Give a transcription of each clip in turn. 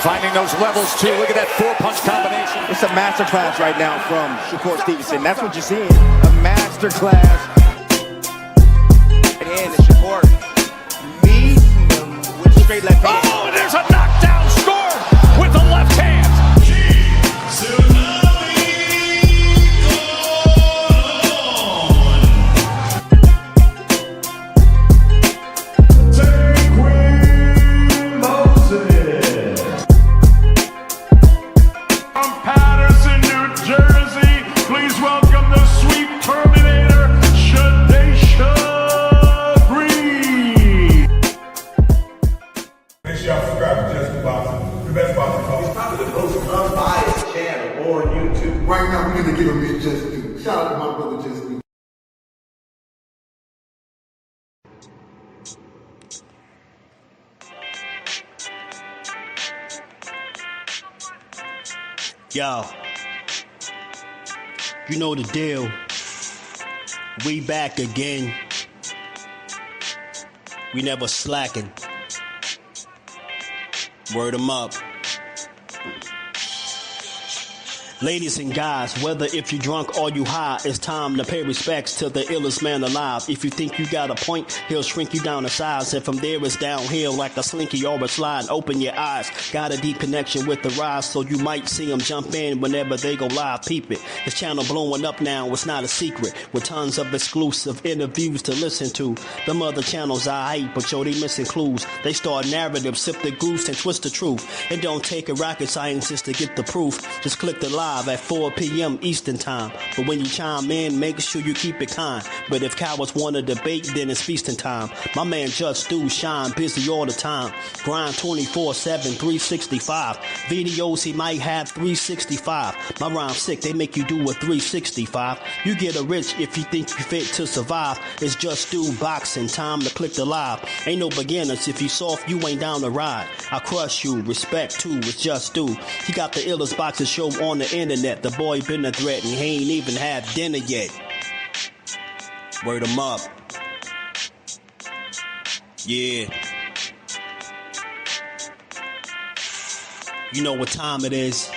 Finding those levels, too. Look at that four-punch combination. It's a masterclass right now from Shakur Stevenson. That's what you're seeing. A masterclass. And Shakur meets him with straight left hand. Oh, there's a knockdown scored with the left hand. Right now, we're going to give him his just due. Shout out to my brother, Jusdueboxing. Yo, you know the deal. We back again. We never slacking. Word 'em up. Ladies and guys, whether if you drunk or you high, it's time to pay respects to the illest man alive. If you think you got a point, he'll shrink you down to size. And from there it's downhill like a slinky or a slide. Open your eyes, got a deep connection with the rise, so you might see them jump in whenever they go live. Peep it, this channel blowing up now, it's not a secret. With tons of exclusive interviews to listen to. Them other channels I hate, but yo, they missing clues. They start narratives, sip the goose and twist the truth. It don't take a rocket scientist to get the proof. Just click the live at 4 p.m. Eastern time. But when you chime in, make sure you keep it kind. But if cowards want to debate, then it's feasting time. My man Jusdu shine busy all the time. Grind 24/7, 365. Videos he might have 365. My rhyme's sick, they make you do a 365. You get a rich if you think you fit to survive. It's Jusdueboxing, time to click the live. Ain't no beginners, if you soft, you ain't down to ride. I crush you, respect too, it's Jusdu. He got the illest boxing show on the internet. The boy been a threat and he ain't even had dinner yet. Word 'em up. Yeah. You know what time it is.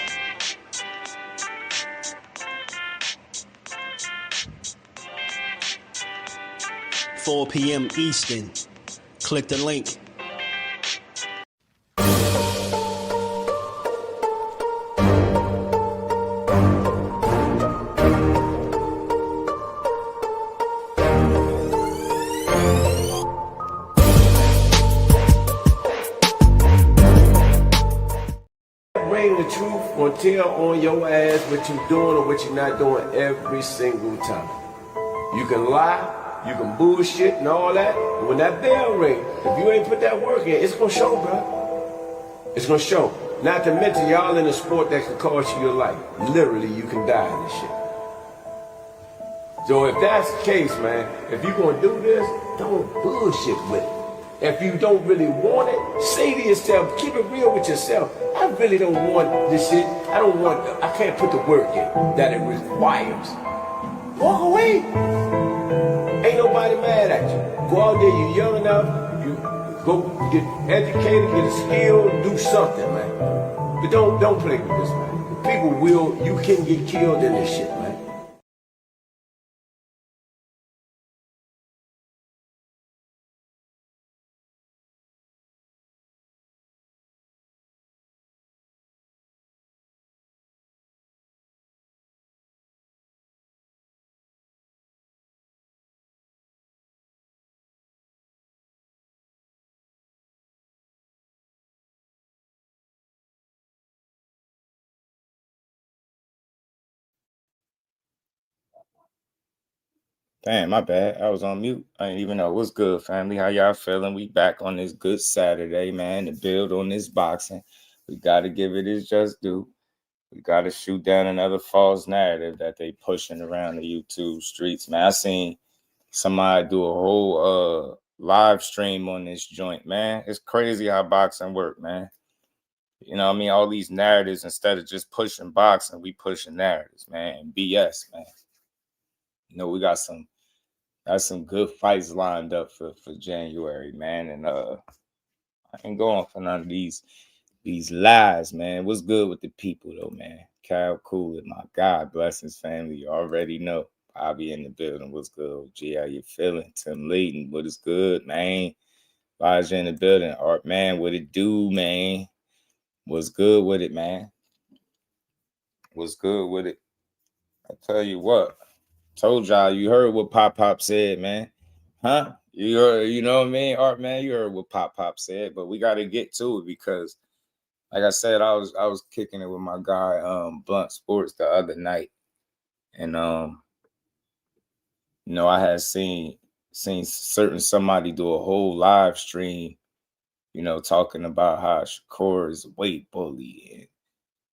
"4 p.m. Eastern. Click the link. Bring the truth or tell on your ass what you doing or what you're not doing every single time. You can lie, you can bullshit and all that, but when that bell ring, if you ain't put that work in, it's gonna show, bro. It's gonna show. Not to mention y'all in a sport that can cost you your life. Literally, you can die in this shit. So if that's the case, man, if you gonna do this, don't bullshit with it. If you don't really want it, say to yourself, keep it real with yourself. I really don't want this shit. I can't put the work in that it requires. Walk away. Ain't nobody mad at you. Go out there, you're young enough, you go get educated, get a skill, do something, man. But don't play with this, man. People you can get killed in this shit, man. Damn, my bad. I was on mute. I didn't even know. What's good, family? How y'all feeling? We back on this good Saturday, man, to build on this boxing. We got to give it its just due. We got to shoot down another false narrative that they pushing around the YouTube streets, man. I seen somebody do a whole live stream on this joint, man. It's crazy how boxing work, man. You know what I mean? All these narratives, instead of just pushing boxing, we pushing narratives, man. And BS, man. You know, we got some good fights lined up for January, man. And I ain't going for none of these these lies, man. What's good with the people, though, man? Cal Cooley, my God, blessings, family. You already know. Bobby in the building. What's good? G, how you feeling? Tim Layton, what is good, man? Elijah in the building. Art, man, what it do, man? What's good with it, man? What's good with it? I tell you what. Told y'all, you heard what Pop said, man. Huh? You heard, you know what I mean? Art, man, you heard what Pop said, but we got to get to it because, like I said, I was kicking it with my guy, Blunt Sports the other night. And, you know, I had seen somebody do a whole live stream, you know, talking about how Shakur is a weight bully. And,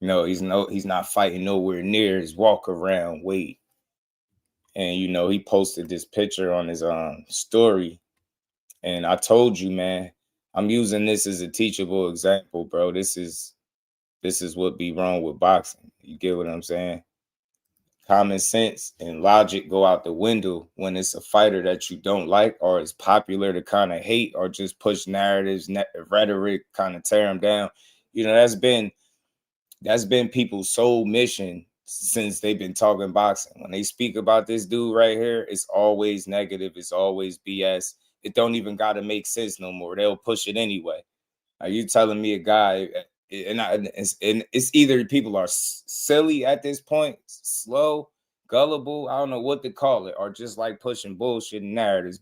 you know, he's not fighting nowhere near his walk around weight. And, you know, he posted this picture on his story. And I told you, man, I'm using this as a teachable example, bro. This is what be wrong with boxing. You get what I'm saying? Common sense and logic go out the window when it's a fighter that you don't like or is popular to kind of hate or just push narratives, rhetoric, kind of tear them down. You know, that's been people's sole mission since they've been talking boxing. When they speak about this dude right here, it's always negative. It's always BS. It don't even got to make sense no more. They'll push it anyway. Are you telling me a guy, and it's either people are silly at this point, slow, gullible, I don't know what to call it, or just like pushing bullshit narratives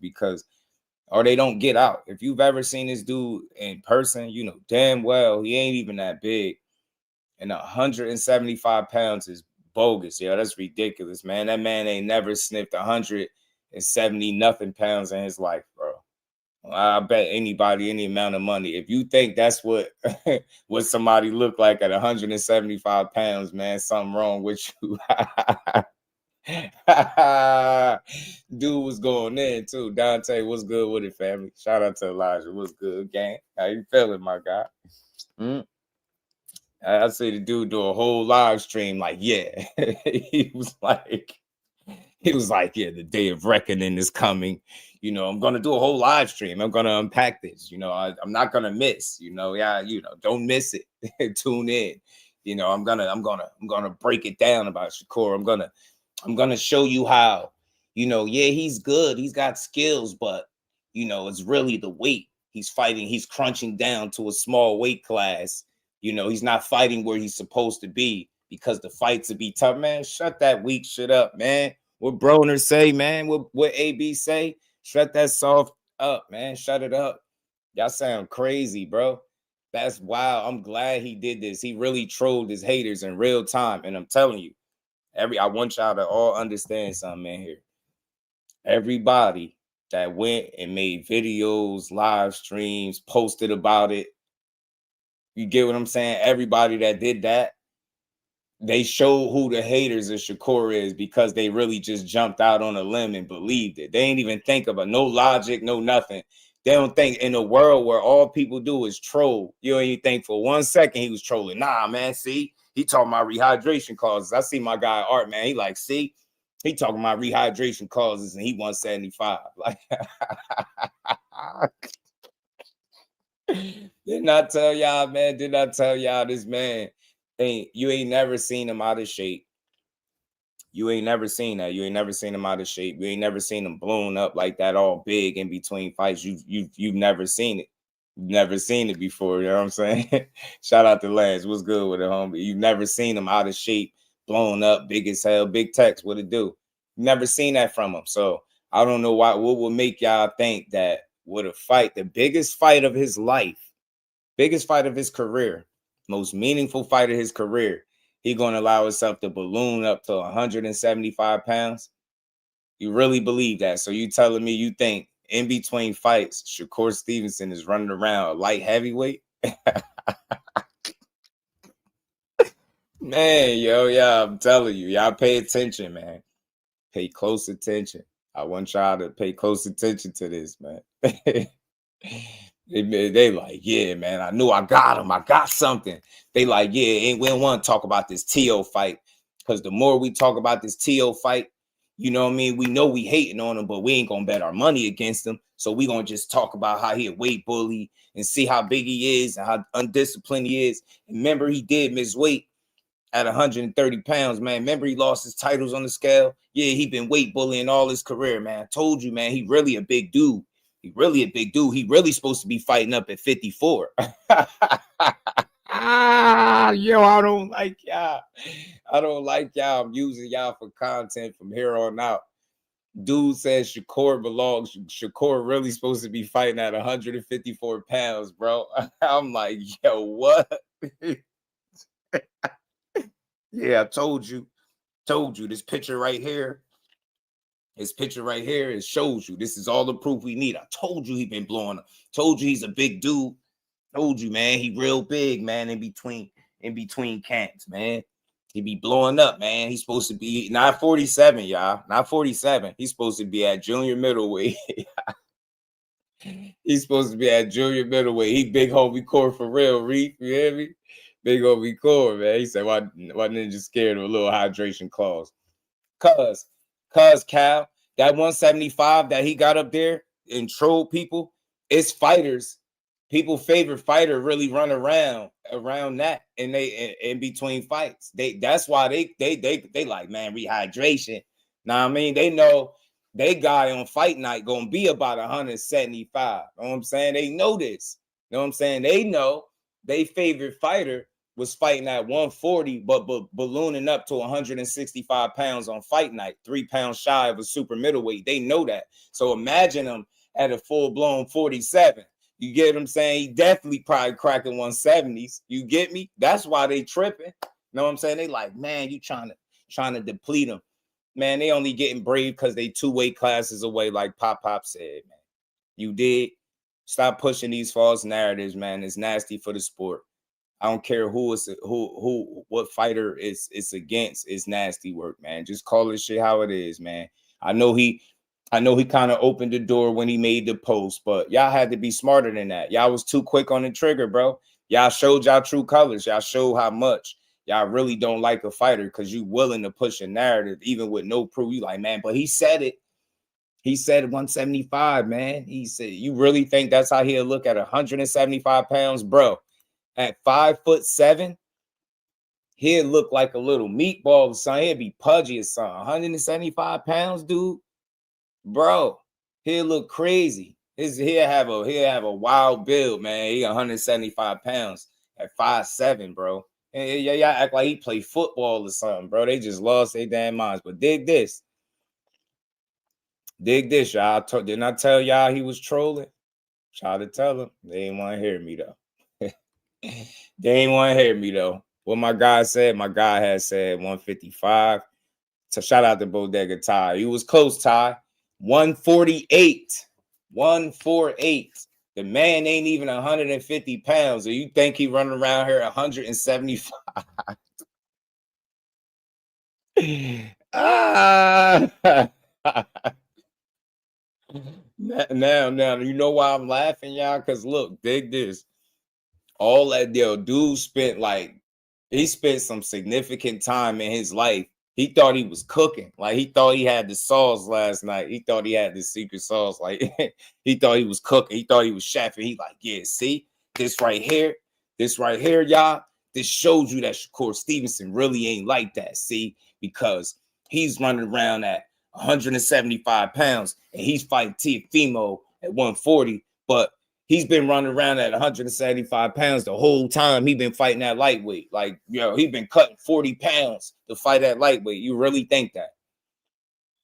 or they don't get out. If you've ever seen this dude in person, you know damn well he ain't even that big. And 175 pounds is bogus. Yeah, that's ridiculous, man. That man ain't never sniffed 170 nothing pounds in his life, bro. I bet anybody any amount of money. If you think that's what what somebody look like at 175 pounds, man, something wrong with you. Dude was going in too. Dante, what's good with it, family? Shout out to Elijah. What's good, gang? How you feeling, my guy? I see the dude do a whole live stream, like, yeah. he was like, yeah, the day of reckoning is coming. You know, I'm gonna do a whole live stream. I'm gonna unpack this. You know, I'm not gonna miss. You know, yeah, you know, don't miss it. Tune in. You know, I'm gonna break it down about Shakur. I'm gonna show you how. You know, yeah, he's good. He's got skills, but you know, it's really the weight he's fighting. He's crunching down to a small weight class. You know, he's not fighting where he's supposed to be because the fights would be tough, man. Shut that weak shit up, man. What Broner say, man? What AB say? Shut that soft up, man. Shut it up. Y'all sound crazy, bro. That's wild. I'm glad he did this. He really trolled his haters in real time. And I'm telling you, I want y'all to all understand something, man, here. Everybody that went and made videos, live streams, posted about it, you get what I'm saying? Everybody that did that, they showed who the haters of Shakur is because they really just jumped out on a limb and believed it. They ain't even think about no logic, no nothing. They don't think in a world where all people do is troll. You don't even think for 1 second he was trolling. Nah, man, see? He talking about rehydration causes. I see my guy Art, man. He like, see? He talking about rehydration causes and he 175. Like, didn't I tell y'all, man? Did I tell y'all this man? You ain't never seen him out of shape. You ain't never seen that. You ain't never seen him out of shape. You ain't never seen him blown up like that, all big in between fights. You've never seen it. You've never seen it before. You know what I'm saying? Shout out to Lance. What's good with it, homie? You've never seen him out of shape, blown up, big as hell, big text. What it do? You've never seen that from him. So I don't know what will make y'all think that with a fight, the biggest fight of his life, biggest fight of his career, most meaningful fight of his career, he going to allow himself to balloon up to 175 pounds? You really believe that? So you telling me you think in between fights, Shakur Stevenson is running around a light heavyweight? Man, yeah, I'm telling you, y'all pay attention, man. Pay close attention. I want y'all to pay close attention to this, man. They like, yeah, man, I knew I got him. I got something. They like, yeah, we don't want to talk about this T.O. fight because the more we talk about this T.O. fight, You know what I mean? We know we hating on him, but we ain't gonna bet our money against him. So we gonna just talk about how he a weight bully and see how big he is and how undisciplined he is. And remember, he did miss weight at 130 pounds, man. Remember, he lost his titles on the scale. Yeah, he been weight bullying all his career, man. I told you, man, he really a big dude. He really a big dude. He really supposed to be fighting up at 54. Yo, I don't like y'all. I don't like y'all. I'm using y'all for content from here on out. Dude says Shakur belongs. Shakur really supposed to be fighting at 154 pounds, bro. I'm like, yo, what? Yeah, I told you. This picture right here. This picture right here, it shows you. This is all the proof we need. I told you he been blowing up. Told you he's a big dude. Told you, man, he real big, man, in between camps, man. He be blowing up, man. He's supposed to be not 47, y'all. Not 47. He's supposed to be at junior middleweight. He's supposed to be at junior middleweight. He big homie core for real, Reef. You hear me? Big homie core, man. He said, why ninja scared of a little hydration clause? Cuz Cal, that 175 that he got up there and trolled people, it's fighters. People favorite fighter really run around that, and they in between fights. That's why they like, man, rehydration. Now I mean, they know they guy on fight night gonna be about 175. You know what I'm saying? They know this. You know what I'm saying? They know they favorite fighter was fighting at 140, but ballooning up to 165 pounds on fight night, 3 pounds shy of a super middleweight. They know that. So imagine them at a full-blown 47. You get what I'm saying? He definitely probably cracking 170s. You get me? That's why they tripping. You know what I'm saying? They like, man, you trying to deplete them. Man, they only getting brave because they 2 weight classes away, like Pop said, man. You did. Stop pushing these false narratives, man. It's nasty for the sport. I don't care what fighter it's against. It's nasty work, man. Just call this shit how it is, man. I know he kind of opened the door when he made the post, but y'all had to be smarter than that. Y'all was too quick on the trigger, bro. Y'all showed y'all true colors. Y'all showed how much y'all really don't like a fighter because you willing to push a narrative even with no proof. You like, man, but he said it. He said 175, man. He said, you really think that's how he'll look at 175 pounds, bro? At 5'7", he'll look like a little meatball or something. He'll be pudgy or something. 175 pounds, dude. Bro, he'll look crazy. He'll have a wild build, man. He 175 pounds at 5'7", bro. And y'all act like he play football or something, bro. They just lost their damn minds. But dig this. Y'all. Didn't I tell y'all he was trolling? Try to tell him. They ain't want to hear me, though. They ain't want to hear me, though. What my guy said, had said 155. So shout out to Bodega Ty. He was close, Ty. 148. 148. The man ain't even 150 pounds. Or you think he running around here 175? Now, you know why I'm laughing, y'all? Because look, dig this. All that dude spent he spent some significant time in his life. He thought he was cooking. Like, he thought he had the sauce last night. He thought he had the secret sauce. Like, he thought he was cooking. He thought he was chefing. He like, yeah, see? This right here, y'all, this shows you that Shakur Stevenson really ain't like that, see? Because he's running around at 175 pounds, and he's fighting Tiafimo at 140, but he's been running around at 175 pounds the whole time. He been fighting that lightweight. Like, he been cutting 40 pounds to fight that lightweight. You really think that?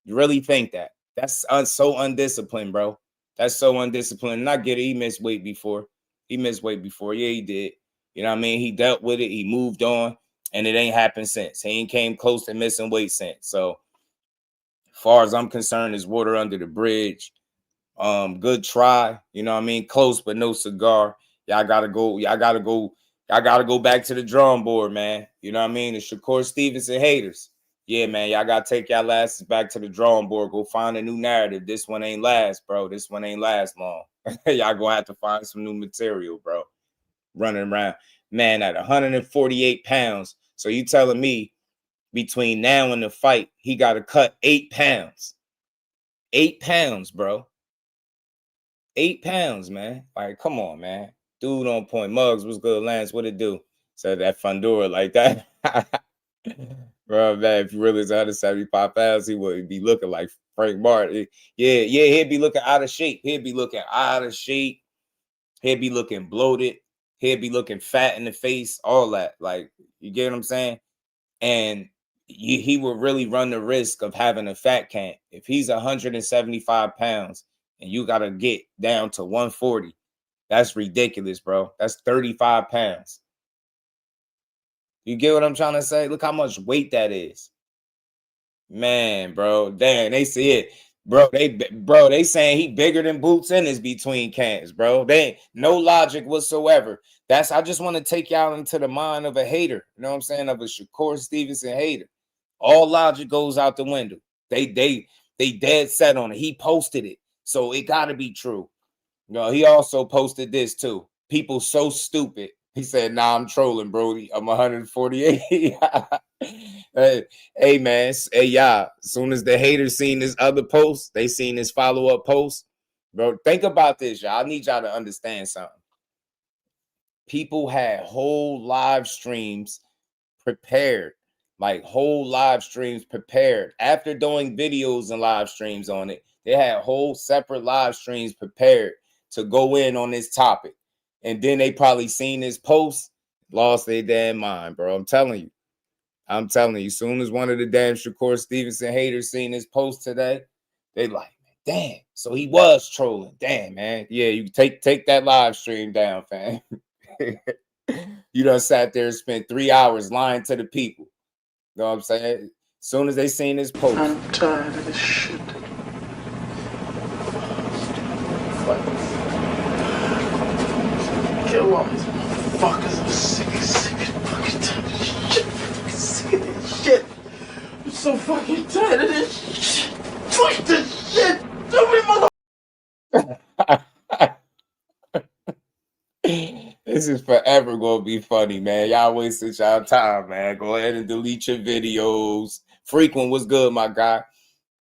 You really think that? That's so undisciplined, bro. That's so undisciplined. And I get it. He missed weight before. Yeah, he did. You know what I mean? He dealt with it. He moved on, and it ain't happened since. He ain't came close to missing weight since. So, as far as I'm concerned, it's water under the bridge. Good try, you know what I mean? Close, but no cigar. Y'all gotta go back to the drawing board, man. You know what I mean? The Shakur Stevenson haters. Yeah, man, y'all gotta take y'all asses back to the drawing board. Go find a new narrative. This one ain't last, bro. This one ain't last long. Y'all gonna have to find some new material, bro. Running around, man, at 148 pounds. So you telling me between now and the fight, he got to cut 8 pounds. 8 pounds, bro. 8 pounds, man. Like, come on, man. Dude on point. Muggs, what's good? Lance, what it do? Said that Fundora like that. Bro, man, if you really was 175 pounds, he would be looking like Frank Martin. Yeah, he'd be looking out of shape. He'd be looking out of shape. He'd be looking bloated. He'd be looking fat in the face, all that. Like, you get what I'm saying? And he would really run the risk of having a fat camp. If he's 175 pounds and you got to get down to 140, that's ridiculous, bro. That's 35 pounds. You get what I'm trying to say? Look how much weight that is. Man, bro. Damn, they see it. Bro, they saying he bigger than Boots in his between camps, bro. They ain't no logic whatsoever. I just want to take y'all into the mind of a hater. You know what I'm saying? Of a Shakur Stevenson hater. All logic goes out the window. They dead set on it. He posted it. So it gotta be true. You know, he also posted this too. People so stupid. He said, nah, I'm trolling, Brody. I'm 148. Hey, man. Hey, y'all. As soon as the haters seen this other post, they seen this follow-up post. Bro, think about this, y'all. I need y'all to understand something. People had whole live streams prepared. Like whole live streams prepared. After doing videos and live streams on it, they had whole separate live streams prepared to go in on this topic. And then they probably seen this post, lost their damn mind, bro. I'm telling you. As soon as one of the damn Shakur Stevenson haters seen this post today, they like, damn. So he was trolling. Damn, man. Yeah, you take that live stream down, fam. You done sat there and spent 3 hours lying to the people. You know what I'm saying? As soon as they seen this post. I'm tired of this shit. Kill all these motherfuckers. I'm sick of fucking tired of this shit. I'm sick of this shit. I'm so fucking tired of this shit. Fuck this shit. Too many This is forever gonna be funny, man. Y'all wasted y'all time, man. Go ahead and delete your videos. Frequent, what's good, my guy?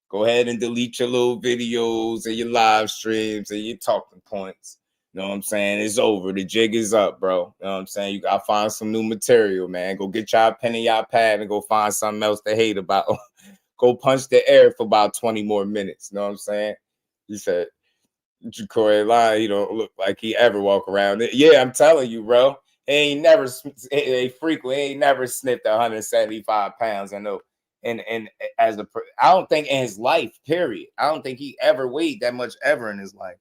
Go ahead and delete your little videos and your live streams and your talking points. You know what I'm saying? It's over. The jig is up, bro. You know what I'm saying? You gotta find some new material, man. Go get y'all pen and y'all pad and go find something else to hate about. Go punch the air for about 20 more minutes. You know what I'm saying? He said, Jacory line, he don't look like he ever walk around it. Yeah, I'm telling you, bro. He ain't never sniffed 175 pounds. I know. And I don't think in his life, period. I don't think he ever weighed that much ever in his life.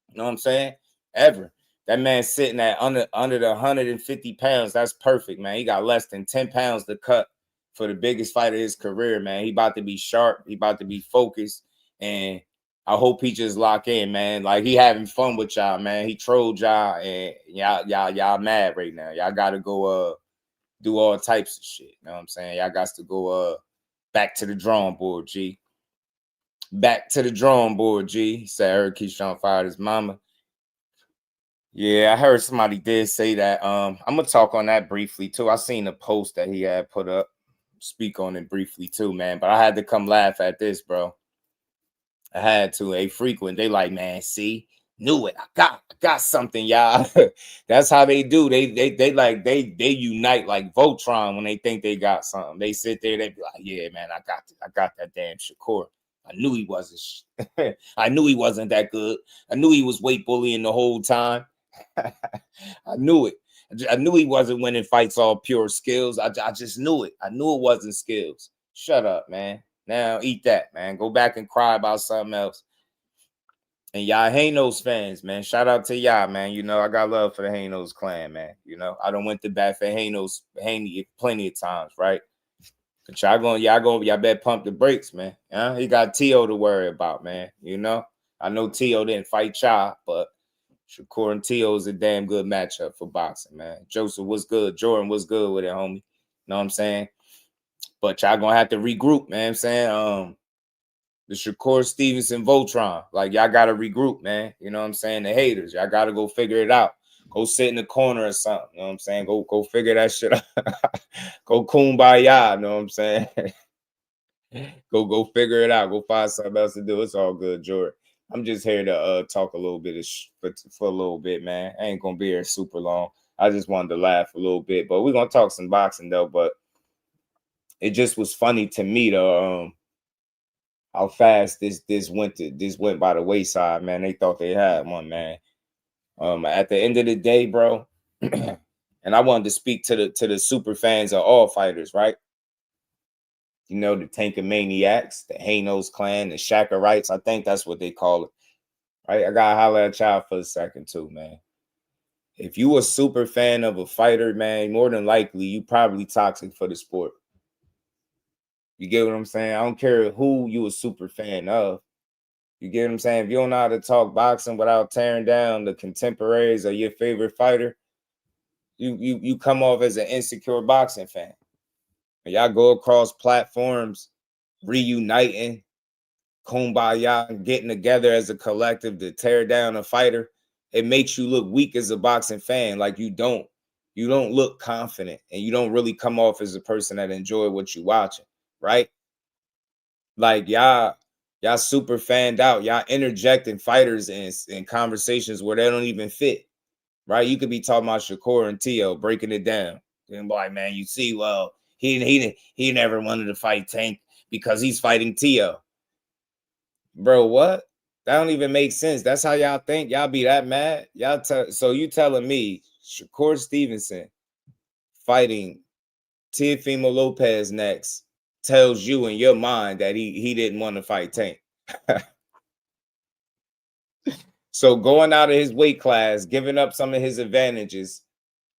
You know what I'm saying? Ever. That man sitting at under the 150 pounds. That's perfect, man. He got less than 10 pounds to cut for the biggest fight of his career, man. He about to be sharp. He about to be focused. And I hope he just lock in, man. Like he having fun with y'all, man. He trolled y'all, and y'all mad right now. Y'all gotta go do all types of shit. You know what I'm saying? Y'all got to go back to the drawing board, G. Back to the drawing board, G. He said I heard Keyshawn fired his mama. Yeah, I heard somebody did say that. I'm gonna talk on that briefly too. I seen a post that he had put up. Speak on it briefly too, man. But I had to come laugh at this, bro. I had to. A frequent. They like, man, see, knew it. I got something, y'all. That's how they do. They unite like Voltron when they think they got something. They sit there, they be like, yeah, man, I got that damn Shakur. I knew he wasn't. I knew he wasn't that good. I knew he was weight bullying the whole time. I knew it. I knew he wasn't winning fights all pure skills. I just knew it. I knew it wasn't skills. Shut up, man. Now eat that, man. Go back and cry about something else. And y'all Hanos fans, man. Shout out to y'all, man. You know, I got love for the Hanos clan, man. You know, I done went to bat for Hanos plenty of times, right? But y'all better pump the brakes, man. He got T.O. to worry about, man. You know, I know T.O. didn't fight y'all, but Shakur and T.O. is a damn good matchup for boxing, man. Joseph was good. Jordan was good with it, homie. You know what I'm saying? But y'all gonna have to regroup, man. I'm saying, the Shakur Stevenson Voltron, like y'all gotta regroup, man. You know what I'm saying? The haters, y'all gotta go figure it out. Go sit in the corner or something. You know what I'm saying? Go figure that shit out. Go kumbaya. You know what I'm saying? Go figure it out. Go find something else to do. It's all good, Jordan. I'm just here to talk a little bit for a little bit, man. I ain't gonna be here super long. I just wanted to laugh a little bit, but we're gonna talk some boxing though. But it just was funny to me though, how fast this went by the wayside, man. They thought they had one, man. At the end of the day, bro, and I wanted to speak to the super fans of all fighters, right? You know, the Tankamaniacs, the Hanos clan, the Shakurites. I think that's what they call it. Right? I gotta holler at y'all for a second too, man. If you a super fan of a fighter, man, more than likely you probably toxic for the sport. You get what I'm saying? I don't care who you a super fan of. You get what I'm saying? If you don't know how to talk boxing without tearing down the contemporaries of your favorite fighter, you come off as an insecure boxing fan. And y'all go across platforms, reuniting, kumbaya, getting together as a collective to tear down a fighter. It makes you look weak as a boxing fan. Like you don't look confident, and you don't really come off as a person that enjoy what you watching, right? Like y'all super fanned out. Y'all interjecting fighters in conversations where they don't even fit, right? You could be talking about Shakur and Tio, breaking it down. And be like, man, you see, well, he never wanted to fight Tank because he's fighting Tio. Bro, what? That don't even make sense. That's how y'all think? Y'all be that mad? So you telling me Shakur Stevenson fighting Teofimo Lopez next tells you in your mind that he didn't want to fight Tank. So going out of his weight class, giving up some of his advantages,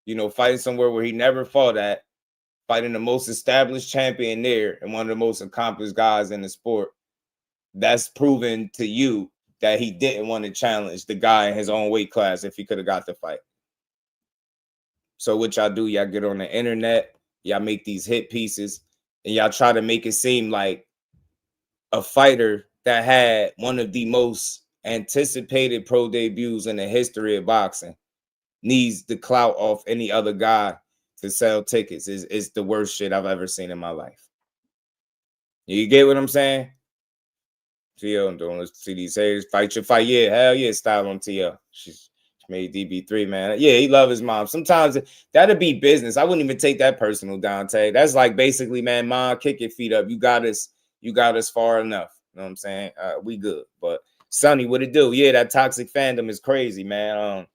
you know, fighting somewhere where he never fought at, fighting the most established champion there and one of the most accomplished guys in the sport. That's proven to you that he didn't want to challenge the guy in his own weight class if he could have got the fight. So what y'all do, y'all get on the internet, y'all make these hit pieces, and y'all try to make it seem like a fighter that had one of the most anticipated pro debuts in the history of boxing needs the clout off any other guy to sell tickets. Is the worst shit I've ever seen in my life. You get what I'm saying? Tio, don't see these haters. Fight your fight. Yeah, hell yeah, style on Tio. She's made DB3, man. Yeah, he love his mom. Sometimes that'd be business. I wouldn't even take that personal, Dante. That's like basically, man, mom, kick your feet up. You got us far enough. You know what I'm saying? We good. But Sonny, what it do? Yeah, that toxic fandom is crazy, man.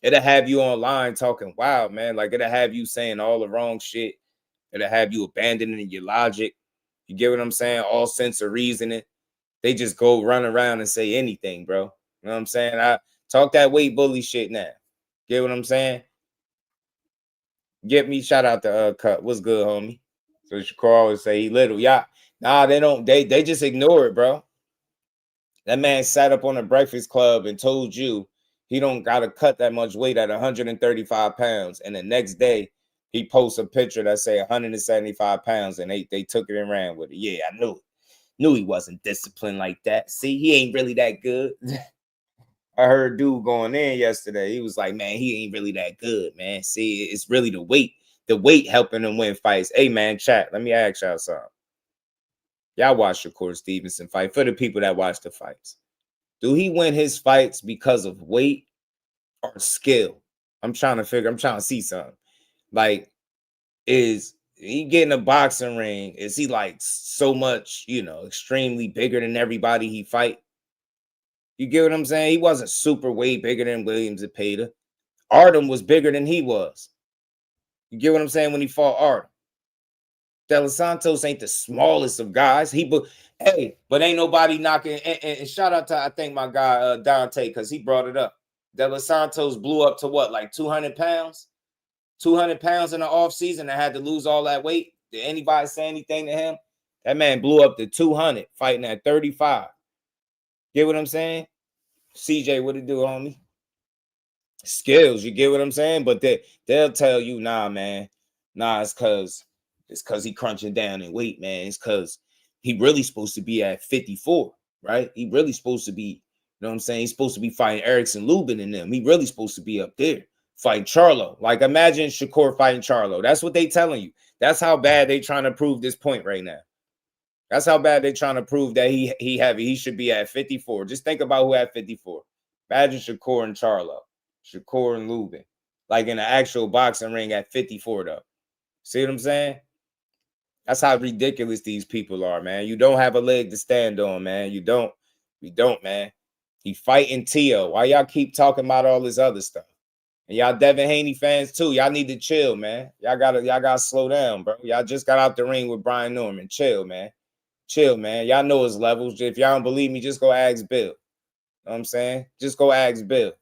It'll have you online talking wild, man. Like it'll have you saying all the wrong shit. It'll have you abandoning your logic. You get what I'm saying? All sense of reasoning. They just go run around and say anything, bro. You know what I'm saying? I talk that weight bully shit now. Get what I'm saying? Get me shout out to Cut. What's good, homie? So Shakur always say he little. Yeah. Nah, they don't. They just ignore it, bro. That man sat up on the Breakfast Club and told you he don't got to cut that much weight at 135 pounds. And the next day, he posts a picture that say 175 pounds, and they took it and ran with it. Yeah, I knew it. Knew he wasn't disciplined like that. See, he ain't really that good. I heard dude going in yesterday. He was like, man, he ain't really that good, man. See, it's really the weight helping him win fights. Hey, man, chat, let me ask y'all something. Y'all watch Shakur Stevenson fight. For the people that watch the fights, do he win his fights because of weight or skill? I'm trying to see something. Like, is he get in a boxing ring? Is he like so much, extremely bigger than everybody he fight? You get what I'm saying? He wasn't super way bigger than Williams Zepeda. Artem was bigger than he was. You get what I'm saying? When he fought Artem. De Los Santos ain't the smallest of guys. But ain't nobody knocking. And shout out to, I think, my guy Dante, because he brought it up. De Los Santos blew up to what, like 200 pounds? 200 pounds in the offseason and had to lose all that weight. Did anybody say anything to him? That man blew up to 200, fighting at 35. Get what I'm saying? CJ, what it do, homie? Skills, you get what I'm saying? But they'll tell you, nah, man. Nah, it's because he crunching down in weight, man. It's because he really supposed to be at 54, right? He really supposed to be, you know what I'm saying? He's supposed to be fighting Erickson Lubin and them. He really supposed to be up there. fight Charlo. Like, imagine Shakur fighting Charlo. That's what they telling you. That's how bad they trying to prove this point right now. That's how bad they trying to prove that he heavy. He should be at 54. Just think about who had 54. Imagine Shakur and Charlo. Shakur and Lubin. Like in an actual boxing ring at 54, though. See what I'm saying? That's how ridiculous these people are, man. You don't have a leg to stand on, man. You don't. You don't, man. He fighting Tio. Why y'all keep talking about all this other stuff? And y'all Devin Haney fans too. Y'all need to chill, man. Y'all gotta slow down, bro. Y'all just got out the ring with Brian Norman. Chill, man. Chill, man. Y'all know his levels. If y'all don't believe me, just go ask Bill. You know what I'm saying? Just go ask Bill.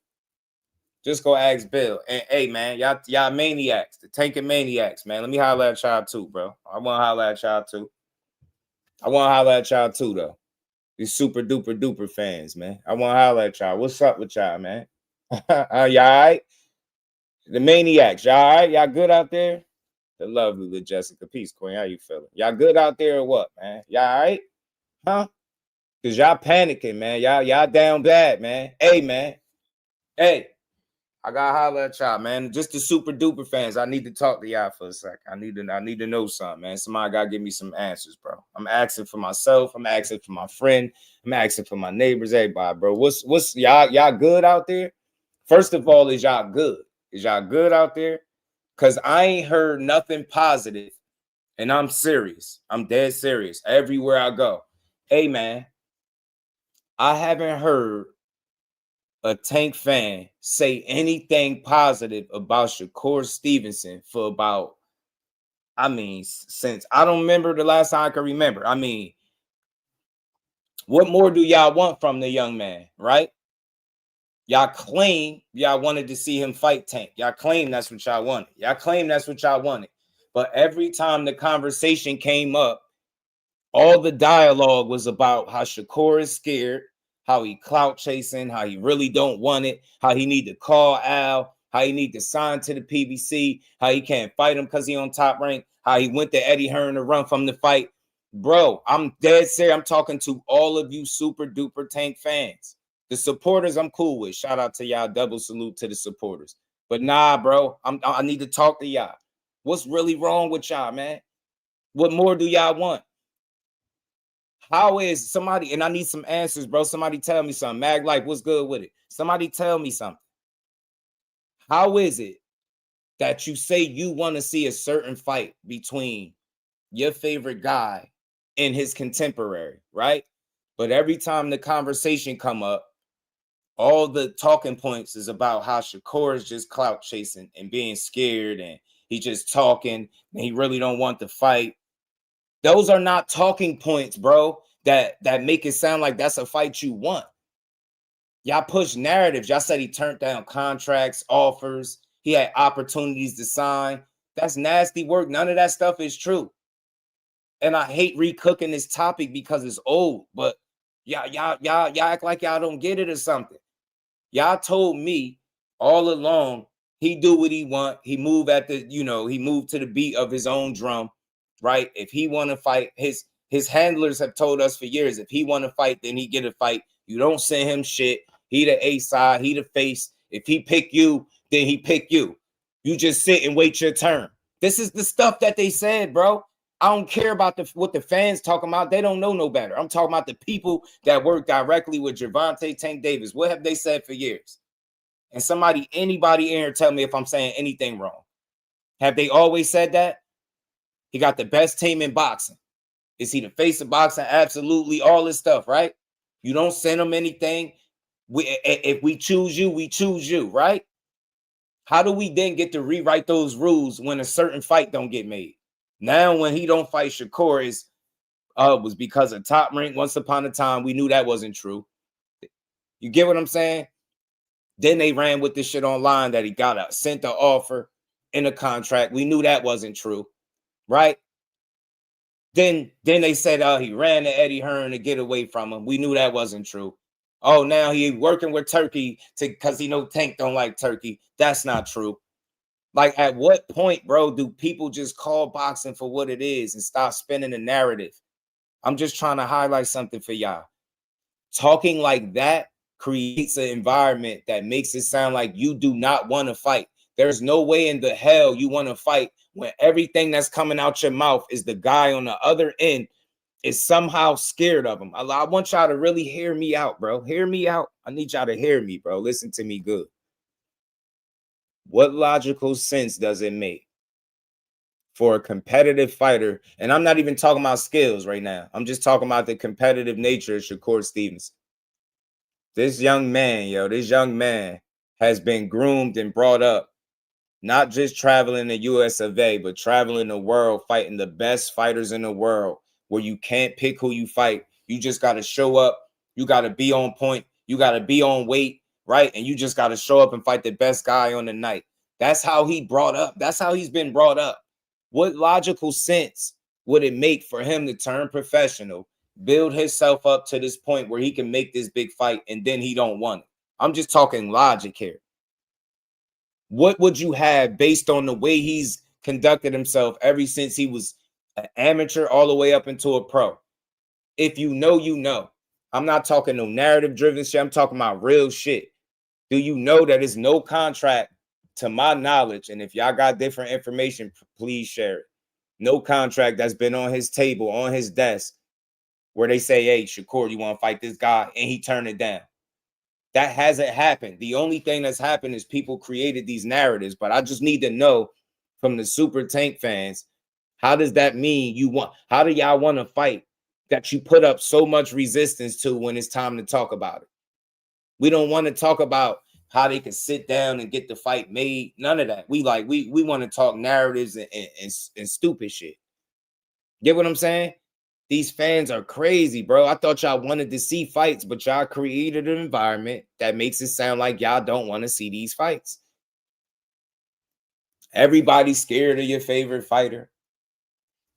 Just go ask Bill. And hey, man, y'all maniacs, the tanking maniacs, man. Let me holler at y'all too, bro. I want to holler at y'all too. I want to holler at y'all too, though. These super duper duper fans, man. I want to holler at y'all. What's up with y'all, man? Y'all all right? The maniacs, y'all all right? Y'all good out there? The lovely little Jessica. Peace, Queen. How you feeling? Y'all good out there or what, man? Y'all all right? Huh? Because y'all panicking, man. Y'all down bad, man. Hey, man. Hey. I gotta holler at y'all, man. Just the super duper fans. I need to talk to y'all for a second. I need to know something, man. Somebody gotta give me some answers, bro. I'm asking for myself. I'm asking for my friend. I'm asking for my neighbors. Everybody, bro. What's y'all good out there? First of all, is y'all good? Is y'all good out there? Cause I ain't heard nothing positive, and I'm serious. I'm dead serious. Everywhere I go, hey man, I haven't heard a Tank fan say anything positive about Shakur Stevenson for about, I mean, since I don't remember the last time I can remember. I mean, what more do y'all want from the young man, right? Y'all claim y'all wanted to see him fight Tank. Y'all claim that's what y'all wanted. Y'all claim that's what y'all wanted. But every time the conversation came up, all the dialogue was about how Shakur is scared, how he clout chasing, how he really don't want it, how he need to call Al, how he need to sign to the PBC, how he can't fight him because he on Top Rank, how he went to Eddie Hearn to run from the fight. Bro, I'm dead serious. I'm talking to all of you super duper Tank fans. The supporters I'm cool with. Shout out to y'all. Double salute to the supporters. But nah, bro, I need to talk to y'all. What's really wrong with y'all, man? What more do y'all want? How is somebody, and I need some answers, bro. Somebody tell me something. Mag Life, what's good with it? Somebody tell me something. How is it that you say you want to see a certain fight between your favorite guy and his contemporary, right? But every time the conversation come up, all the talking points is about how Shakur is just clout chasing and being scared, and he just talking and he really don't want to fight. Those are not talking points, bro, that make it sound like that's a fight you want. Y'all push narratives. Y'all said he turned down contracts, offers. He had opportunities to sign. That's nasty work. None of that stuff is true. And I hate recooking this topic because it's old, but y'all act like y'all don't get it or something. Y'all told me all along he do what he want. He move at the, he moved to the beat of his own drum, right? If he want to fight, his handlers have told us for years, if he want to fight, then he get a fight. You don't send him shit. He the A side, he the face. If he pick you, then he pick you. You just sit and wait your turn. This is the stuff that they said, bro. I don't care about what the fans talking about. They don't know no better. I'm talking about the people that work directly with Gervonta, Tank Davis. What have they said for years? And anybody in here tell me if I'm saying anything wrong. Have they always said that? He got the best team in boxing. Is he the face of boxing? Absolutely. All this stuff, right? You don't send him anything. If we choose you, we choose you, right? How do we then get to rewrite those rules when a certain fight don't get made? Now, when he don't fight Shakur, was because of Top Rank. Once upon a time, we knew that wasn't true. You get what I'm saying? Then they ran with this shit online that he got sent the offer in a contract. We knew that wasn't true, right? Then they said he ran to Eddie Hearn to get away from him. We knew that wasn't true. Oh, now he working with Turkey because he know Tank don't like Turkey. That's not true. Like, at what point, bro, do people just call boxing for what it is and stop spinning the narrative? I'm just trying to highlight something for y'all. Talking like that creates an environment that makes it sound like you do not want to fight. There's no way in the hell you want to fight when everything that's coming out your mouth is the guy on the other end is somehow scared of him. I want y'all to really hear me out, bro. Hear me out. I need y'all to hear me, bro. Listen to me good. What logical sense does it make for a competitive fighter? And I'm not even talking about skills right now. I'm just talking about the competitive nature of Shakur Stevenson. This young man, has been groomed and brought up, not just traveling the US of A, but traveling the world, fighting the best fighters in the world, where you can't pick who you fight. You just got to show up. You got to be on point. You got to be on weight, right? And you just got to show up and fight the best guy on the night. That's how he brought up. That's how he's been brought up. What logical sense would it make for him to turn professional, build himself up to this point where he can make this big fight, and then he don't want it? I'm just talking logic here. What would you have based on the way he's conducted himself ever since he was an amateur all the way up into a pro? If you know, you know. I'm not talking no narrative driven shit. I'm talking about real shit. Do you know that it's no contract, to my knowledge? And if y'all got different information, please share it. No contract that's been on his table, on his desk, where they say, hey, Shakur, you want to fight this guy? And he turned it down. That hasn't happened. The only thing that's happened is people created these narratives. But I just need to know from the Super Tank fans, how does that mean how do y'all want to fight that you put up so much resistance to when it's time to talk about it? We don't want to talk about how they can sit down and get the fight made. None of that. We want to talk narratives and stupid shit. Get what I'm saying? These fans are crazy, bro. I thought y'all wanted to see fights, but y'all created an environment that makes it sound like y'all don't want to see these fights. Everybody's scared of your favorite fighter.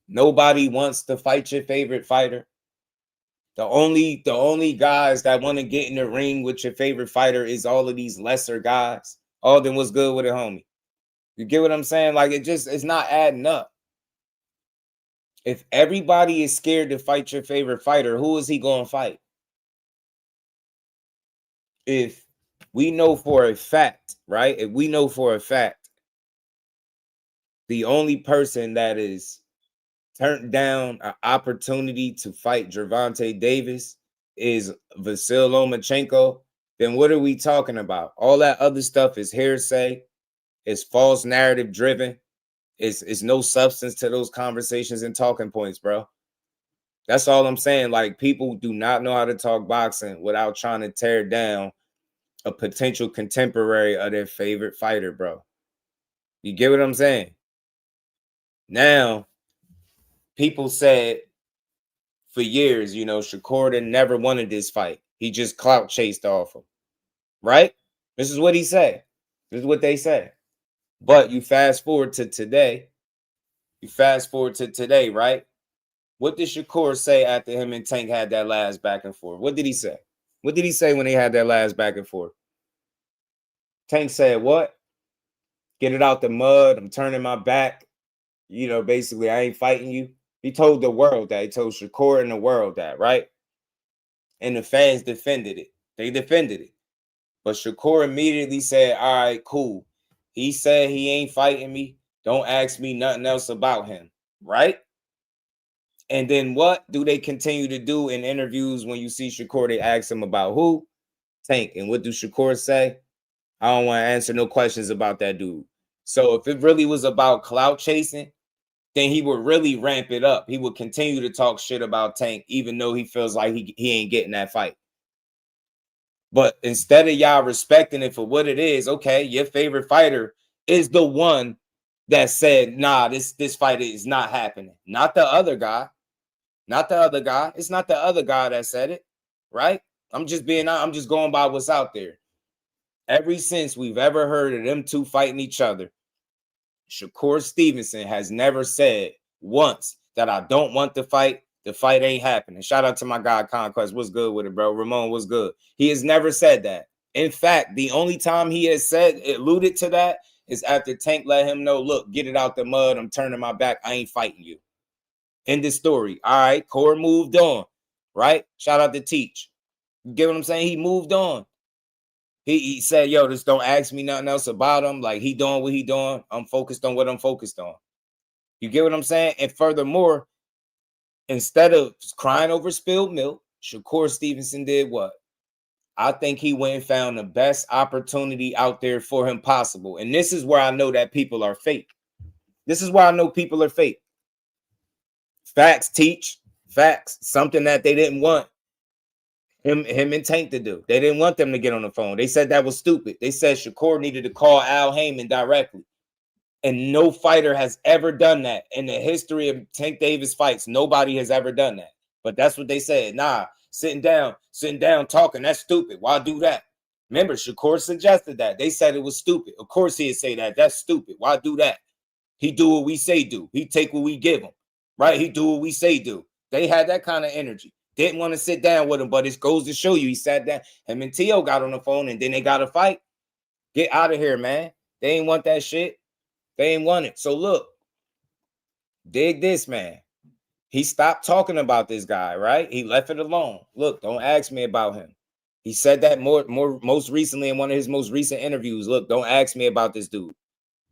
Nobody wants to fight your favorite fighter. The only guys that want to get in the ring with your favorite fighter is all of these lesser guys. Alden, what's good with it, homie? You get what I'm saying? Like, it's not adding up. If everybody is scared to fight your favorite fighter, who is he going to fight? If we know for a fact, right? If we know for a fact, the only person that is turned down an opportunity to fight Gervonta Davis is Vasyl Lomachenko, then what are we talking about? All that other stuff is hearsay. It's false narrative driven. It's no substance to those conversations and talking points, bro. That's all I'm saying. Like, people do not know how to talk boxing without trying to tear down a potential contemporary of their favorite fighter, bro. You get what I'm saying? Now, people said for years, Shakur never wanted this fight. He just clout chased off him, right? This is what he said. This is what they say. But you fast forward to today. Right? What did Shakur say after him and Tank had that last back and forth? What did he say? What did he say when they had that last back and forth? Tank said, what? Get it out the mud. I'm turning my back. Basically, I ain't fighting you. He told the world that. He told Shakur and the world that, right? And the fans defended it. They defended it. But Shakur immediately said, all right, cool. He said he ain't fighting me. Don't ask me nothing else about him, right? And then what do they continue to do in interviews when you see Shakur? They ask him about who? Tank. And what do Shakur say? I don't want to answer no questions about that dude. So if it really was about clout chasing, then he would really ramp it up. He would continue to talk shit about Tank, even though he feels like he ain't getting that fight. But instead of y'all respecting it for what it is, okay, your favorite fighter is the one that said, nah, this fight is not happening. Not the other guy. Not the other guy. It's not the other guy that said it, right? I'm just going by what's out there. Ever since we've ever heard of them two fighting each other, Shakur Stevenson has never said once that I don't want the fight. The fight ain't happening. Shout out to my guy Conquest. What's good with it, bro? Ramon, what's good? He has never said that. In fact, the only time he has alluded to that is after Tank let him know, look, get it out the mud. I'm turning my back. I ain't fighting you. End the story. All right, Core moved on, right? Shout out to Teach. You get what I'm saying? He moved on. He said, yo, just don't ask me nothing else about him. Like, he doing what he doing. I'm focused on what I'm focused on. You get what I'm saying? And furthermore, instead of crying over spilled milk, Shakur Stevenson did what? I think he went and found the best opportunity out there for him possible. And this is where I know that people are fake. This is why I know people are fake. Facts teach. Facts. Something that they didn't want him and Tank to do. They didn't want them to get on the phone. They said that was stupid. They said Shakur needed to call Al Heyman directly. And no fighter has ever done that. In the history of Tank Davis fights, nobody has ever done that. But that's what they said. Nah, sitting down, talking, that's stupid. Why do that? Remember, Shakur suggested that. They said it was stupid. Of course he'd say that. That's stupid. Why do that? He do what we say do. He take what we give him. Right? He do what we say do. They had that kind of energy. Didn't want to sit down with him, but it goes to show you he sat down. Him and T.O. got on the phone, and then they got a fight. Get out of here, man. They ain't want that shit. They ain't want it. So look, dig this, man. He stopped talking about this guy, right? He left it alone. Look, don't ask me about him. He said that most recently in one of his most recent interviews. Look, don't ask me about this dude.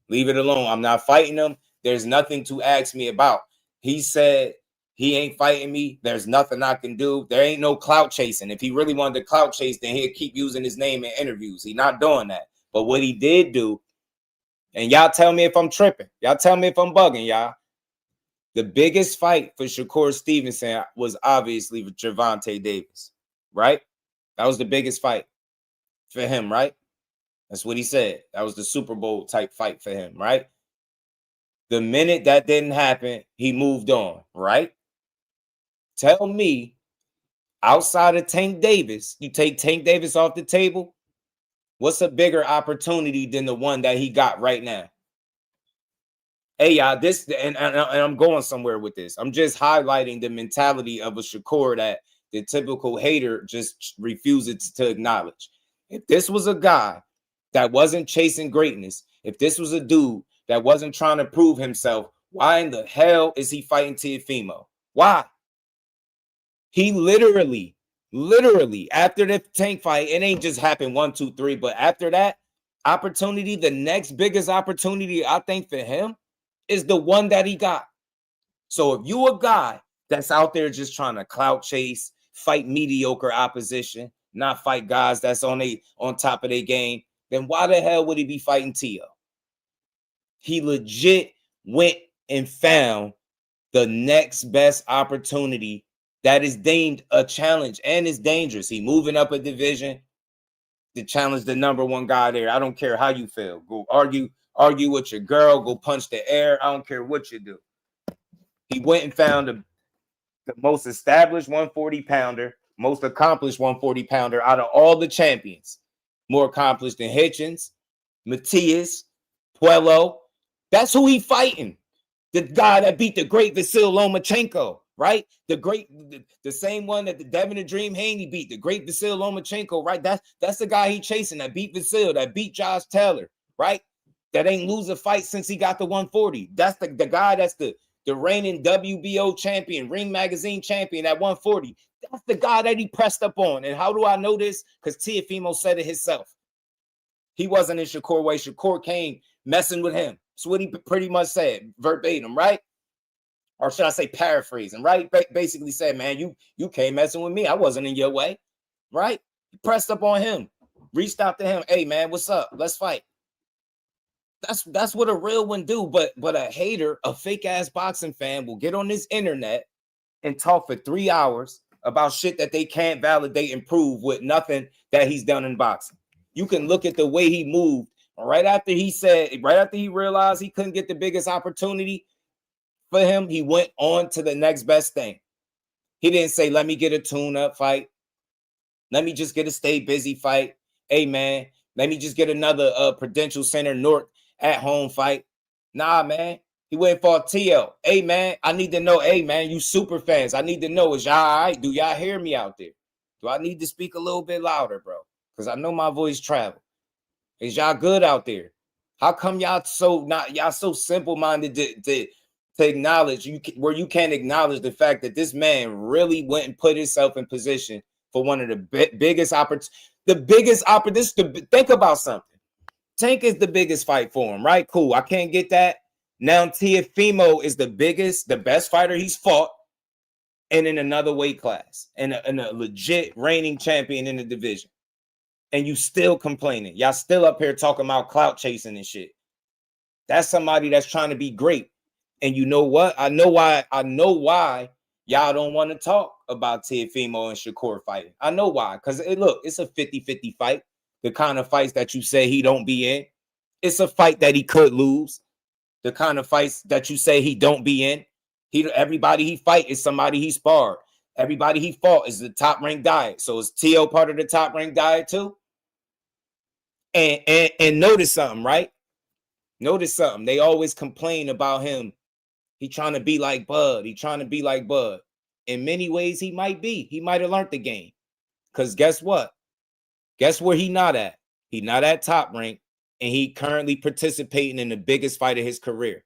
Leave it alone. I'm not fighting him. There's nothing to ask me about. He said he ain't fighting me. There's nothing I can do. There ain't no clout chasing. If he really wanted to clout chase, then he'd keep using his name in interviews. He's not doing that. But what he did do, and y'all tell me if I'm tripping. Y'all tell me if I'm bugging, y'all. The biggest fight for Shakur Stevenson was obviously with Gervonta Davis, right? That was the biggest fight for him, right? That's what he said. That was the Super Bowl type fight for him, right? The minute that didn't happen, he moved on, right? Tell me, outside of Tank Davis, you take Tank Davis off the table, what's a bigger opportunity than the one that he got right now? Hey, y'all, this, and I'm going somewhere with this. I'm just highlighting the mentality of a Shakur that the typical hater just refuses to acknowledge. If this was a guy that wasn't chasing greatness, if this was a dude that wasn't trying to prove himself, why in the hell is he fighting Teofimo? Why? He literally, after the Tank fight, it ain't just happened 1, 2, 3, but after that opportunity, the next biggest opportunity, I think, for him is the one that he got. So if you a guy that's out there just trying to clout chase, fight mediocre opposition, not fight guys that's on top of their game, then why the hell would he be fighting T.O.? He legit went and found the next best opportunity that is deemed a challenge and is dangerous. He moving up a division to challenge the #1 guy there. I don't care how you feel. Go argue with your girl, go punch the air. I don't care what you do. He went and found the most established 140-pounder, most accomplished 140-pounder out of all the champions. More accomplished than Hitchens, Matias, Puello. That's who he fighting. The guy that beat the great Vasil Lomachenko, right? The same one that the Devin the Dream Haney beat, the great Vasil Lomachenko, right? That's the guy he chasing, that beat Vasil, that beat Josh Taylor, right? That ain't lose a fight since he got the 140. That's the guy that's the reigning WBO champion, Ring Magazine champion at 140. That's the guy that he pressed up on. And how do I know this? Because Teofimo said it himself. He wasn't in Shakur way. Shakur came messing with him. That's what he pretty much said, verbatim, right? Or should I say paraphrasing, right? Basically said, man, you came messing with me. I wasn't in your way, right? He pressed up on him, reached out to him. Hey, man, what's up? Let's fight. That's what a real one do. But a hater, a fake ass boxing fan will get on this internet and talk for 3 hours about shit that they can't validate and prove with nothing that he's done in boxing. You can look at the way he moved right after he realized he couldn't get the biggest opportunity for him. He went on to the next best thing. He didn't say, let me get a tune-up fight. Let me just get a stay busy fight. Hey, man, let me just get another Prudential Center North at home fight. Nah, man. He went for TL. Hey, man, I need to know. Hey, man, you super fans. I need to know, is y'all all right? Do y'all hear me out there? Do I need to speak a little bit louder, bro? Because I know my voice travel. Is y'all good out there? How come y'all so simple-minded to acknowledge where you can't acknowledge the fact that this man really went and put himself in position for one of the biggest opportunities? the biggest opportunity. Think about something. Tank is the biggest fight for him, right? Cool. I can't get that. Now Teofimo is the best fighter he's fought, and in another weight class, and a legit reigning champion in the division. And you still complaining. Y'all still up here talking about clout chasing and shit. That's somebody that's trying to be great. And you know what? I know why y'all don't want to talk about Teofimo and Shakur fighting. I know why. Because look, it's a 50-50 fight. The kind of fights that you say he don't be in. It's a fight that he could lose. The kind of fights that you say he don't be in. Everybody he fight is somebody he sparred. Everybody he fought is the top ranked diet. So is T.O. part of the top ranked diet too? And notice something, right? Notice something. They always complain about him. He trying to be like Bud. He trying to be like Bud. In many ways, he might be. He might have learned the game. Because guess what? Guess where he not at? He not at top rank. And he currently participating in the biggest fight of his career.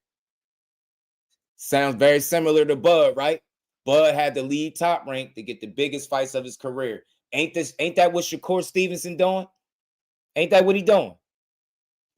Sounds very similar to Bud, right? Bud had to leave top rank to get the biggest fights of his career. Ain't that what Shakur Stevenson doing? Ain't that what he doing?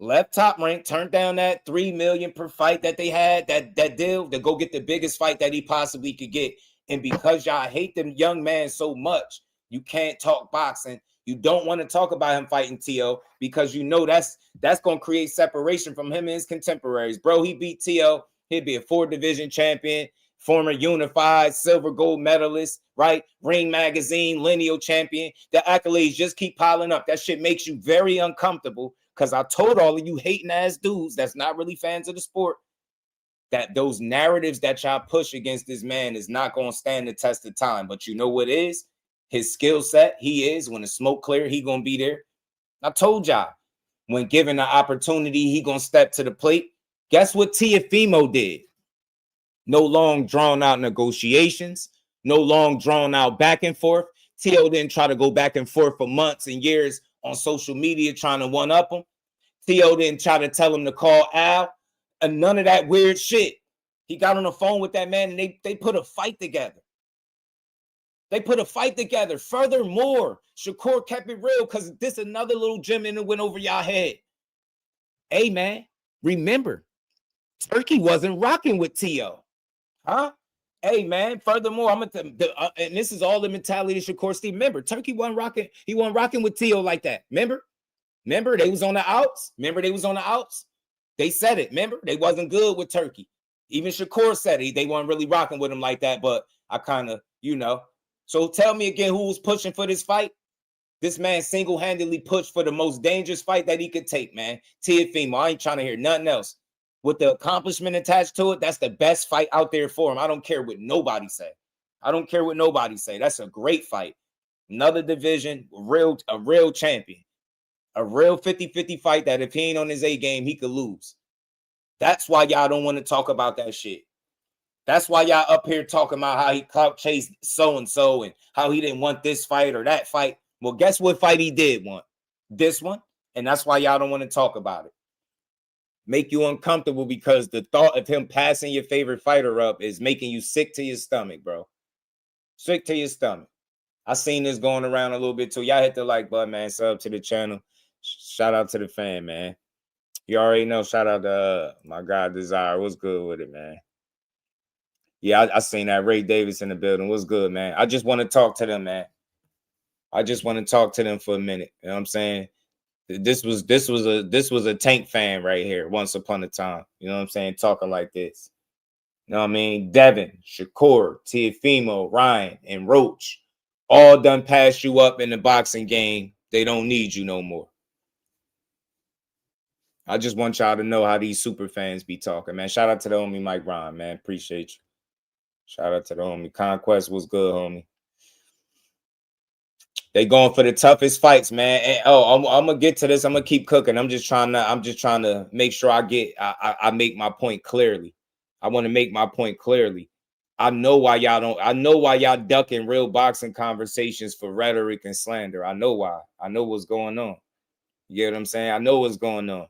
Left top rank, turned down that $3 million per fight that they had, that deal to go get the biggest fight that he possibly could get. And because y'all hate them young man so much, you can't talk boxing. You don't want to talk about him fighting T.O. because you know that's going to create separation from him and his contemporaries. Bro, he beat T.O. He'd be a 4-division champion, former unified silver gold medalist, right? Ring Magazine, lineal champion. The accolades just keep piling up. That shit makes you very uncomfortable because I told all of you hating ass dudes that's not really fans of the sport that those narratives that y'all push against this man is not going to stand the test of time. But you know what is? His skill set, he is. When the smoke clear, he going to be there. I told y'all, when given the opportunity, he going to step to the plate. Guess what Teofimo did? No long drawn out negotiations, no long drawn out back and forth. T.O. didn't try to go back and forth for months and years on social media trying to one up him. T.O. didn't try to tell him to call Al and none of that weird shit. He got on the phone with that man and they put a fight together. They put a fight together. Furthermore, Shakur kept it real because this another little gem and it went over y'all head. Hey, man, remember, Turkey wasn't rocking with T.O. Huh? Hey, man, furthermore, and this is all the mentality of Shakur Steve. Remember, Turkey wasn't rocking. He wasn't rocking with T.O. like that. Remember, they was on the outs. They said it. Remember, they wasn't good with Turkey. Even Shakur said it. They weren't really rocking with him like that, but I kind of, So tell me again who was pushing for this fight? This man single-handedly pushed for the most dangerous fight that he could take, man. Teofimo. I ain't trying to hear nothing else. With the accomplishment attached to it, that's the best fight out there for him. I don't care what nobody say. That's a great fight. Another division, a real champion. A real 50-50 fight that if he ain't on his A game, he could lose. That's why y'all don't want to talk about that shit. That's why y'all up here talking about how he clout chased so-and-so and how he didn't want this fight or that fight. Well, guess what fight he did want? This one. And that's why y'all don't want to talk about it. Make you uncomfortable because the thought of him passing your favorite fighter up is making you sick to your stomach, bro. Sick to your stomach. I seen this going around a little bit too. Y'all hit the like button, man. Sub to the channel. Shout out to the fan, man. You already know. Shout out to my guy Desire. What's good with it, man? Yeah, I seen that Ray Davis in the building. What's good, man? I just want to talk to them, man. I just want to talk to them for a minute. You know what I'm saying? This was a Tank fan right here once upon a time. You know what I'm saying? Talking like this. You know what I mean? Devin, Shakur, Teofimo, Ryan, and Roach all done passed you up in the boxing game. They don't need you no more. I just want y'all to know how these super fans be talking, man. Shout out to the homie Mike Ryan, man. Appreciate you. Shout out to the homie. Conquest was good, homie. They going for the toughest fights, man. And, I'm gonna get to this. I'm gonna keep cooking. I'm just trying to make sure I make my point clearly. I want to make my point clearly. I know why y'all ducking real boxing conversations for rhetoric and slander. I know why. I know what's going on. You get what I'm saying? I know what's going on.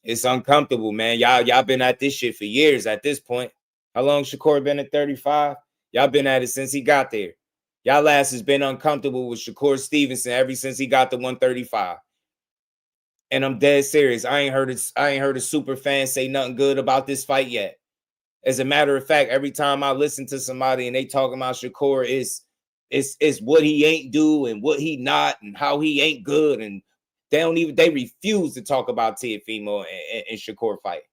It's uncomfortable, man. Y'all been at this shit for years at this point. How long Shakur been at 35? Y'all been at it since he got there. Y'all ass has been uncomfortable with Shakur Stevenson ever since he got the 135. And I'm dead serious. I ain't heard a super fan say nothing good about this fight yet. As a matter of fact, every time I listen to somebody and they talking about Shakur, it's what he ain't do and what he not and how he ain't good, and they refuse to talk about Teofimo and Shakur fight,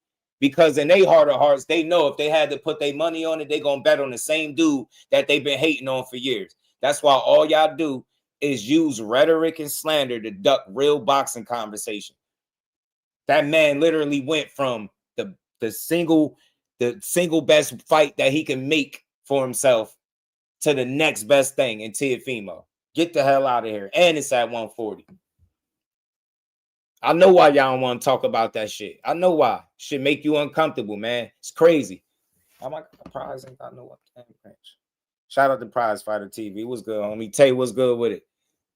because in their heart of hearts they know if they had to put their money on it, they gonna bet on the same dude that they've been hating on for years. That's why all y'all do is use rhetoric and slander to duck real boxing conversation. That man literally went from the single best fight that he can make for himself to the next best thing in Teofimo. Get the hell out of here. And it's at 140. I know why y'all don't want to talk about that shit. I know why. Shit make you uncomfortable, man. It's crazy. Oh my God, Prize ain't got no one. Shout out to Prize Fighter TV. What's good, homie? Tay, what's good with it?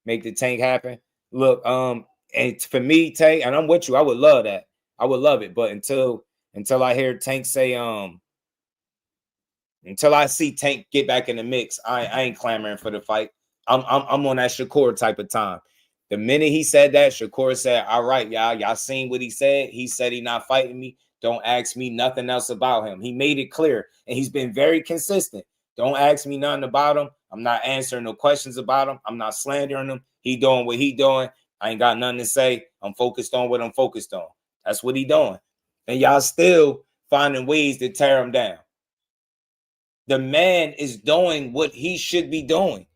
Make the tank happen. Look, and for me, Tay, and I'm with you, I would love that. I would love it. But until I hear Tank say, until I see Tank get back in the mix, I ain't clamoring for the fight. I'm on that Shakur type of time. The minute he said that, Shakur said, all right, y'all seen what he said? He said he not fighting me. Don't ask me nothing else about him. He made it clear, and he's been very consistent. Don't ask me nothing about him. I'm not answering no questions about him. I'm not slandering him. He doing what he doing. I ain't got nothing to say. I'm focused on what I'm focused on. That's what he doing. And y'all still finding ways to tear him down. The man is doing what he should be doing.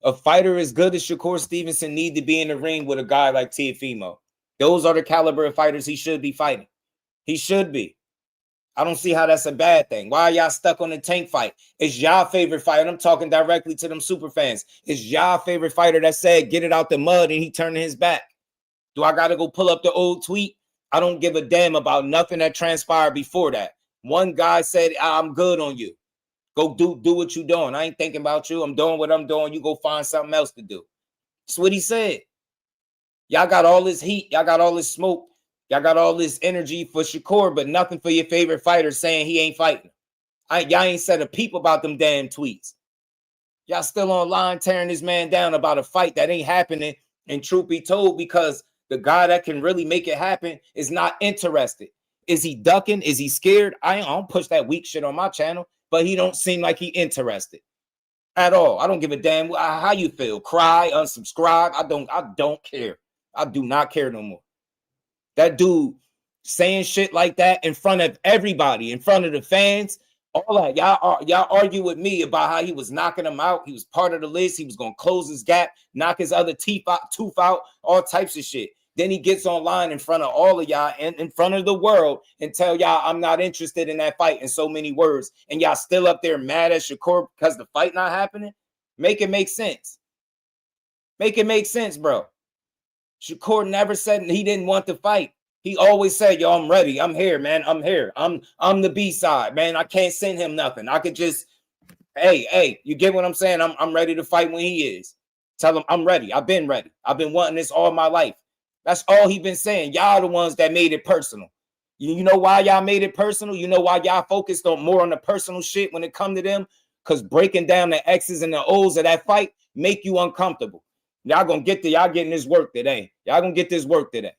A fighter as good as Shakur Stevenson need to be in the ring with a guy like Teofimo. Those are the caliber of fighters he should be fighting. He should be. I don't see how that's a bad thing. Why are y'all stuck on the Tank fight? It's y'all favorite fighter. I'm talking directly to them super fans. It's y'all favorite fighter that said get it out the mud and he turning his back. Do I got to go pull up the old tweet? I don't give a damn about nothing that transpired before that. One guy said, I'm good on you. Go do what you doing. I ain't thinking about you. I'm doing what I'm doing. You go find something else to do. That's what he said. Y'all got all this heat. Y'all got all this smoke. Y'all got all this energy for Shakur, but nothing for your favorite fighter saying he ain't fighting. Y'all ain't said a peep about them damn tweets. Y'all still online tearing this man down about a fight that ain't happening. And truth be told, because the guy that can really make it happen is not interested. Is he ducking? Is he scared? I don't push that weak shit on my channel, but he don't seem like he interested at all. I don't give a damn how you feel. Cry, unsubscribe. I don't care. I do not care no more. That dude saying shit like that in front of everybody, in front of the fans, all that. Y'all argue with me about how he was knocking him out. He was part of the list. He was going to close his gap, knock his other tooth out, all types of shit. Then he gets online in front of all of y'all and in front of the world and tell y'all I'm not interested in that fight in so many words. And y'all still up there mad at Shakur because the fight not happening? Make it make sense. Make it make sense, bro. Shakur never said he didn't want to fight. He always said, yo, I'm ready. I'm here, man. I'm here. I'm the B-side, man. I can't send him nothing. I could just, hey, you get what I'm saying? I'm ready to fight when he is. Tell him I'm ready. I've been ready. I've been wanting this all my life. That's all he been saying. Y'all the ones that made it personal. You know why y'all made it personal? You know why y'all focused on more on the personal shit when it come to them? Because breaking down the X's and the O's of that fight make you uncomfortable. Y'all gonna get y'all getting this work today. Y'all gonna get this work today.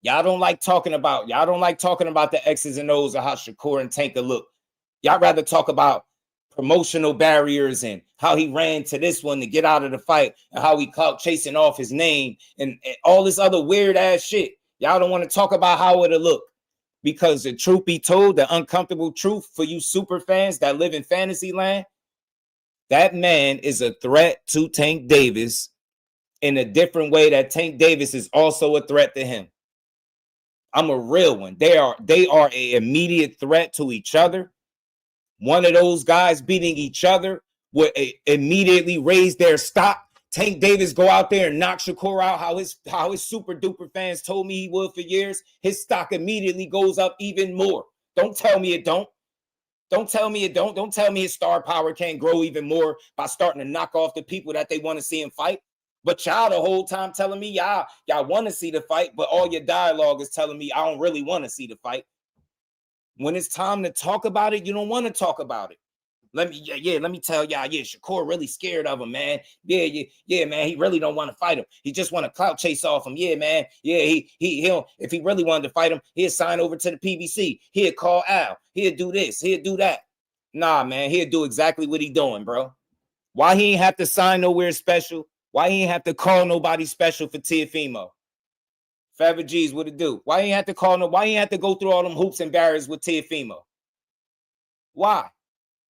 Y'all don't like talking about the X's and O's of how Shakur and Tank look. Y'all rather talk about promotional barriers and how he ran to this one to get out of the fight and how he caught chasing off his name and all this other weird ass shit. Y'all don't want to talk about how it'll look, because the truth be told, the uncomfortable truth for you super fans that live in fantasy land, that man is a threat to Tank Davis in a different way that Tank Davis is also a threat to him. I'm a real one. They are an immediate threat to each other. One of those guys beating each other would immediately raise their stock. Tank Davis go out there and knock Shakur out, how his super duper fans told me he would for years. His stock immediately goes up even more. Don't tell me it don't. Don't tell me it don't. Don't tell me his star power can't grow even more by starting to knock off the people that they want to see him fight. But y'all the whole time telling me y'all want to see the fight, but all your dialogue is telling me I don't really want to see the fight. When it's time to talk about it, you don't want to talk about it. Let me tell y'all, Shakur really scared of him, man. Yeah, man. He really don't want to fight him. He just want to clout chase off him. Yeah, man. Yeah, he'll if he really wanted to fight him, he'd sign over to the PBC. He'd call Al. He'd do this. He'd do that. Nah, man. He'd do exactly what he doing, bro. Why he ain't have to sign nowhere special? Why he ain't have to call nobody special for Teofimo? Fabber G's, what it do? Why he ain't have to call no? Why he ain't have to go through all them hoops and barriers with Teofimo? Why?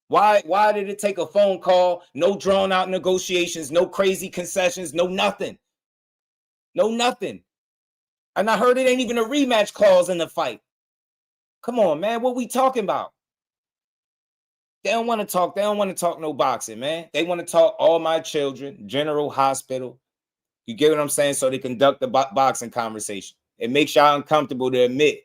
Why did it take a phone call? No drawn out negotiations, no crazy concessions, no nothing. No nothing. And I heard it ain't even a rematch clause in the fight. Come on, man. What we talking about? They don't want to talk. They don't want to talk no boxing, man. They want to talk all my children, General Hospital. You get what I'm saying? So they conduct the boxing conversation. It makes y'all uncomfortable to admit.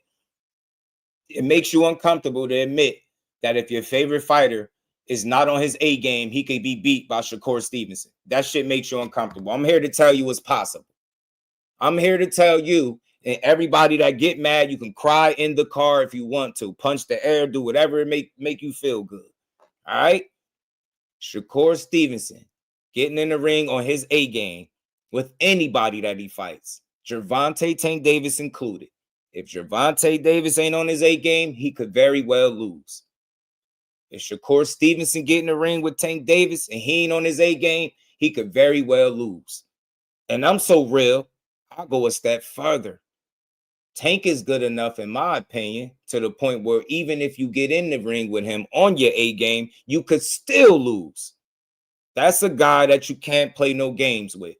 It makes you uncomfortable to admit that if your favorite fighter is not on his A game, he could be beat by Shakur Stevenson. That shit makes you uncomfortable. I'm here to tell you it's possible. I'm here to tell you and everybody that get mad, you can cry in the car if you want to, punch the air, do whatever it make you feel good. All right? Shakur Stevenson getting in the ring on his A game with anybody that he fights, Gervonta Tank Davis included. If Gervonta Davis ain't on his A game, he could very well lose. If Shakur Stevenson get in the ring with Tank Davis and he ain't on his A game, he could very well lose. And I'm so real, I'll go a step further. Tank is good enough, in my opinion, to the point where even if you get in the ring with him on your A game, you could still lose. That's a guy that you can't play no games with.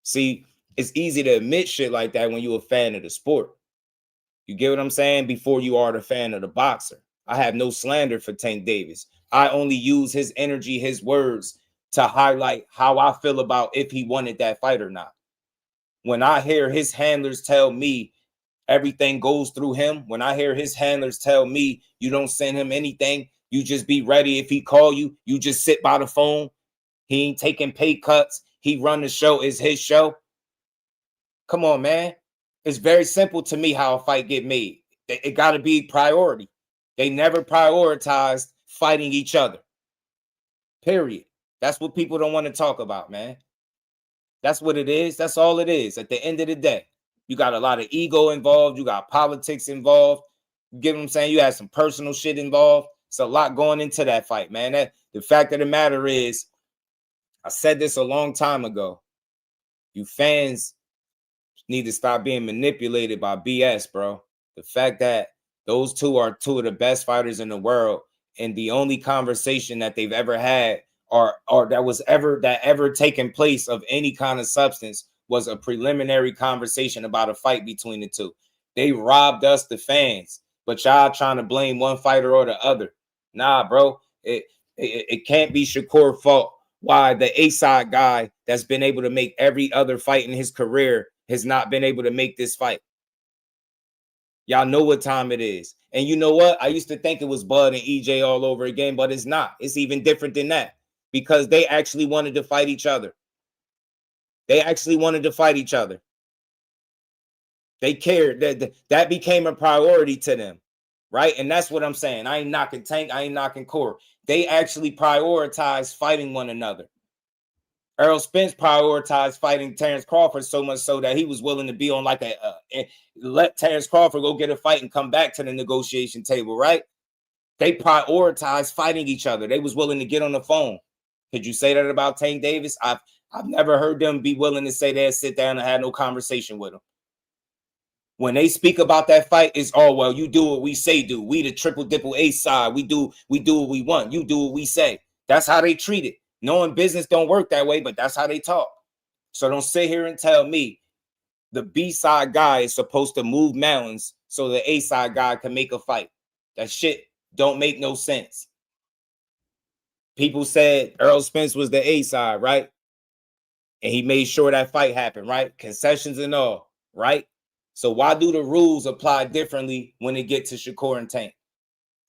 See, it's easy to admit shit like that when you're a fan of the sport. You get what I'm saying? Before you are the fan of the boxer. I have no slander for Tank Davis. I only use his energy, his words to highlight how I feel about if he wanted that fight or not. When I hear his handlers tell me everything goes through him, when I hear his handlers tell me you don't send him anything, you just be ready. If he call you, you just sit by the phone. He ain't taking pay cuts. He run the show. It's his show. Come on, man. It's very simple to me how a fight get made. It got to be priority. They never prioritized fighting each other. Period. That's what people don't want to talk about, man. That's what it is. That's all it is. At the end of the day, you got a lot of ego involved. You got politics involved. You get what I'm saying? You had some personal shit involved. It's a lot going into that fight, man. The fact of the matter is, I said this a long time ago. You fans need to stop being manipulated by BS, bro. The fact that those two are two of the best fighters in the world, and the only conversation that they've ever had or that ever taken place of any kind of substance was a preliminary conversation about a fight between the two. They robbed us, the fans, but y'all trying to blame one fighter or the other. Nah, bro, it can't be Shakur's fault why the A-side guy that's been able to make every other fight in his career has not been able to make this fight. Y'all know what time it is. And you know what? I used to think it was Bud and EJ all over again, but it's not. It's even different than that because they actually wanted to fight each other. They actually wanted to fight each other. They cared. That became a priority to them, right? And that's what I'm saying. I ain't knocking Tank. I ain't knocking Core. They actually prioritized fighting one another. Errol Spence prioritized fighting Terrence Crawford so much so that he was willing to be on like let Terrence Crawford go get a fight and come back to the negotiation table, right? They prioritized fighting each other. They was willing to get on the phone. Could you say that about Tank Davis? I've never heard them be willing to say they'd sit down and have no conversation with him. When they speak about that fight, it's well, you do what we say do. We the triple dipple A side. We do what we want. You do what we say. That's how they treat it. Knowing business don't work that way, but that's how they talk. So don't sit here and tell me the B-side guy is supposed to move mountains so the A-side guy can make a fight. That shit don't make no sense. People said Errol Spence was the A-side, right? And he made sure that fight happened, right? Concessions and all, right? So why do the rules apply differently when it gets to Shakur and Tank?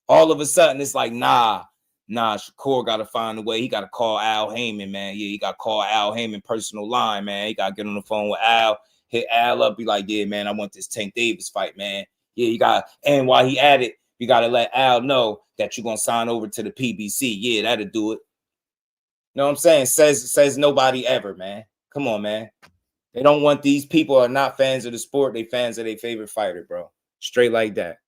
All of a sudden, it's like, nah, Shakur got to find a way. He got to call Al Heyman, man. Yeah, he got to call Al Heyman personal line, man. He got to get on the phone with Al, hit Al up, be like, yeah, man, I want this Tank Davis fight, man. Yeah, and while he at it, you got to let Al know that you're gonna sign over to the PBC. Yeah, that'll do it. You know what I'm saying? Says nobody ever, man. Come on, man. They don't want these people are not fans of the sport. They fans of their favorite fighter, bro. Straight like that.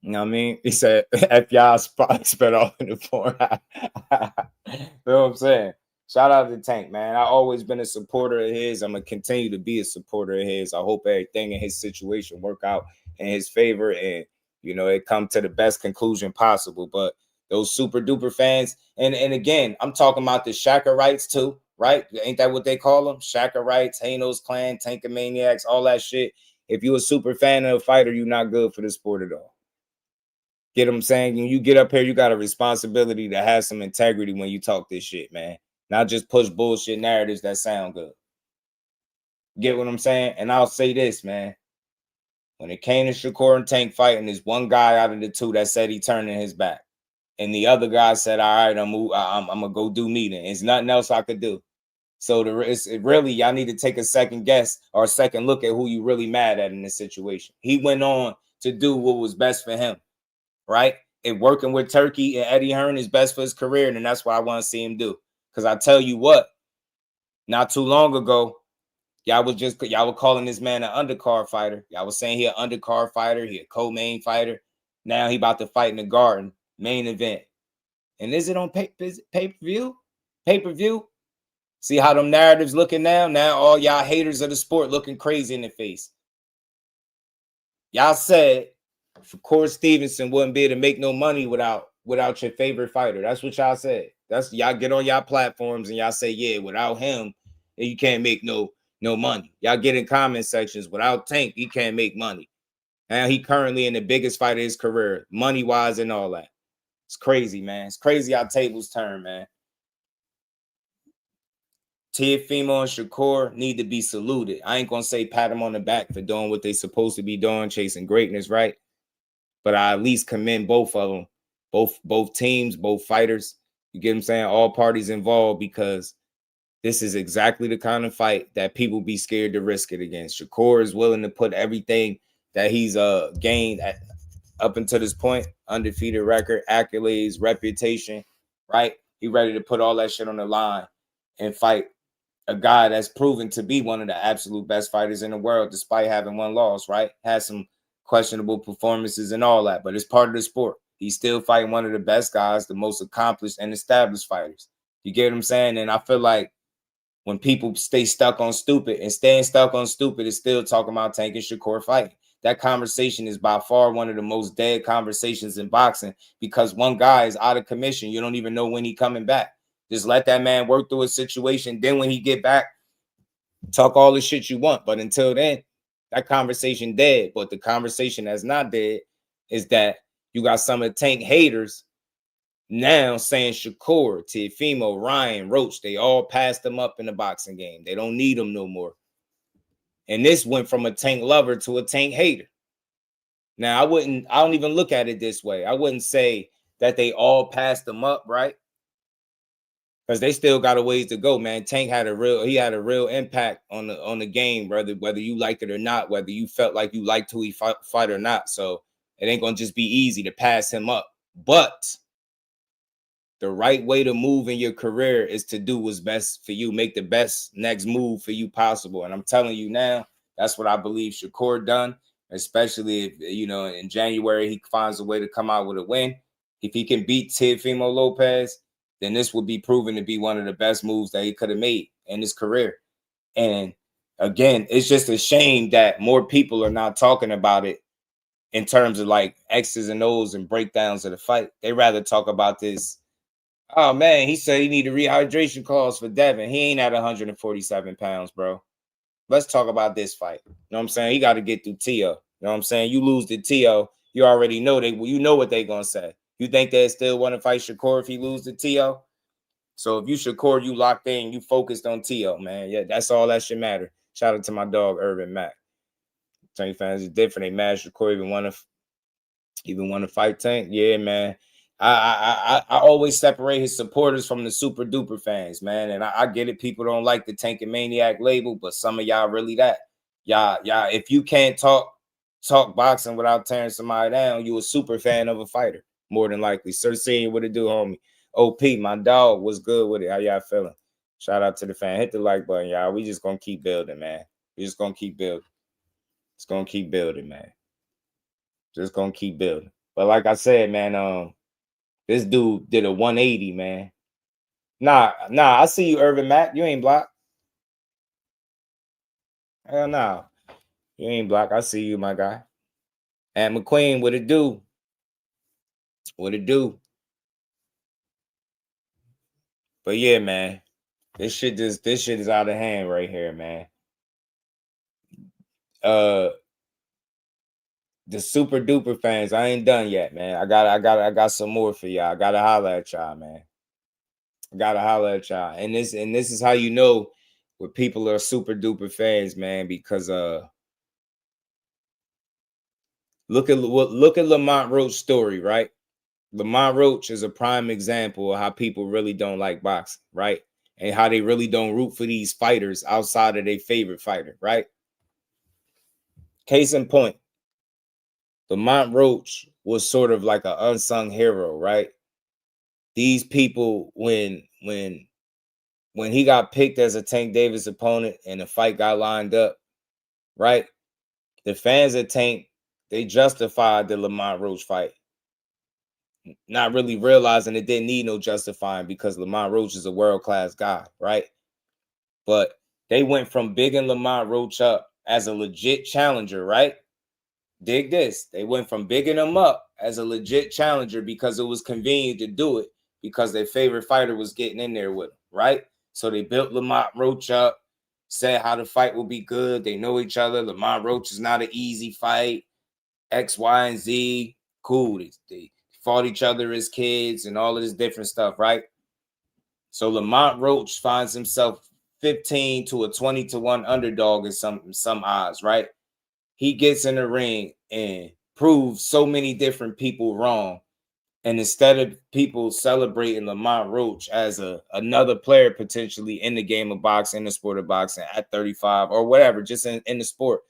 You know what I mean? He said, if y'all spent off in the porn. You know what I'm saying? Shout out to Tank, man. I've always been a supporter of his. I'm going to continue to be a supporter of his. I hope everything in his situation work out in his favor and, you know, it come to the best conclusion possible. But those super duper fans, and again, I'm talking about the Shakurites too, right? Ain't that what they call them? Shakurites, Hanos Clan, Tankamaniacs, all that shit. If you're a super fan of a fighter, you're not good for the sport at all. Get what I'm saying? When you get up here, you got a responsibility to have some integrity when you talk this shit, man. Not just push bullshit narratives that sound good. Get what I'm saying? And I'll say this, man. When it came to Shakur and Tank fighting, there's one guy out of the two that said he turned in his back. And the other guy said, all right, I'm going to go do meeting. There's nothing else I could do. So really, y'all need to take a second guess or a second look at who you really mad at in this situation. He went on to do what was best for him, right? And working with Turkey and Eddie Hearn is best for his career, and that's what I want to see him do. Because I tell you what, not too long ago, y'all were calling this man an undercard fighter. Y'all was saying he an undercard fighter, he a co-main fighter. Now he about to fight in the Garden, main event. And is it on pay-per-view? Pay-per-view? See how them narratives looking now? Now all y'all haters of the sport looking crazy in the face. Y'all said Shakur Stevenson wouldn't be able to make no money without your favorite fighter. That's what y'all said. That's y'all get on y'all platforms and y'all say, yeah, without him, you can't make no money. Y'all get in comment sections, without Tank, he can't make money. Now he currently in the biggest fight of his career, money-wise and all that. It's crazy, man. It's crazy how tables turn, man. Teofimo and Shakur need to be saluted. I ain't gonna say pat them on the back for doing what they supposed to be doing, chasing greatness, right? But I at least commend both of them, both teams, both fighters. You get what I'm saying? All parties involved, because this is exactly the kind of fight that people be scared to risk it against. Shakur is willing to put everything that he's gained up until this point, undefeated record, accolades, reputation, right? He ready to put all that shit on the line and fight a guy that's proven to be one of the absolute best fighters in the world, despite having one loss, right? Has some questionable performances and all that, but it's part of the sport. He's still fighting one of the best guys, the most accomplished and established fighters. You get what I'm saying? And I feel like when people stay stuck on stupid, and staying stuck on stupid is still talking about Tank and Shakur fighting. That conversation is by far one of the most dead conversations in boxing, because one guy is out of commission. You don't even know when he's coming back. Just let that man work through a situation. Then when he get back, talk all the shit you want. But until then, that conversation dead. But the conversation that's not dead is that you got some of the Tank haters now saying Shakur, Teofimo, Ryan, Roach, they all passed them up in the boxing game. They don't need them no more. And this went from a Tank lover to a Tank hater. Now, I don't even look at it this way. I wouldn't say that they all passed them up, right? Because they still got a ways to go, man. Tank had a real impact on the game, brother, whether you liked it or not, whether you felt like you liked who he fight or not. So it ain't gonna just be easy to pass him up. But the right way to move in your career is to do what's best for you. Make the best next move for you possible. And I'm telling you now, that's what I believe Shakur done, especially if, you know, in January he finds a way to come out with a win. If he can beat Teofimo Lopez, then this would be proven to be one of the best moves that he could have made in his career. And again, it's just a shame that more people are not talking about it in terms of like X's and O's and breakdowns of the fight. They rather talk about this. Oh, man, he said he needed rehydration calls for Devin. He ain't at 147 pounds, bro. Let's talk about this fight. You know what I'm saying? He got to get through Tio. You know what I'm saying? You lose to Tio, you already know you know what they going to say. You think they still want to fight Shakur if he lose to Tio? So if you Shakur, you locked in, you focused on Tio, man. Yeah, that's all that should matter. Shout out to my dog, Irvin Mack. Tank fans is different. They mad Shakur even want to fight Tank. Yeah, man. I always separate his supporters from the super duper fans, man. And I get it. People don't like the Tankamaniac label, but some of y'all really that. Y'all, if you can't talk boxing without tearing somebody down, you a super fan of a fighter. more than likely. Sir Senior, what it do, homie? OP, my dog, what's good with it? How y'all feeling? Shout out to the fan. Hit the like button, y'all. We just gonna keep building, man. We just gonna keep building. It's gonna keep building, man. Just gonna keep building. But like I said, man, this dude did a 180, man. Nah, I see you, Irvin Mack. You ain't blocked. Hell no. You ain't blocked. I see you, my guy. And McQueen, what it do? What it do? But yeah, man. This shit is out of hand right here, man. The super duper fans, I ain't done yet, man. I got some more for y'all. I gotta holler at y'all, man. I gotta holler at y'all. And this is how you know when people are super duper fans, man, because look at Lamont Roach's story, right? Lamont Roach is a prime example of how people really don't like boxing, right? And how they really don't root for these fighters outside of their favorite fighter, right? Case in point, Lamont Roach was sort of like an unsung hero, right? These people, when he got picked as a Tank Davis opponent and the fight got lined up, right? The fans at Tank, they justified the Lamont Roach fight, not really realizing it didn't need no justifying because Lamont Roach is a world-class guy, right? But they went from bigging Lamont Roach up as a legit challenger, right? Dig this. They went from bigging him up as a legit challenger because it was convenient to do it because their favorite fighter was getting in there with him, right? So they built Lamont Roach up, said how the fight will be good. They know each other. Lamont Roach is not an easy fight. X, Y, and Z. Cool. They fought each other as kids and all of this different stuff, right? So Lamont Roach finds himself 15 to a 20-1 underdog in some odds, right? He gets in the ring and proves so many different people wrong. And instead of people celebrating Lamont Roach as another player potentially in the game of boxing, in the sport of boxing at 35 or whatever, just in the sport,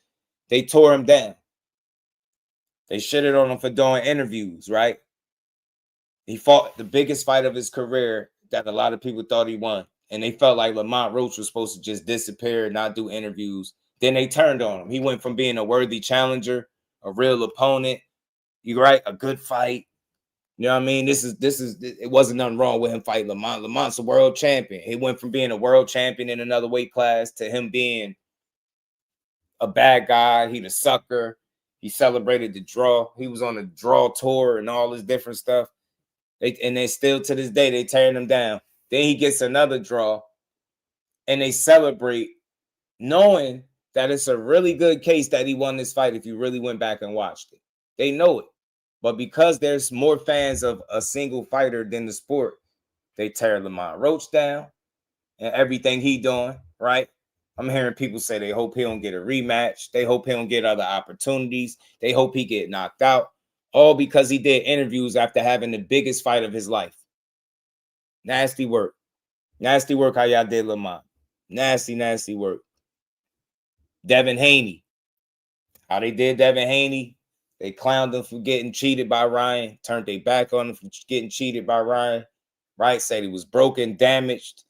they tore him down. They shitted on him for doing interviews, right? He fought the biggest fight of his career that a lot of people thought he won. And they felt like Lamont Roach was supposed to just disappear, not do interviews. Then they turned on him. He went from being a worthy challenger, a real opponent, you right, a good fight. You know what I mean? It wasn't nothing wrong with him fighting Lamont. Lamont's a world champion. He went from being a world champion in another weight class to him being a bad guy. He the sucker. He celebrated the draw. He was on the draw tour and all this different stuff. And they still to this day, they tearing him down. Then he gets another draw and they celebrate knowing that it's a really good case that he won this fight if you really went back and watched it. They know it. But because there's more fans of a single fighter than the sport, they tear Lamont Roach down and everything he doing, right? I'm hearing people say they hope he don't get a rematch. They hope he don't get other opportunities. They hope he get knocked out. All because he did interviews after having the biggest fight of his life. Nasty work. Nasty work how y'all did Lamont. Nasty, nasty work. Devin Haney. How they did Devin Haney. They clowned him for getting cheated by Ryan. Turned their back on him for getting cheated by Ryan. Right? Said he was broken, damaged.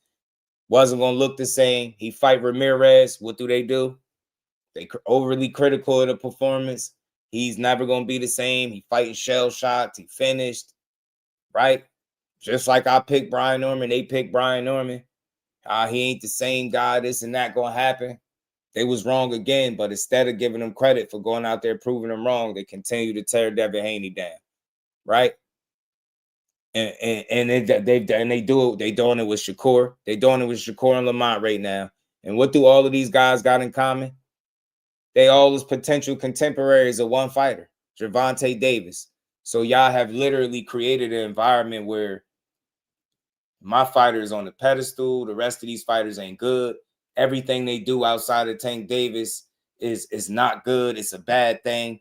Wasn't going to look the same. He fight Ramirez. What do? They overly critical of the performance. He's never going to be the same. He fighting shell shots. He finished. Right? Just like I picked Brian Norman. They picked Brian Norman. He ain't the same guy. This and that going to happen. They was wrong again, but instead of giving them credit for going out there proving them wrong, they continue to tear Devin Haney down, right? And they do it. They doing it with Shakur. They doing it with Shakur and Lamont right now. And what do all of these guys got in common? They all was potential contemporaries of one fighter, Gervonta Davis. So y'all have literally created an environment where my fighter is on the pedestal. The rest of these fighters ain't good. Everything they do outside of Tank Davis is not good. It's a bad thing.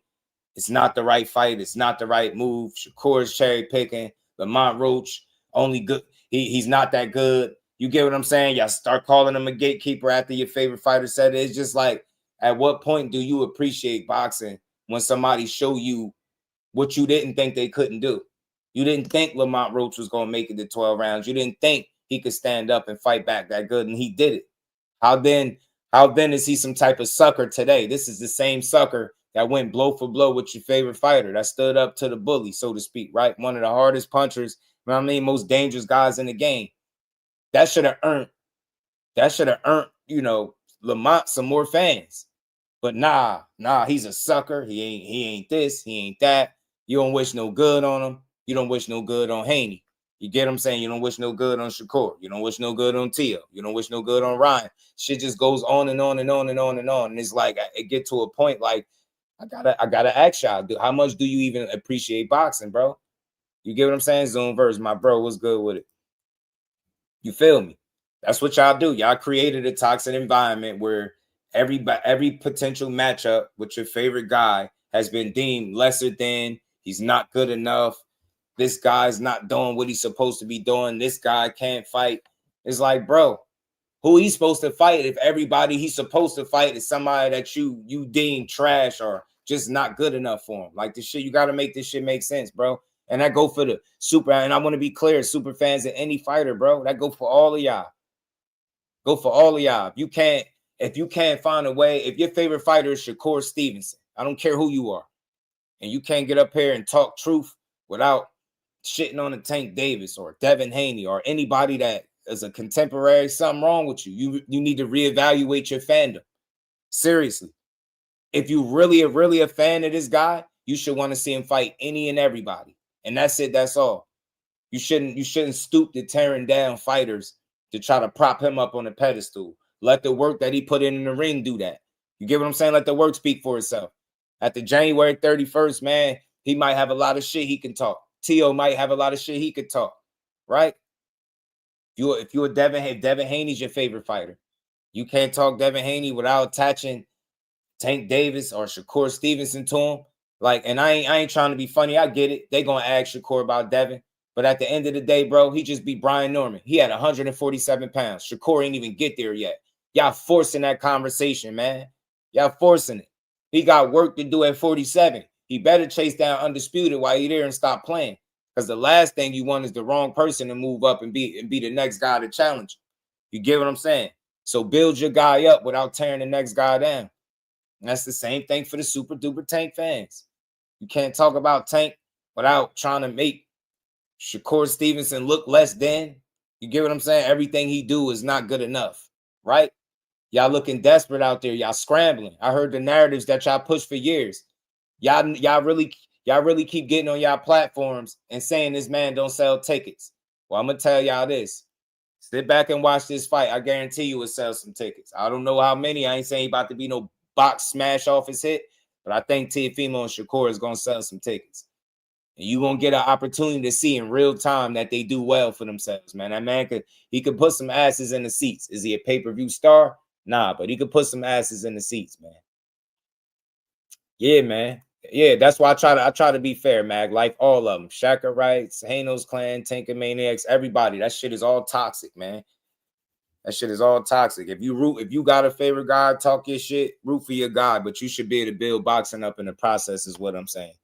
It's not the right fight. It's not the right move. Shakur is cherry picking. Lamont Roach, only good. He's not that good. You get what I'm saying? Y'all start calling him a gatekeeper after your favorite fighter said it. It's just like, at what point do you appreciate boxing when somebody show you what you didn't think they couldn't do? You didn't think Lamont Roach was going to make it to 12 rounds. You didn't think he could stand up and fight back that good, and he did it. How then is he some type of sucker today? This is the same sucker that went blow for blow with your favorite fighter, that stood up to the bully, so to speak, right? One of the hardest punchers, you know what I mean, most dangerous guys in the game. That should have earned, you know, Lamont some more fans. But nah, he's a sucker. He ain't this, he ain't that. You don't wish no good on him. You don't wish no good on Haney. You get what I'm saying? You don't wish no good on Shakur. You don't wish no good on Tio. You don't wish no good on Ryan. Shit just goes on and on and on and on and on. And it's like it get to a point like I gotta ask y'all, how much do you even appreciate boxing, bro? You get what I'm saying? Zoom verse, my bro, what's good with it? You feel me? That's what y'all do. Y'all created a toxic environment where every potential matchup with your favorite guy has been deemed lesser than. He's not good enough. This guy's not doing what he's supposed to be doing. This guy can't fight. It's like, bro, who he's supposed to fight if everybody he's supposed to fight is somebody that you deem trash or just not good enough for him? Like, this shit, you got to make this shit make sense, bro. And that go for the super, and I want to be clear, super fans of any fighter, bro. That go for all of y'all. Go for all of y'all. If you can't find a way, if your favorite fighter is Shakur Stevenson, I don't care who you are, and you can't get up here and talk truth without shitting on a Tank Davis or Devin Haney or anybody that is a contemporary, something wrong with you. You need to reevaluate your fandom. Seriously. If you really a fan of this guy, you should want to see him fight any and everybody. And that's it. That's all. You shouldn't stoop to tearing down fighters to try to prop him up on a pedestal. Let the work that he put in the ring do that. You get what I'm saying? Let the work speak for itself. At the January 31st, man, he might have a lot of shit he can talk. Tio might have a lot of shit he could talk, right? If Devin Haney's your favorite fighter, you can't talk Devin Haney without attaching Tank Davis or Shakur Stevenson to him. Like, and I ain't trying to be funny. I get it. They gonna ask Shakur about Devin. But at the end of the day, bro, he just beat Brian Norman. He had 147 pounds. Shakur ain't even get there yet. Y'all forcing that conversation, man. Y'all forcing it. He got work to do at 47. He better chase down Undisputed while he there and stop playing. Because the last thing you want is the wrong person to move up and be the next guy to challenge. You get what I'm saying? So build your guy up without tearing the next guy down. And that's the same thing for the super duper Tank fans. You can't talk about Tank without trying to make Shakur Stevenson look less than. You get what I'm saying? Everything he do is not good enough, right? Y'all looking desperate out there. Y'all scrambling. I heard the narratives that y'all push for years. Y'all really keep getting on y'all platforms and saying this man don't sell tickets. Well, I'm gonna tell y'all this. Sit back and watch this fight. I guarantee you will sell some tickets. I don't know how many. I ain't saying about to be no box smash off his hit, but I think Teofimo and Shakur is gonna sell some tickets. And you're gonna get an opportunity to see in real time that they do well for themselves, man. That man could put some asses in the seats. Is he a pay-per-view star? Nah, but he could put some asses in the seats, man. Yeah, man. Yeah, that's why I try to be fair, Mag. Like all of them. Shakurites, Hanos Clan, Tankamaniacs, everybody. That shit is all toxic, man. That shit is all toxic. If you got a favorite guy, talk your shit, root for your guy, but you should be able to build boxing up in the process, is what I'm saying.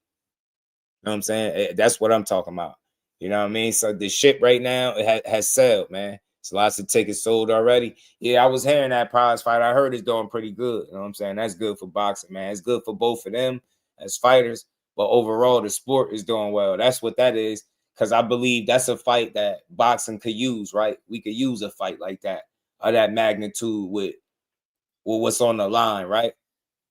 You know what I'm saying? That's what I'm talking about. You know what I mean? So the shit right now, it has sold, man. It's lots of tickets sold already. Yeah, I was hearing that prize fight. I heard it's doing pretty good. You know what I'm saying? That's good for boxing, man. It's good for both of them as fighters. But overall, the sport is doing well. That's what that is. Because I believe that's a fight that boxing could use, right? We could use a fight like that, of that magnitude with what's on the line, right?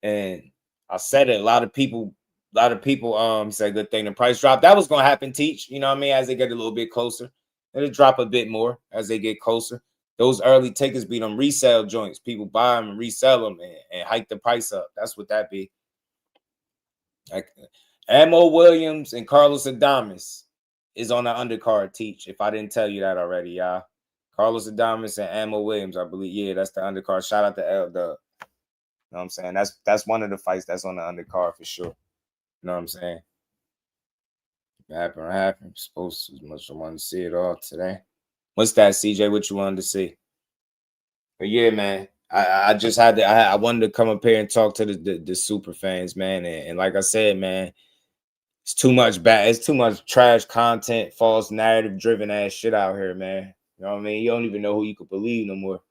And I said it. A lot of people said good thing the price dropped. That was gonna happen, Teach. You know what I mean? As they get a little bit closer. It'll drop a bit more as they get closer. Those early tickets be them resale joints. People buy them and resell them and hike the price up. That's what that be. Like Amo Williams and Carlos Adames is on the undercard, Teach. If I didn't tell you that already, y'all. Carlos Adames and Amo Williams, I believe. Yeah, that's the undercard. Shout out to L Dub. You know what I'm saying? That's one of the fights that's on the undercard for sure. You know what I'm saying? Happen. Supposed to, as much as I want to see it all today. What's that, CJ? What you wanted to see? But yeah, man, I just had to. I wanted to come up here and talk to the super fans, man. And like I said, man, It's too much bad. It's too much trash content, false narrative driven ass shit out here, man. You know what I mean? You don't even know who you could believe no more.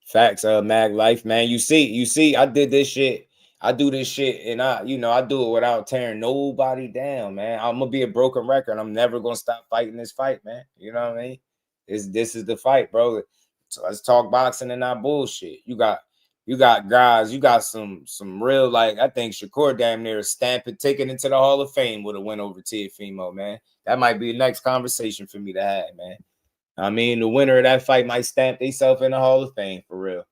Facts, Mag Life, man. You see, I did this shit. I do this shit, and I do it without tearing nobody down, man. I'm gonna be a broken record. I'm never gonna stop fighting this fight, man. You know what I mean? This is the fight, bro. So let's talk boxing and not bullshit. You got guys, you got some real, like, I think Shakur damn near stamp a ticket into the Hall of Fame with a win over Teofimo, man. That might be the next conversation for me to have, man. I mean, the winner of that fight might stamp themselves in the Hall of Fame for real.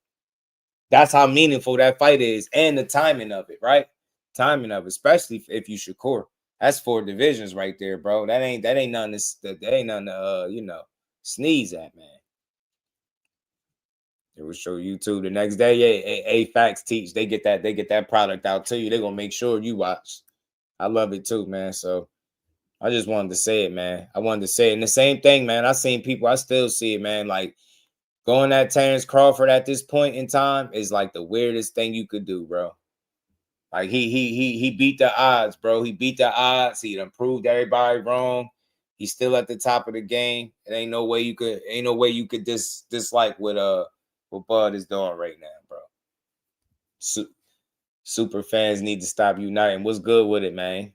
That's how meaningful that fight is, and the timing of it, right? Timing of it, especially if you Shakur. That's 4 divisions right there, bro. That ain't nothing to sneeze at, man. It will show YouTube the next day. Yeah, Facts teach. They get that product out to you. They're gonna make sure you watch. I love it too, man. So I just wanted to say it, man. I wanted to say it. And the same thing, man. I seen people, I still see it, man. Like, going at Terrence Crawford at this point in time is like the weirdest thing you could do, bro. Like, he beat the odds, bro. He beat the odds. He done proved everybody wrong. He's still at the top of the game. It ain't no way you could dislike what Bud is doing right now, bro. Super fans need to stop uniting. What's good with it, man?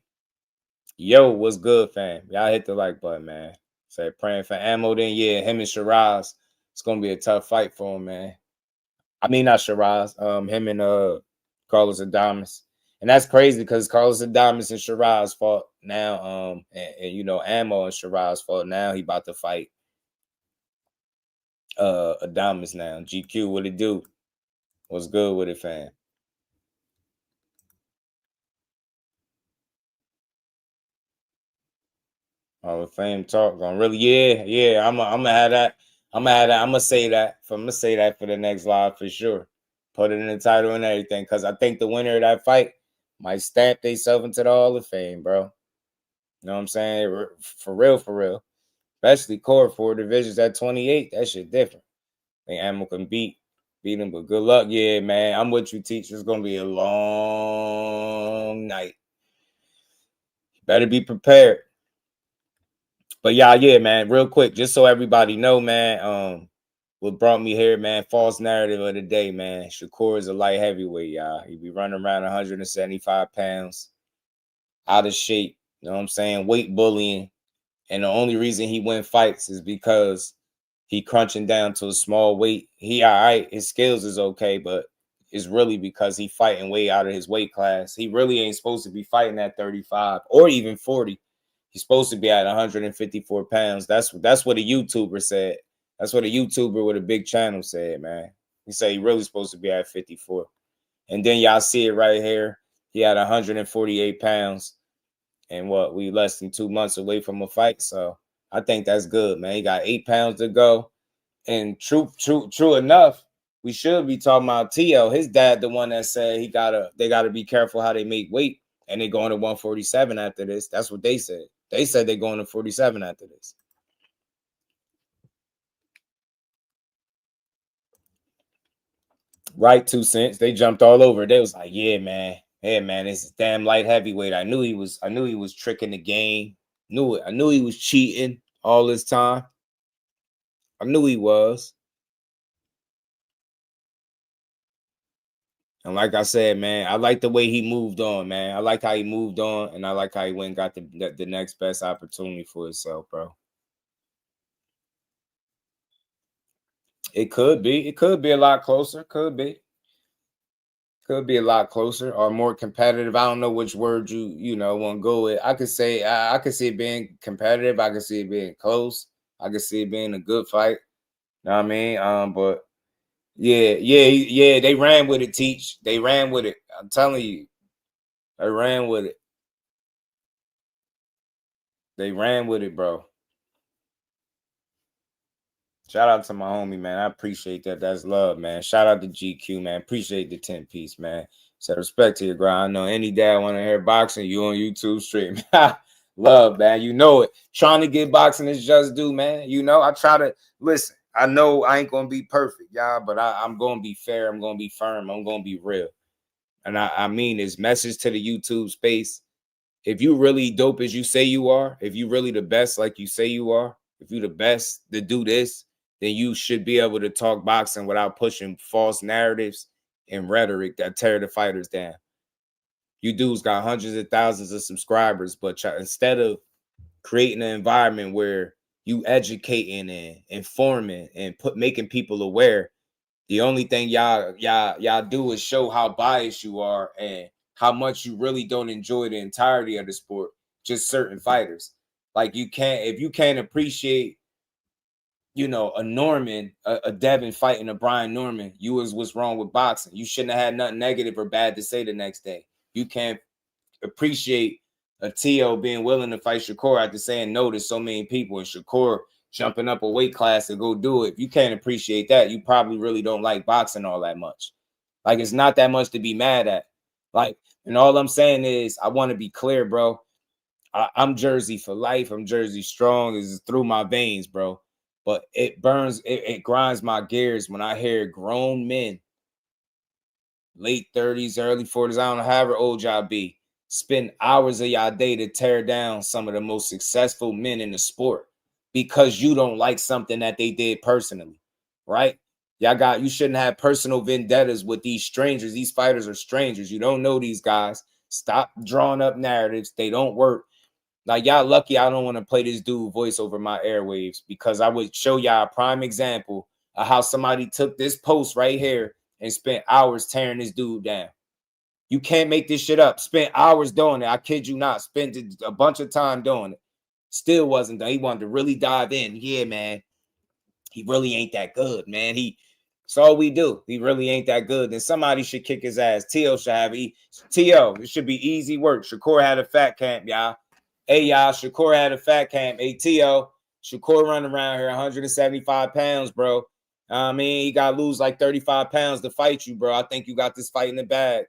Yo, what's good, fam? Y'all hit the like button, man. Say praying for ammo. Then yeah, him and Shiraz. It's gonna be a tough fight for him, man. I mean, not Shiraz. Him and Carlos Adames. And that's crazy because Carlos Adames and Shiraz fought now. And Ammo and Shiraz fought now. He about to fight Adames now. GQ, what it do? What's good with it, fam? Hall of Fame talk going really, yeah. I'm gonna have that. I'm gonna say that for the next live for sure. Put it in the title and everything, because I think the winner of that fight might stamp themselves into the Hall of Fame, bro. You know what I'm saying? For real. Especially core 4 divisions at 28. That shit different. I think Ammo can beat him, but good luck. Yeah, man. I'm with you, teacher. It's gonna be a long night. Better be prepared. But yeah, man, real quick, just so everybody know, man, what brought me here, man, false narrative of the day, man. Shakur is a light heavyweight, y'all. He be running around 175 pounds, out of shape, you know what I'm saying, weight bullying. And the only reason he win fights is because he crunching down to a small weight. He all right, his skills is okay, but it's really because he fighting way out of his weight class. He really ain't supposed to be fighting at 35 or even 40. He's supposed to be at 154 pounds. That's what a YouTuber said. That's what a YouTuber with a big channel said, man. He said he really supposed to be at 54. And then y'all see it right here. He had 148 pounds. And we less than 2 months away from a fight. So I think that's good, man. He got 8 pounds to go. And true enough, we should be talking about T.O. His dad, the one that said they gotta be careful how they make weight. And they going to 147 after this. That's what they said. They said they're going to 47 after this. Right, 2 cents. They jumped all over. They was like, yeah, man. Hey, man, it's damn light heavyweight. I knew he was tricking the game. Knew it. I knew he was cheating all this time. I knew he was. And like I said, man, I like the way he moved on, man. I like how he moved on, and I like how he went and got the next best opportunity for himself, bro. It could be. It could be a lot closer. Could be. Could be a lot closer or more competitive. I don't know which word you want to go with. I could say I could see it being competitive. I could see it being close. I could see it being a good fight. You know what I mean? But yeah. They ran with it, Teach. They ran with it. I'm telling you. They ran with it. They ran with it, bro. Shout out to my homie, man. I appreciate that. That's love, man. Shout out to GQ, man. Appreciate the 10-piece, man. So respect to your grind. I know any dad want to hear boxing, you on YouTube stream. Love, man. You know it. Trying to get boxing is just do, man. I try to listen. I know I ain't gonna be perfect, y'all, but I'm gonna be fair. I'm gonna be firm. I'm gonna be real. and I mean this message to the YouTube space. If you really dope as you say you are, if you really the best like you say you are, if you the best to do this, then you should be able to talk boxing without pushing false narratives and rhetoric that tear the fighters down. You dudes got hundreds of thousands of subscribers, but instead of creating an environment where you educating and informing and making people aware, the only thing y'all do is show how biased you are and how much you really don't enjoy the entirety of the sport, just certain fighters. Like if you can't appreciate, you know, a Norman, a Devin fighting a Brian Norman, you was what's wrong with boxing. You shouldn't have had nothing negative or bad to say the next day. You can't appreciate a T.O. being willing to fight Shakur after saying no to so many people and Shakur jumping up a weight class to go do it. If you can't appreciate that, you probably really don't like boxing all that much. Like, it's not that much to be mad at. Like, and all I'm saying is, I want to be clear, bro. I'm Jersey for life. I'm Jersey strong. It's through my veins, bro. But it burns, it grinds my gears when I hear grown men, late 30s, early 40s, I don't know however old y'all be, spend hours of y'all day to tear down some of the most successful men in the sport because you don't like something that they did personally, right? You shouldn't have personal vendettas with these strangers. These fighters are strangers. You don't know these guys. Stop drawing up narratives. They don't work. Like, y'all lucky I don't want to play this dude voice over my airwaves, because I would show y'all a prime example of how somebody took this post right here and spent hours tearing this dude down. You can't make this shit up. Spent hours doing it. I kid you not. Spent a bunch of time doing it. Still wasn't done. He wanted to really dive in. Yeah, man. He really ain't that good, man. It's all we do. He really ain't that good. Then somebody should kick his ass. T.O. should have T.O. It should be easy work. Shakur had a fat camp, y'all. Hey, y'all. Shakur had a fat camp. Hey, T.O. Shakur running around here 175 pounds, bro. I mean, he got to lose like 35 pounds to fight you, bro. I think you got this fight in the bag.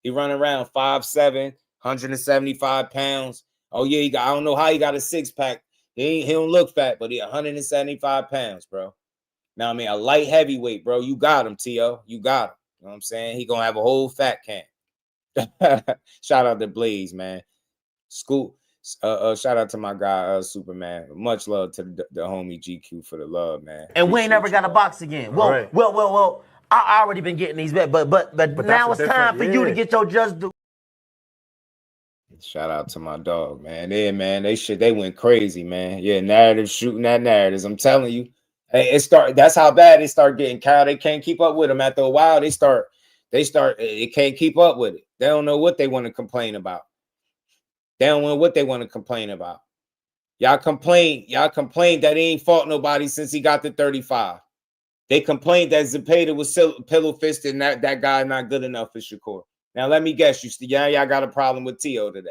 He running around 5'7", 175 pounds. Oh, yeah, I don't know how he got a six-pack. He don't look fat, but he 175 pounds, bro. Now, I mean, a light heavyweight, bro. You got him, T.O. You got him. You know what I'm saying? He going to have a whole fat camp. Shout out to Blaze, man. Shout out to my guy, Superman. Much love to the homie GQ for the love, man. And we ain't never got to box again. Well, right. well. I already been getting these, but now it's time for you to get your just do. Shout out to my dog, man. Yeah, man. They went crazy, man. Yeah, narrative shooting at narratives. I'm telling you. That's how bad they start getting. Kyle, they can't keep up with them. After a while, they can't keep up with it. They don't know what they want to complain about. They don't know what they want to complain about. Y'all complain that he ain't fought nobody since he got to 35. They complained that Zepeda was pillow-fisted and that guy not good enough for Shakur. Now, let me guess, y'all got a problem with T.O. today.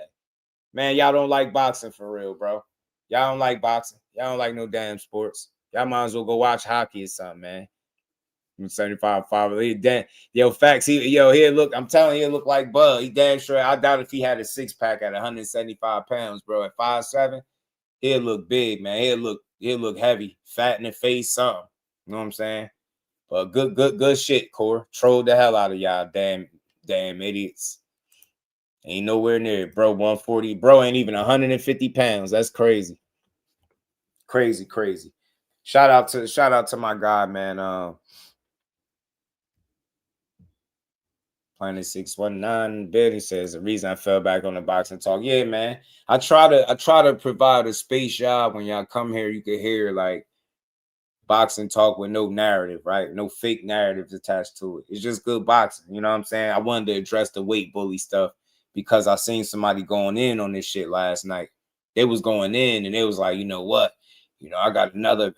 Man, y'all don't like boxing for real, bro. Y'all don't like boxing. Y'all don't like no damn sports. Y'all might as well go watch hockey or something, man. 75-5. Yo, facts. Here look. I'm telling you, he look like Bud. He damn sure. I doubt if he had a six-pack at 175 pounds, bro. At 5'7", he'll look big, man. He'll look heavy, fat in the face, something. You know what I'm saying? But good shit, Core. Trolled the hell out of y'all, damn idiots. Ain't nowhere near it, bro. 140, bro. Ain't even 150 pounds. That's crazy. Crazy. Shout out to my guy, man. Planet 619 bid. He says the reason I fell back on the boxing talk. Yeah, man. I try to provide a space, y'all. When y'all come here, you can hear like boxing talk with no narrative, right? No fake narratives attached to it. It's just good boxing. You know what I'm saying? I wanted to address the weight bully stuff because I seen somebody going in on this shit last night. They was going in and it was like, you know what? You know, I got another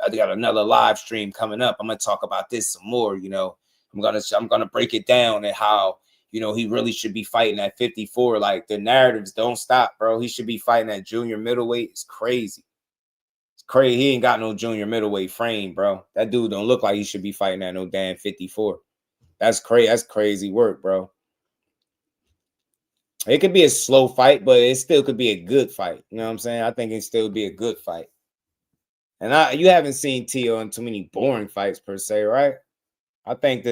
live stream coming up. I'm gonna talk about this some more. You know, I'm gonna break it down and how, you know, he really should be fighting at 54. Like, the narratives don't stop, bro. He should be fighting at junior middleweight. It's crazy. Crazy. He ain't got no junior middleweight frame, bro. That dude don't look like he should be fighting at no damn 54. That's crazy. That's crazy work, bro. It could be a slow fight, but it still could be a good fight. You know what I'm saying? I think it still be a good fight. And you haven't seen T.O. in too many boring fights per se, right? I think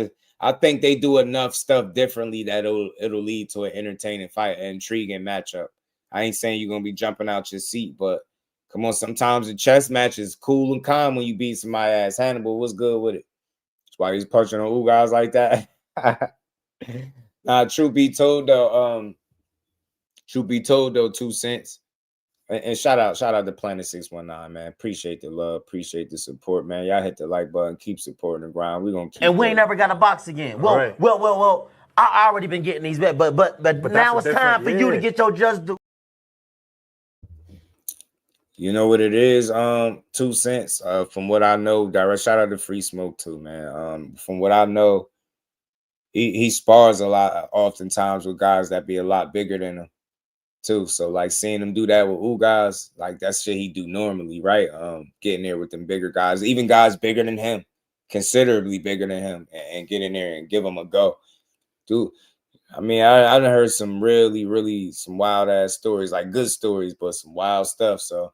I think they do enough stuff differently that it'll lead to an entertaining fight, an intriguing matchup. I ain't saying you're gonna be jumping out your seat, but come on, sometimes a chess match is cool and calm when you beat somebody ass. Hannibal, what's good with it? That's why he's punching on guys like that. Nah, truth be told though, 2 cents. And shout out to Planet 619, man. Appreciate the love, appreciate the support, man. Y'all hit the like button, keep supporting the grind. We're gonna keep and we ain't never got to box again. Well. I already been getting these bets, but now it's time for you to get your just do. You know what it is, 2 cents. From what I know, direct shout out to Free Smoke too, man. From what I know, he spars a lot, oftentimes with guys that be a lot bigger than him too. So like seeing him do that with guys, like that's shit he do normally, right? Getting there with them bigger guys, even guys bigger than him, considerably bigger than him, and get in there and give him a go. Dude, I mean, I done heard some really some wild ass stories, like good stories, but some wild stuff. So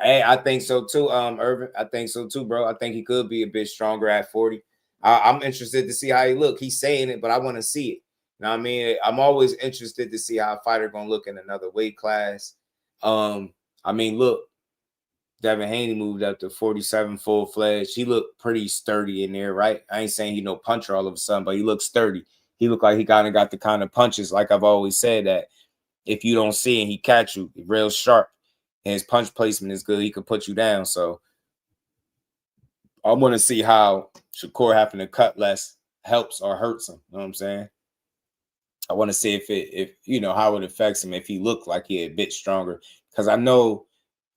hey, I think so too, Irvin. I think so too, bro. I think he could be a bit stronger at 40. I'm interested to see how he look. He's saying it, but I want to see it. You know what I mean? I'm always interested to see how a fighter gonna look in another weight class. I mean, look, Devin Haney moved up to 47 full-fledged. He looked pretty sturdy in there, right? I ain't saying he no puncher all of a sudden, but he looked sturdy. He looked like he kind of got the kind of punches, like I've always said, that if you don't see it, he catch you real sharp. And his punch placement is good. He could put you down. So I want to see how Shakur having to cut less helps or hurts him. You know what I'm saying? I want to see if you know how it affects him if he looked like he a bit stronger. Because I know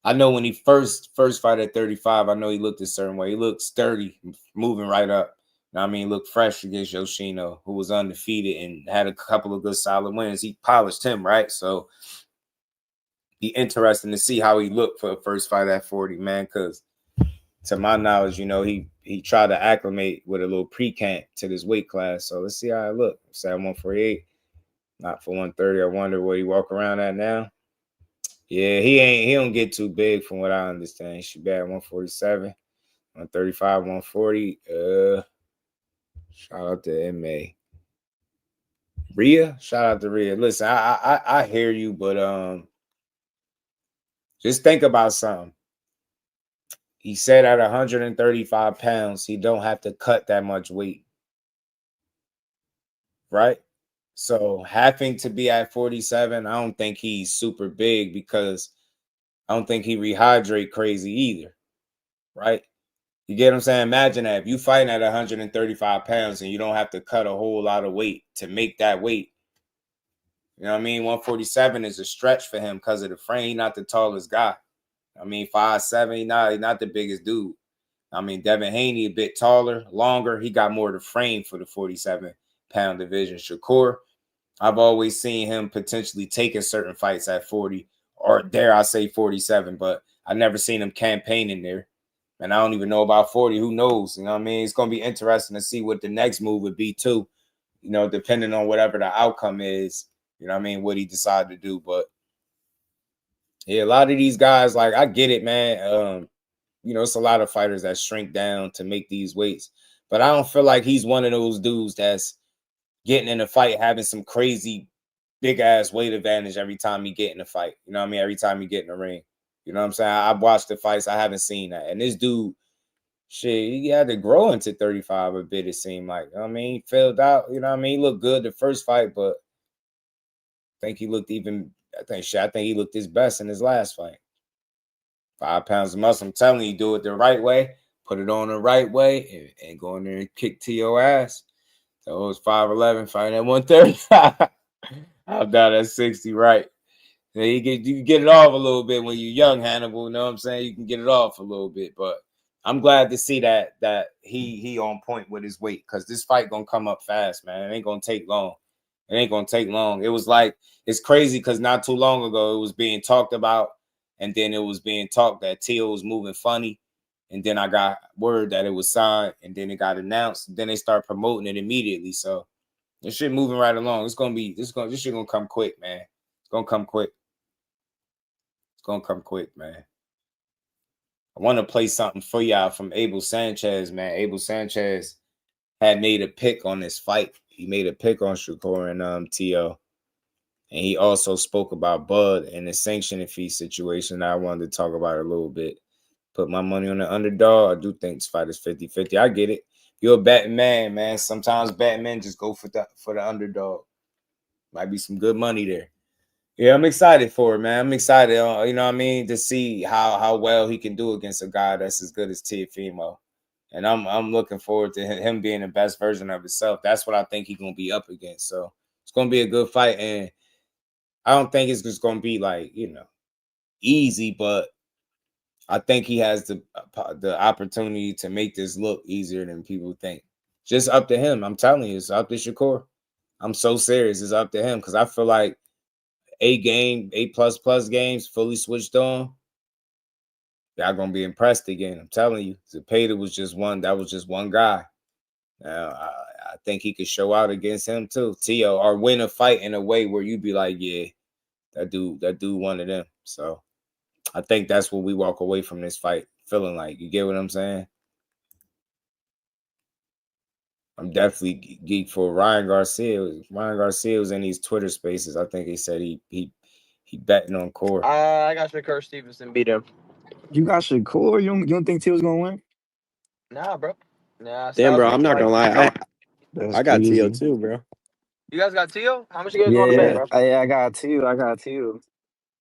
when he first fight at 35, I know he looked a certain way. He looked sturdy, moving right up. You know what I mean, looked fresh against Yoshino, who was undefeated and had a couple of good solid wins. He polished him, right? So be interesting to see how he looked for a first fight at 40, man. Because to my knowledge, you know, he tried to acclimate with a little pre-camp to this weight class. So let's see how it look. Say 148. Not for 130. I wonder what he walk around at now. Yeah, he don't get too big from what I understand. He should be at 147, 135, 140. Shout out to MA. Rhea, shout out to Rhea. Listen, I hear you, but just think about something. He said at 135 pounds, he don't have to cut that much weight. Right? So having to be at 47, I don't think he's super big because I don't think he rehydrate crazy either. Right? You get what I'm saying? Imagine that if you fighting at 135 pounds and you don't have to cut a whole lot of weight to make that weight. You know what I mean? 147 is a stretch for him because of the frame. He's not the tallest guy. I mean, 5'7", he's not the biggest dude. I mean, Devin Haney a bit taller, longer. He got more of the frame for the 47-pound division. Shakur, I've always seen him potentially taking certain fights at 40, or dare I say 47, but I never seen him campaigning there. And I don't even know about 40. Who knows? You know what I mean? It's going to be interesting to see what the next move would be too, you know, depending on whatever the outcome is, you know what I mean, what he decided to do. But yeah, a lot of these guys, like, I get it, man. You know, it's a lot of fighters that shrink down to make these weights. But I don't feel like he's one of those dudes that's getting in a fight, having some crazy big-ass weight advantage every time he get in a fight. You know what I mean? Every time he get in the ring. You know what I'm saying? I've watched the fights. I haven't seen that. And this dude, shit, he had to grow into 35 a bit, it seemed like. You know what I mean? He filled out. You know what I mean? He looked good the first fight, but I think he looked even – I think he looked his best in his last fight. 5 pounds of muscle. I'm telling you, do it the right way. Put it on the right way and go in there and kick to your ass. So it was 5'11", fighting at 135. I'm down at 60, right? So you can get it off a little bit when you're young, Hannibal. You know what I'm saying? You can get it off a little bit, but I'm glad to see that he on point with his weight, because this fight gonna come up fast, man. It ain't gonna take long. It ain't gonna take long. It was like, it's crazy because not too long ago it was being talked about, and then it was being talked that Teal was moving funny, and then I got word that it was signed, and then it got announced. Then they start promoting it immediately. So this shit moving right along. This shit gonna come quick, man. It's gonna come quick. It's gonna come quick, man. I want to play something for y'all from Abel Sanchez, man. Abel Sanchez had made a pick on this fight. He made a pick on Shakur and T.O. And he also spoke about Bud and the sanctioning fee situation. I wanted to talk about it a little bit. Put my money on the underdog. I do think this fight is 50-50. I get it. You're a betting man. Sometimes betting men just go for the underdog. Might be some good money there. Yeah, I'm excited for it, man. I'm excited, you know what I mean, to see how well he can do against a guy that's as good as Teofimo. And I'm looking forward to him being the best version of himself. That's what I think he's going to be up against. So it's going to be a good fight. And I don't think it's just going to be like, easy, but I think he has the opportunity to make this look easier than people think. Just up to him. I'm telling you, it's up to Shakur. I'm so serious. It's up to him because I feel like A+ games fully switched on. Y'all gonna be impressed again. I'm telling you, Zepeda was just one. That was just one guy. Now I think he could show out against him too. T.O. or win a fight in a way where you'd be like, yeah, that dude one of them. So I think that's what we walk away from this fight feeling like. You get what I'm saying? I'm definitely geeked for Ryan Garcia. Ryan Garcia was in these Twitter spaces. I think he said he betting on Core. I got Shakur Stevenson beat him. You got Shakur? You don't think T was gonna win? Nah, bro. Nah. Damn, bro. I'm not gonna lie. I got T.O. too, bro. You guys got T.O.? How much you guys want to bet, bro? I got two.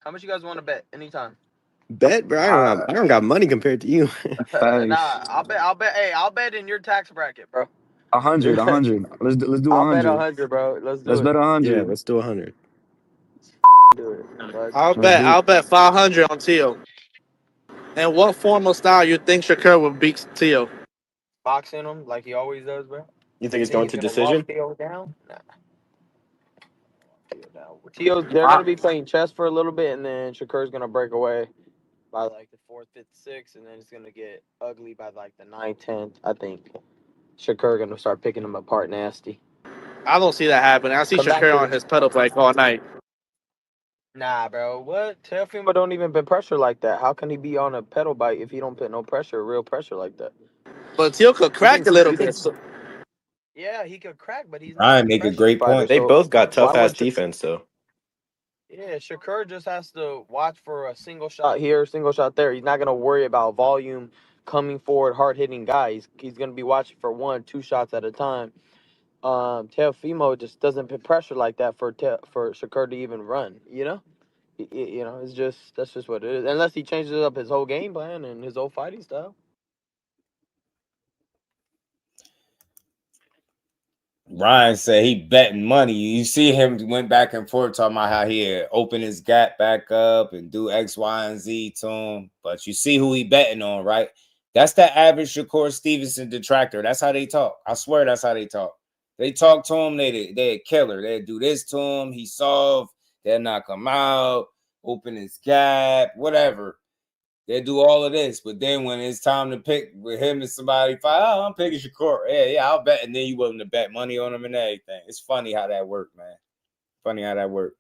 How much you guys want to bet anytime? Bet, bro. I don't got money compared to you. Nah, I'll bet. Hey, I'll bet in your tax bracket, bro. 100. Let's do 100. I'll bet 100, bro. Let's bet 100. Yeah, let's do 100. Do it. I'll bet 500 on T.O. And what form of style you think Shakur would beat T.O.? Boxing him like he always does, bro. You think it's going to decision? T.O. down? Nah. They're gonna be playing chess for a little bit, and then Shakur's gonna break away by like the 4th, 5th, 6th, and then it's gonna get ugly by like the 9th, 10th. I think Shakur gonna start picking them apart nasty. I don't see that happening. I see Shakur on his pedal bike all night. Nah, bro. What? Teofimo don't even put pressure like that. How can he be on a pedal bike if he don't put no pressure, real pressure like that? But T.O. could crack a little bit. Yeah, he could crack, but he's not. I make a great point. They both got tough ass defense, though. Yeah, Shakur just has to watch for a single shot here, single shot there. He's not gonna worry about volume coming forward, hard hitting guys. He's gonna be watching for 1, 2 shots at a time. Teofimo just doesn't put pressure like that for Shakur to even run. It's that's just what it is. Unless he changes up his whole game plan and his whole fighting style. Ryan said he betting money. You see him went back and forth talking about how he had open his gap back up and do X, Y, and Z to him. But you see who he betting on, right? That's the average Shakur Stevenson detractor. That's how they talk. I swear that's how they talk. They talk to him, they'd kill her. They'd do this to him. He soft. They'll knock him out, open his gap, whatever. They do all of this, but then when it's time to pick with him and somebody fight, I'm picking Shakur. Yeah, I'll bet. And then you willing to bet money on him and everything. It's funny how that worked, man. Funny how that worked.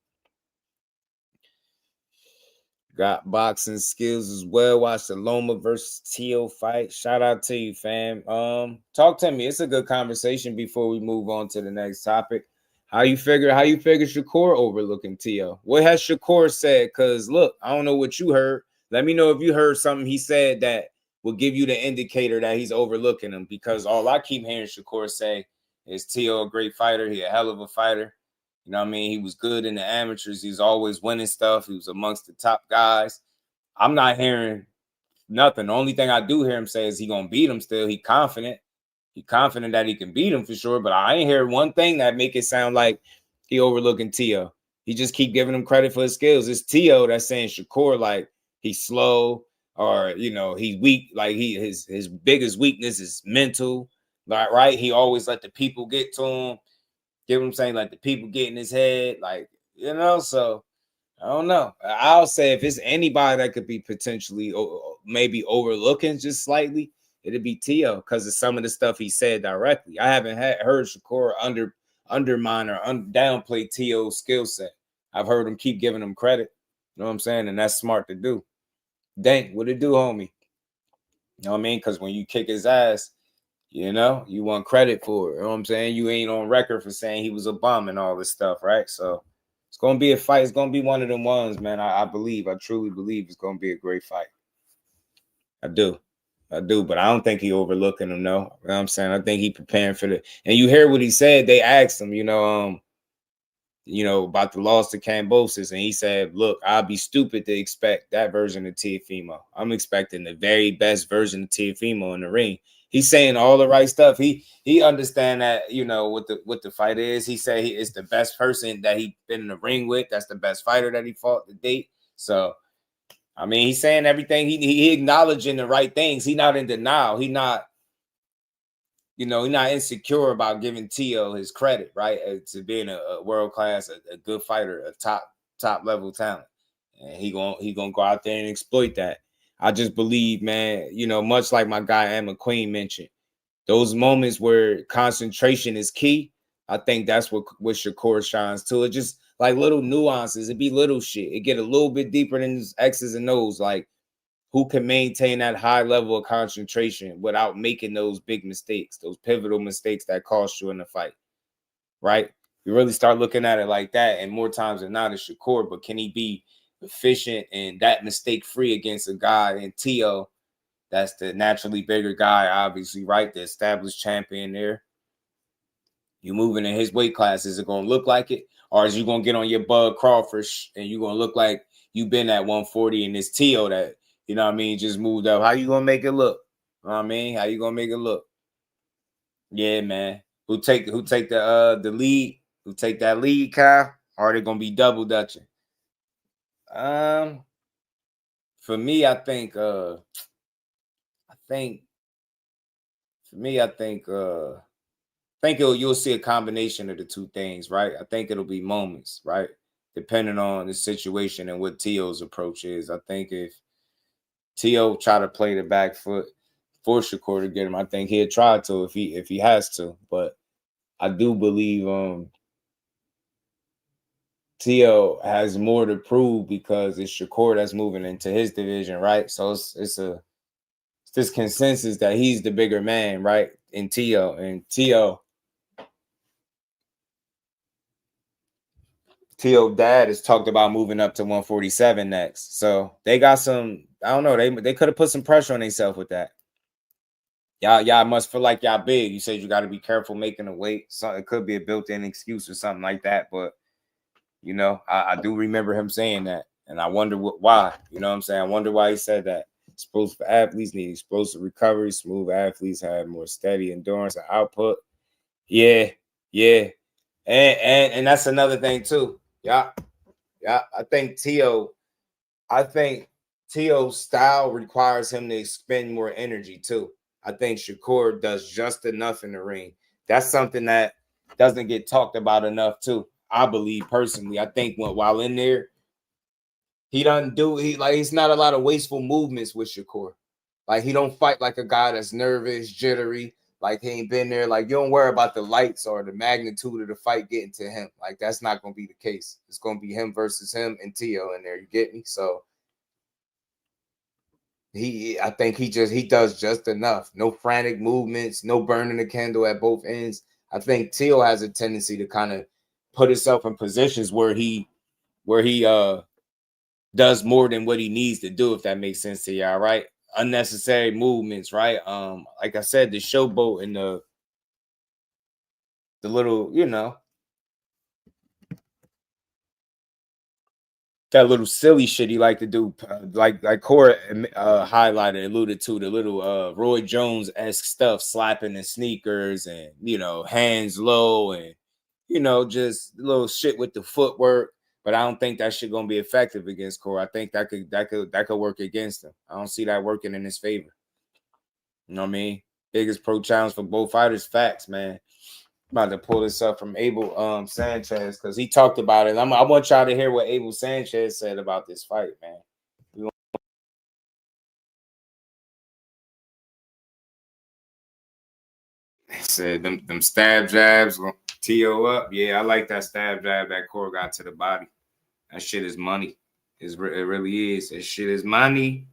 Got boxing skills as well. Watch the Loma versus T.O. fight. Shout out to you, fam. Talk to me. It's a good conversation before we move on to the next topic. How you figure Shakur overlooking T.O.? What has Shakur said? Because look, I don't know what you heard. Let me know if you heard something he said that will give you the indicator that he's overlooking him, because all I keep hearing Shakur say is T.O. a great fighter. He a hell of a fighter. You know what I mean? He was good in the amateurs. He's always winning stuff. He was amongst the top guys. I'm not hearing nothing. The only thing I do hear him say is he going to beat him still. He confident. He confident that he can beat him for sure, but I ain't hear one thing that make it sound like he overlooking T.O. He just keep giving him credit for his skills. It's T.O. that's saying Shakur like he's slow or, he's weak. Like his biggest weakness is mental. Like, right? He always let the people get to him. Get what I'm saying? Like the people get in his head. Like, so I don't know. I'll say if it's anybody that could be potentially maybe overlooking just slightly, it'd be T.O. because of some of the stuff he said directly. I haven't heard Shakur undermine or downplay T.O.'s skill set. I've heard him keep giving him credit. You know what I'm saying? And that's smart to do. Dang, what it do, homie? You know what I mean? Because when you kick his ass, You know, you want credit for it. You know what I'm saying? You ain't on record for saying he was a bum and all this stuff, right? So it's going to be a fight. It's going to be one of them ones, man. I truly believe it's going to be a great fight. I do. But I don't think he overlooking him, no. You know what I'm saying? I think he preparing for the, and you hear what he said. They asked him, about the loss to Cambosis, and he said, look, I'd be stupid to expect that version of Teofimo. I'm expecting the very best version of Teofimo in the ring. He's saying all the right stuff. He understand that, what the fight is. He said he is the best person that he been in the ring with. That's the best fighter that he fought to date. So, I mean, he's saying everything. He acknowledging the right things. He not in denial. He not, he's not insecure about giving Tio his credit, right? To being a world-class, a good fighter, a top level talent. And he gonna go out there and exploit that. I just believe, man, much like my guy Ann McQueen mentioned, those moments where concentration is key, I think that's what Shakur shines to. It just like little nuances. It be little shit. It get a little bit deeper than X's and O's. Like, who can maintain that high level of concentration without making those big mistakes, those pivotal mistakes that cost you in the fight, right? You really start looking at it like that, and more times than not, it's Shakur, but can he be efficient and that mistake-free against a guy in Tio that's the naturally bigger guy, obviously, right? The established champion there. You moving in his weight class, is it going to look like it? Or is you going to get on your Bud Crawford and you're going to look like you've been at 140 in this Tio that, just moved up? How you going to make it look? You know what I mean? How you going to make it look? Yeah, man. Who take the lead? Who take that lead, Kyle? Or are they going to be double dutching? For me, I think you'll see a combination of the two things, right? I think it'll be moments, right? Depending on the situation and what Tio's approach is. I think if Tio try to play the back foot for Shakur to get him, I think he'll try to if he has to. But I do believe Tio has more to prove because it's Shakur that's moving into his division, right? So it's this consensus that he's the bigger man, right? In Tio. And Tio dad has talked about moving up to 147 next. So they got some, I don't know, they could have put some pressure on themselves with that. Y'all must feel like y'all big. You said you got to be careful making a weight. So it could be a built-in excuse or something like that. But, I do remember him saying that. And I wonder why. You know what I'm saying? I wonder why he said that. Explosive athletes need explosive recovery. Smooth athletes have more steady endurance and output. Yeah. And that's another thing too. Yeah. I think Tio's style requires him to expend more energy too. I think Shakur does just enough in the ring. That's something that doesn't get talked about enough too. I believe personally. I think while in there, he's not a lot of wasteful movements with Shakur. Like, he don't fight like a guy that's nervous, jittery. Like, he ain't been there. Like, you don't worry about the lights or the magnitude of the fight getting to him. Like, that's not going to be the case. It's going to be him versus him and Tio in there. You get me? So I think he does just enough. No frantic movements, no burning the candle at both ends. I think Tio has a tendency to kind of put himself in positions where he does more than what he needs to do, if that makes sense to y'all, right? Unnecessary movements, right? Like I said, the showboat and the little, that little silly shit he like to do, like Cora highlighted, alluded to, the little Roy Jones-esque stuff, slapping the sneakers and, hands low and, just little shit with the footwork. But I don't think that shit gonna be effective against Cora. I think that could work against him. I don't see that working in his favor. You know what I mean? Biggest pro challenge for both fighters. Facts, man. I'm about to pull this up from Abel Sanchez because he talked about it. I want y'all to hear what Abel Sanchez said about this fight, man. He said them stab jabs gonna Tio up. Yeah, I like that stab jab that Cora got to the body. That shit is money. It really is. That shit is money.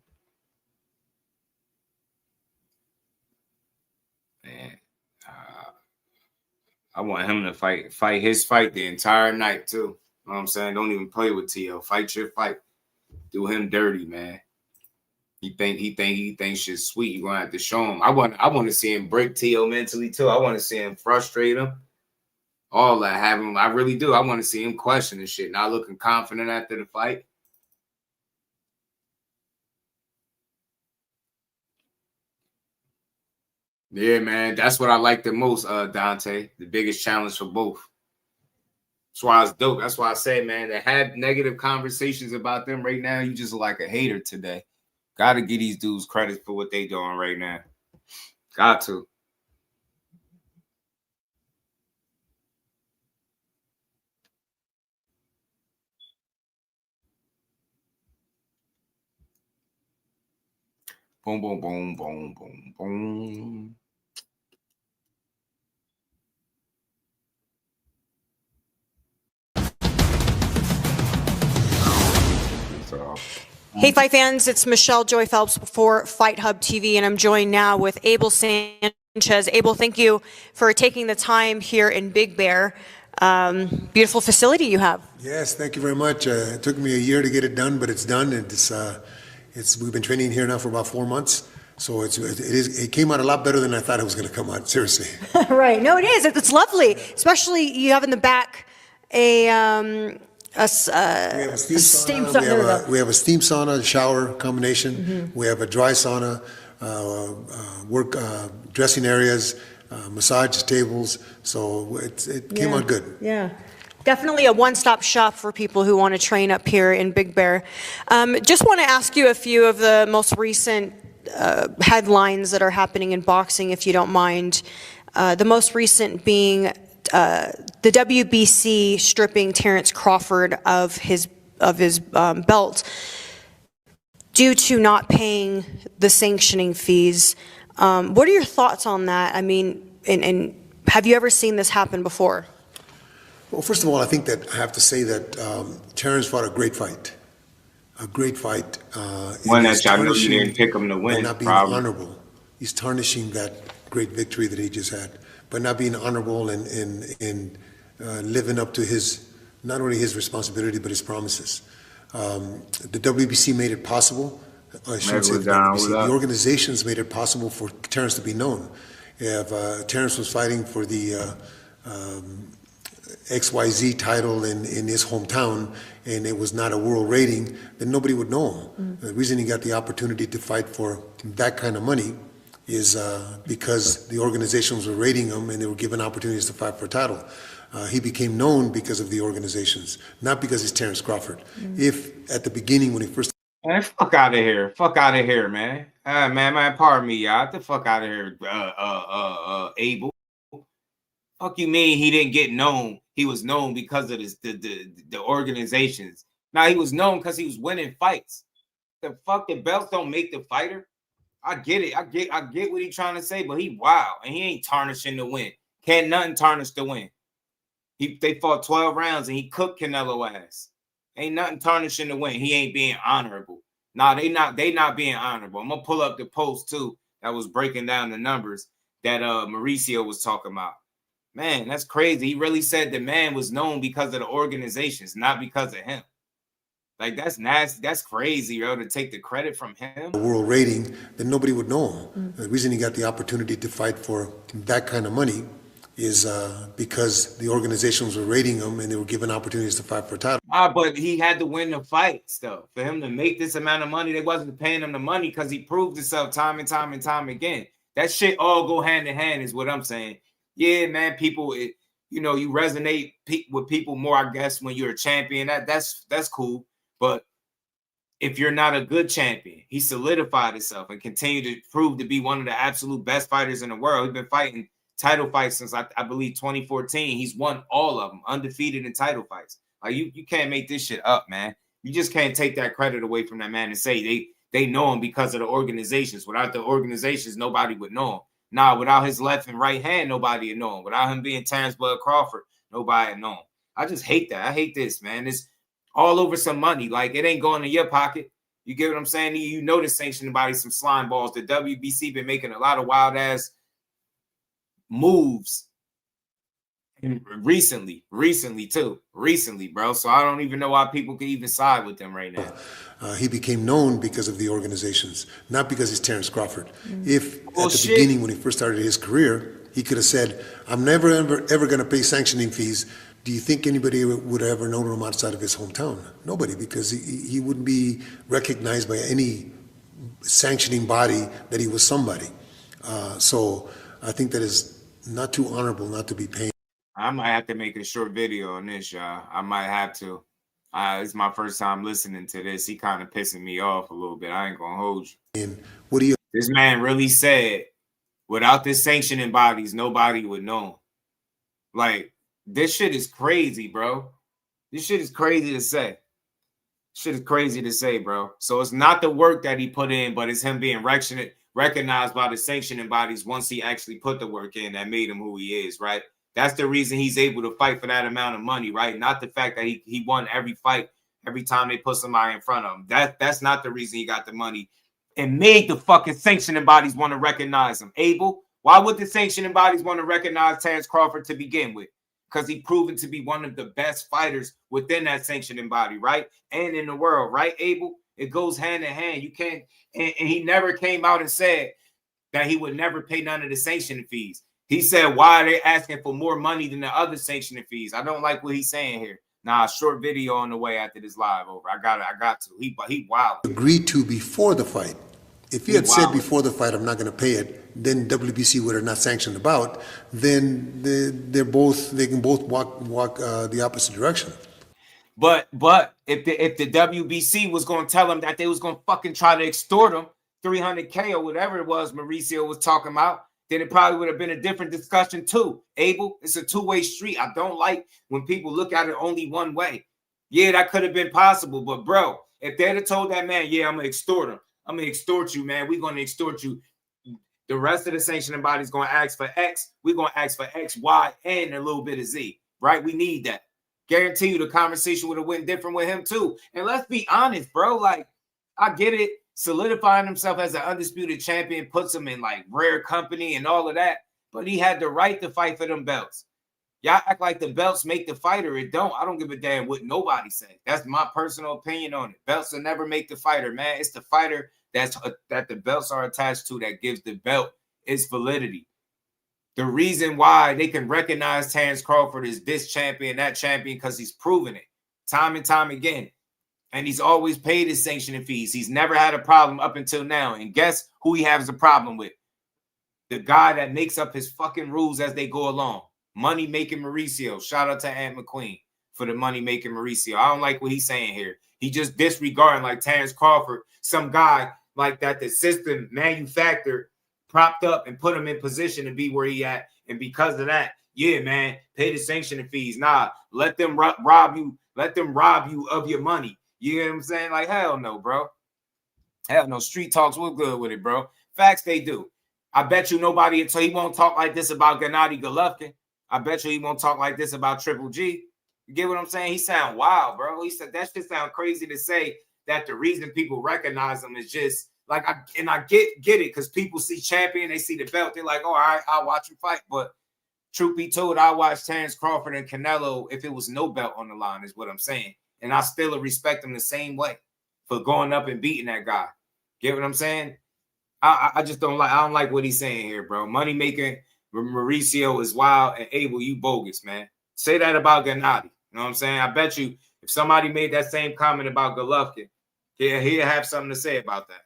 Man. I want him to fight his fight the entire night too. You know what I'm saying? Don't even play with T.O. Fight your fight. Do him dirty, man. He thinks shit's sweet. You're gonna have to show him. I want to see him break T.O. mentally too. I want to see him frustrate him. All that, have him. I really do. I want to see him questioning shit, not looking confident after the fight. Yeah, man, that's what I like the most, Dante. The biggest challenge for both. That's why it's dope. That's why I say, man, to have negative conversations about them right now, you just like a hater today. Got to give these dudes credit for what they doing right now. Got to. Boom, boom, boom, boom, boom, boom. Hey, Fight fans, it's Michelle Joy Phelps for Fight Hub TV, and I'm joined now with Abel Sanchez. Abel, thank you for taking the time here in Big Bear. Beautiful facility you have. Yes, thank you very much. It took me a year to get it done, but it's done. We've been training here now for about 4 months. So it came out a lot better than I thought it was going to come out, seriously. Right, no, it is. It's lovely, especially you have in the back we have a steam sauna. We have a steam sauna, shower combination. We have a dry sauna, dressing areas, massage tables. So it came out good. Yeah. Definitely a one-stop shop for people who want to train up here in Big Bear. Just want to ask you a few of the most recent headlines that are happening in boxing, if you don't mind. The most recent being the WBC stripping Terrence Crawford of his belt due to not paying the sanctioning fees. What are your thoughts on that? I mean, and have you ever seen this happen before? Well, first of all, I think that I have to say that Terrence fought a great fight. A great fight. One that y'all knew you didn't pick him to win. Not being honorable. He's tarnishing that great victory that he just had, but not being honorable and living up to his, not only his responsibility, but his promises. The WBC made it possible. I shouldn't say the WBC. The organizations made it possible for Terrence to be known. If Terrence was fighting for the XYZ title in his hometown and it was not a world rating, then nobody would know him. The reason he got the opportunity to fight for that kind of money is because the organizations were rating him and they were given opportunities to fight for a title. He became known because of the organizations, not because he's Terrence Crawford. If at the beginning when he first... Man, fuck out of here. Fuck out of here, man. Man, pardon me, y'all. Get the fuck out of here, Abel. Fuck you mean he didn't get known? He was known because of the organizations. Now he was known because he was winning fights. The fuck, the belts don't make the fighter. I get it. I get what he's trying to say, but he wild and he ain't tarnishing the win. Can't nothing tarnish the win. They fought 12 rounds and he cooked Canelo ass. Ain't nothing tarnishing the win. He ain't being honorable. Nah, they not being honorable. I'm gonna pull up the post too that was breaking down the numbers that Mauricio was talking about. Man, that's crazy. He really said the man was known because of the organizations, not because of him. Like, that's nasty. That's crazy, yo, to take the credit from him. World rating, then nobody would know him. The reason he got the opportunity to fight for that kind of money is because the organizations were rating him and they were given opportunities to fight for a title. But he had to win the fights, though. For him to make this amount of money, they wasn't paying him the money because he proved himself time and time and time again. That shit all go hand in hand is what I'm saying. Yeah, man, people, you resonate with people more, I guess, when you're a champion. That's cool. But if you're not a good champion, he solidified himself and continued to prove to be one of the absolute best fighters in the world. He's been fighting title fights since, I believe, 2014. He's won all of them, undefeated in title fights. Like, you can't make this shit up, man. You just can't take that credit away from that man and say they know him because of the organizations. Without the organizations, nobody would know him. Nah, without his left and right hand, nobody would know him. Without him being Terrence Bud Crawford, nobody would know him. I just hate that. I hate this, man. It's all over some money. Like, it ain't going in your pocket. You get what I'm saying? You know the sanctioning body, some slime balls. The WBC been making a lot of wild-ass moves Recently, bro. So I don't even know why people can even side with them right now. He became known because of the organizations, not because he's Terrence Crawford. If at the beginning, when he first started his career, he could have said, I'm never, ever going to pay sanctioning fees, do you think anybody would have ever known him outside of his hometown? Nobody, because he wouldn't be recognized by any sanctioning body that he was somebody. So I think that is not too honorable not to be paying. I might have to make a short video on this, y'all. I might have to. It's my first time listening to this. He kind of pissing me off a little bit. I ain't gonna hold you. And what do you? This man really said, without this sanctioning bodies, nobody would know. Like, this shit is crazy, bro. This shit is crazy to say. Shit is crazy to say, bro. So it's not the work that he put in, but it's him being recognized by the sanctioning bodies once he actually put the work in that made him who he is, right? That's the reason he's able to fight for that amount of money, right? Not the fact that he won every fight every time they put somebody in front of him. That's not the reason he got the money and made the fucking sanctioning bodies want to recognize him. Abel, why would the sanctioning bodies want to recognize Terrence Crawford to begin with? Because he proven to be one of the best fighters within that sanctioning body, right? And in the world, right, Abel? It goes hand in hand. You can't, and he never came out and said that he would never pay none of the sanctioning fees. He said, why are they asking for more money than the other sanctioning fees? I don't like what he's saying here. Nah, short video on the way after this live over. I got to. He wild. Agreed to before the fight. If he had said before the fight, I'm not going to pay it, then WBC would have not sanctioned the bout. Then they can both walk the opposite direction. But if the WBC was going to tell him that they was going to fucking try to extort him $300K or whatever it was Mauricio was talking about, then it probably would have been a different discussion too. Abel, it's a two-way street. I don't like when people look at it only one way. Yeah, that could have been possible, but bro, if they'd have told that man, yeah, I'm gonna extort him. I'm gonna extort you, man. We're gonna extort you. The rest of the sanctioning body's gonna ask for X. We're gonna ask for X, Y, and a little bit of Z. Right? We need that. Guarantee you the conversation would have went different with him too. And let's be honest, bro. Like, I get it. Solidifying himself as an undisputed champion puts him in like rare company and all of that. But he had the right to fight for them belts. Y'all act like the belts make the fighter. It don't. I don't give a damn what nobody says. That's my personal opinion on it. Belts will never make the fighter, man. It's the fighter that the belts are attached to that gives the belt its validity. The reason why they can recognize Terrence Crawford as this champion, that champion, because he's proven it time and time again. And he's always paid his sanctioning fees. He's never had a problem up until now. And guess who he has a problem with? The guy that makes up his fucking rules as they go along. Money-making Mauricio. Shout out to Aunt McQueen for the money-making Mauricio. I don't like what he's saying here. He just disregarding like Terrence Crawford, some guy like that the system manufactured, propped up, and put him in position to be where he at. And because of that, yeah, man, pay the sanctioning fees. Nah, let them rob you. Let them rob you of your money. You know what I'm saying? Like, hell no, bro. Hell no. Street talks, we're good with it, bro. Facts, they do. I bet you nobody until he won't talk like this about Gennady Golovkin. I bet you he won't talk like this about Triple G. You get what I'm saying? He sound wild, bro. He said that shit sound crazy to say that the reason people recognize him is just like, I get it, because people see champion, they see the belt, they're like, oh, all right, I'll watch him fight. But truth be told, I watched Terrence Crawford and Canelo if it was no belt on the line, is what I'm saying. And I still respect him the same way for going up and beating that guy. Get what I'm saying? I just don't like. I don't like what he's saying here, bro. Money making Mauricio is wild, and Abel, you bogus, man. Say that about Gennady. You know what I'm saying? I bet you if somebody made that same comment about Golovkin, he'd have something to say about that.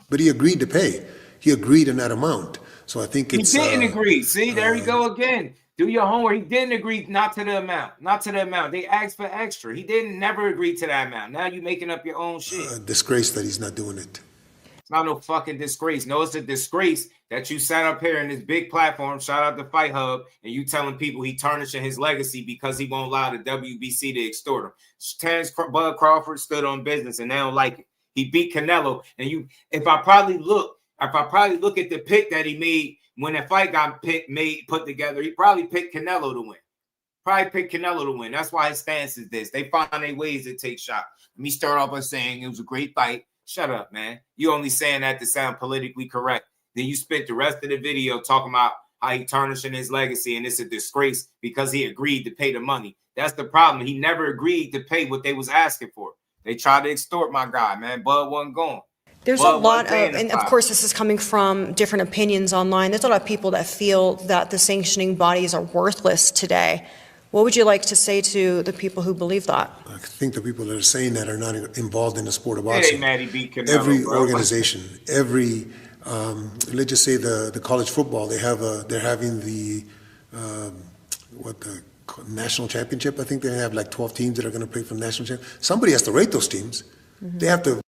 But he agreed to pay. He agreed in that amount. So I think it's... He didn't agree. See, there we go again. Do your homework. He didn't agree not to the amount. Not to the amount. They asked for extra. He didn't never agree to that amount. Now you're making up your own shit. Disgrace that he's not doing it. It's not no fucking disgrace. No, it's a disgrace that you sat up here in this big platform, shout out to Fight Hub, and you telling people he tarnishing his legacy because he won't allow the WBC to extort him. Terrence Bud Crawford stood on business and they don't like it. He beat Canelo. And if I probably look at the pick that he made when that fight got put together, he probably picked Canelo to win. That's why his stance is this. They find their ways to take shots. Let me start off by saying it was a great fight. Shut up, man. You only saying that to sound politically correct. Then you spent the rest of the video talking about how he tarnishing his legacy, and it's a disgrace because he agreed to pay the money. That's the problem. He never agreed to pay what they was asking for. They tried to extort my guy, man. Bud wasn't going. There's a lot of, and of course this is coming from different opinions online, there's a lot of people that feel that the sanctioning bodies are worthless today. What would you like to say to the people who believe that? I think the people that are saying that are not involved in the sport of boxing. Hey, beat Canelo, every bro. organization, every let's just say the college football, they're having the national championship. I think they have like 12 teams that are going to play for the national championship. Somebody has to rate those teams. They have to.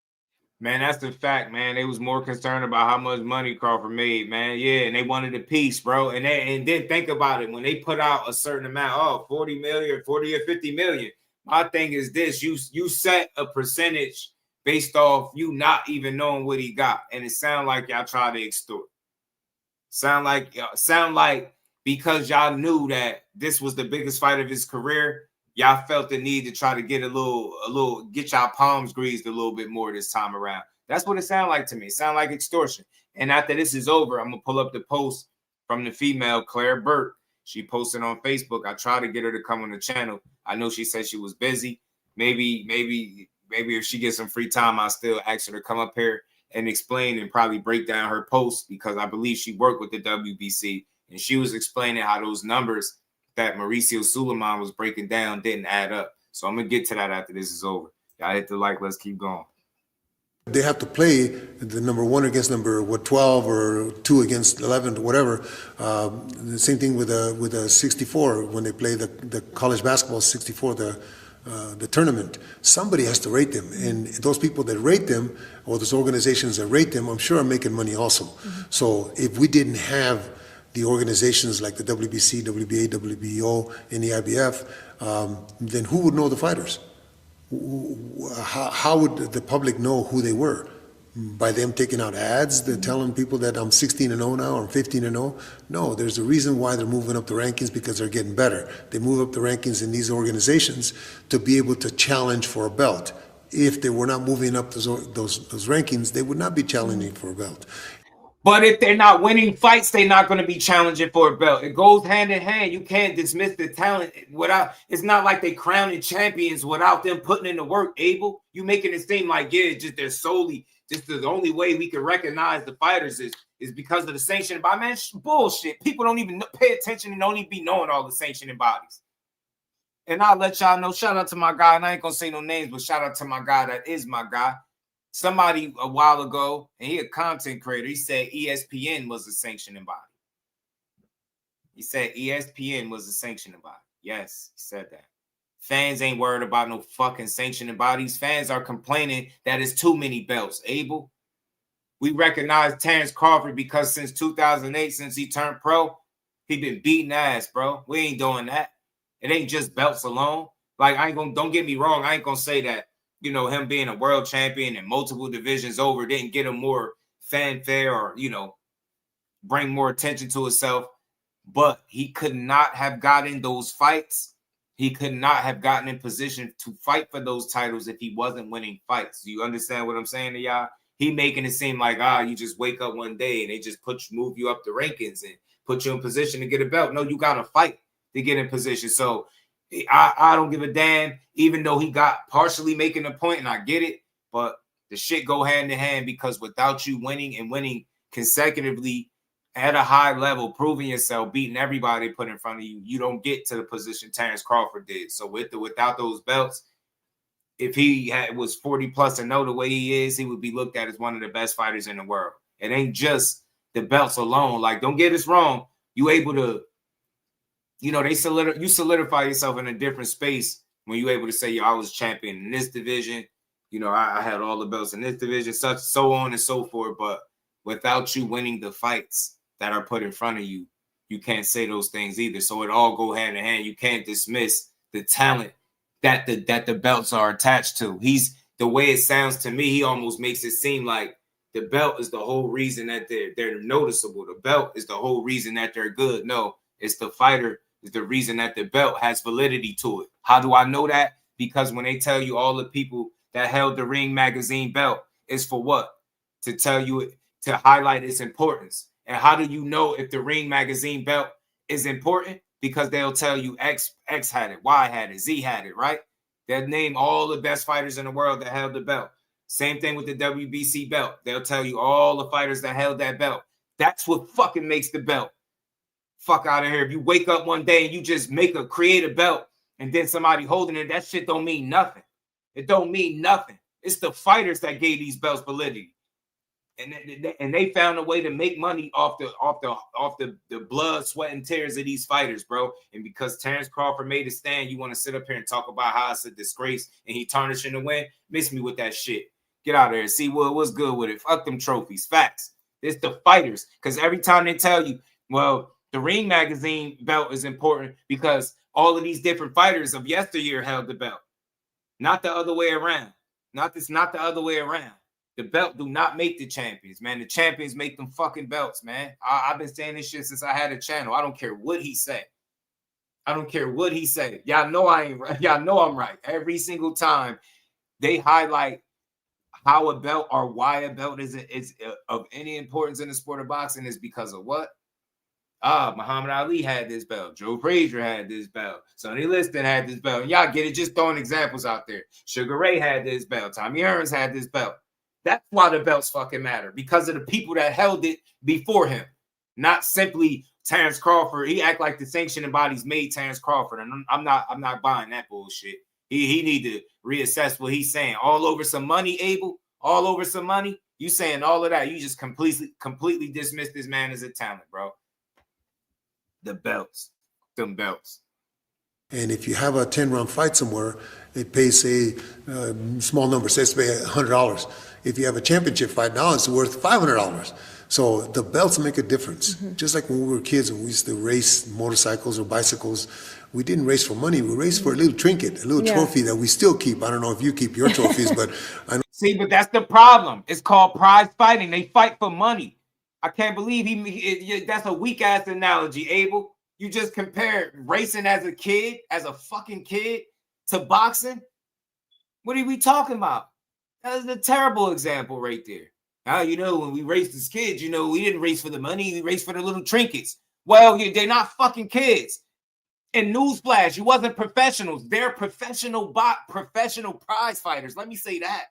Man, that's the fact, man. They was more concerned about how much money Crawford made, man. Yeah, and they wanted a piece, bro. And then think about it. When they put out a certain amount, 40 million, 40 or 50 million. My thing is this: you set a percentage based off you not even knowing what he got, and it sound like y'all try to extort. Sound like because y'all knew that this was the biggest fight of his career, y'all felt the need to try to get get y'all palms greased a little bit more this time around. That's what it sounded like to me. It sounded like extortion. And after this is over, I'm gonna pull up the post from the female Claire Burt. She posted on Facebook. I tried to get her to come on the channel. I know she said she was busy. Maybe if she gets some free time, I'll still ask her to come up here and explain and probably break down her post, because I believe she worked with the WBC and she was explaining how those numbers that Mauricio Suleiman was breaking down didn't add up. So I'm gonna get to that after this is over. Y'all hit the like. Let's keep going. They have to play the number 1 against number 12 or 2 against 11 or whatever. The same thing with a 64 when they play the college basketball 64, the tournament. Somebody has to rate them, and those people that rate them, or those organizations that rate them, I'm sure are making money also. So if we didn't have the organizations like the WBC, WBA, WBO, and the IBF, then who would know the fighters? How would the public know who they were? By them taking out ads, they're telling people that I'm 16-0 now, or I'm 15-0. No, there's a reason why they're moving up the rankings, because they're getting better. They move up the rankings in these organizations to be able to challenge for a belt. If they were not moving up those rankings, they would not be challenging for a belt. But if they're not winning fights, they're not going to be challenging for a belt. It goes hand in hand. You can't dismiss the talent without. It's not like they crowning champions without them putting in the work. Abel, you making it seem like they're solely just the only way we can recognize the fighters is because of the sanctioning body. Man, bullshit. People don't even pay attention and don't even be knowing all the sanctioning bodies. And I'll let y'all know. Shout out to my guy, and I ain't gonna say no names, but shout out to my guy that is my guy. Somebody a while ago, and he a content creator, he said ESPN was a sanctioning body. He said ESPN was a sanctioning body. Yes, he said that. Fans ain't worried about no fucking sanctioning bodies. Fans are complaining that it's too many belts. Abel, we recognize Terrence Crawford because since 2008, since he turned pro, he been beating ass, bro. We ain't doing that. It ain't just belts alone. Like, don't get me wrong, I ain't gonna say that, you know, him being a world champion and multiple divisions over didn't get him more fanfare or, you know, bring more attention to himself. But he could not have gotten those fights. He could not have gotten in position to fight for those titles if he wasn't winning fights. Do you understand what I'm saying to y'all? He making it seem like, you just wake up one day and they just move you up the rankings and put you in position to get a belt. No, you got to fight to get in position. So I don't give a damn, even though he got partially making a point, and I get it, but the shit go hand in hand, because without you winning and winning consecutively at a high level, proving yourself, beating everybody put in front of you, you don't get to the position Terrence Crawford did. So without those belts, if he was 40+ and know the way he is, he would be looked at as one of the best fighters in the world. It ain't just the belts alone. Like, don't get us wrong. You able to, you know, you solidify yourself in a different space when you're able to say, yo, I was champion in this division. You know, I had all the belts in this division, so on and so forth. But without you winning the fights that are put in front of you, you can't say those things either. So it all go hand in hand. You can't dismiss the talent that the belts are attached to. The way it sounds to me, he almost makes it seem like the belt is the whole reason that they're noticeable. The belt is the whole reason that they're good. No, it's the fighter is the reason that the belt has validity to it. How do I know that? Because when they tell you all the people that held the Ring magazine belt, is for what? To tell you, to highlight its importance. And how do you know if the Ring Magazine belt is important? Because they'll tell you X had it, Y had it, Z had it, right? They'll name all the best fighters in the world that held the belt. Same thing with the WBC belt. They'll tell you all the fighters that held that belt. That's what fucking makes the belt. Fuck out of here. If you wake up one day and you just create a belt and then somebody holding it, that shit don't mean nothing. It don't mean nothing. It's the fighters that gave these belts validity. And they found a way to make money off the blood, sweat, and tears of these fighters, bro. And because Terrence Crawford made a stand, you want to sit up here and talk about how it's a disgrace and he tarnishing the win? Miss me with that shit. Get out of there. See what's good with it. Fuck them trophies. Facts. It's the fighters. Because every time they tell you, well, the Ring Magazine belt is important because all of these different fighters of yesteryear held the belt. Not the other way around. Not the other way around. The belt do not make the champions, man. The champions make them fucking belts, man. I've been saying this shit since I had a channel. I don't care what he say. I don't care what he say. Y'all know I ain't right. Y'all know I'm right. Every single time they highlight how a belt or why a belt is of any importance in the sport of boxing is because of what? Muhammad Ali had this belt. Joe Frazier had this belt. Sonny Liston had this belt. Y'all get it, just throwing examples out there. Sugar Ray had this belt. Tommy Hearns had this belt. That's why the belts fucking matter, because of the people that held it before him. Not simply Terrence Crawford. He act like the sanctioning bodies made Terrence Crawford, and I'm not buying that bullshit. He need to reassess what he's saying. All over some money, Abel. All over some money. You saying all of that? You just completely dismiss this man as a talent, bro. The belts, them belts. And if you have a 10-round fight somewhere, it pays, say, small number, say it's $100. If you have a championship fight, now it's worth $500. So the belts make a difference. Just like when we were kids and we used to race motorcycles or bicycles, we didn't race for money. We raced for a little trinket, a little trophy that we still keep. I don't know if you keep your trophies, but I know. See, but that's the problem. It's called prize fighting. They fight for money. I can't believe that's a weak ass analogy, Abel. You just compared racing as a kid, as a fucking kid, to boxing. What are we talking about? That is a terrible example right there. Now, when we raced as kids, we didn't race for the money. We raced for the little trinkets. Well, they're not fucking kids. And newsflash, you wasn't professionals. They're professional prize fighters. Let me say that.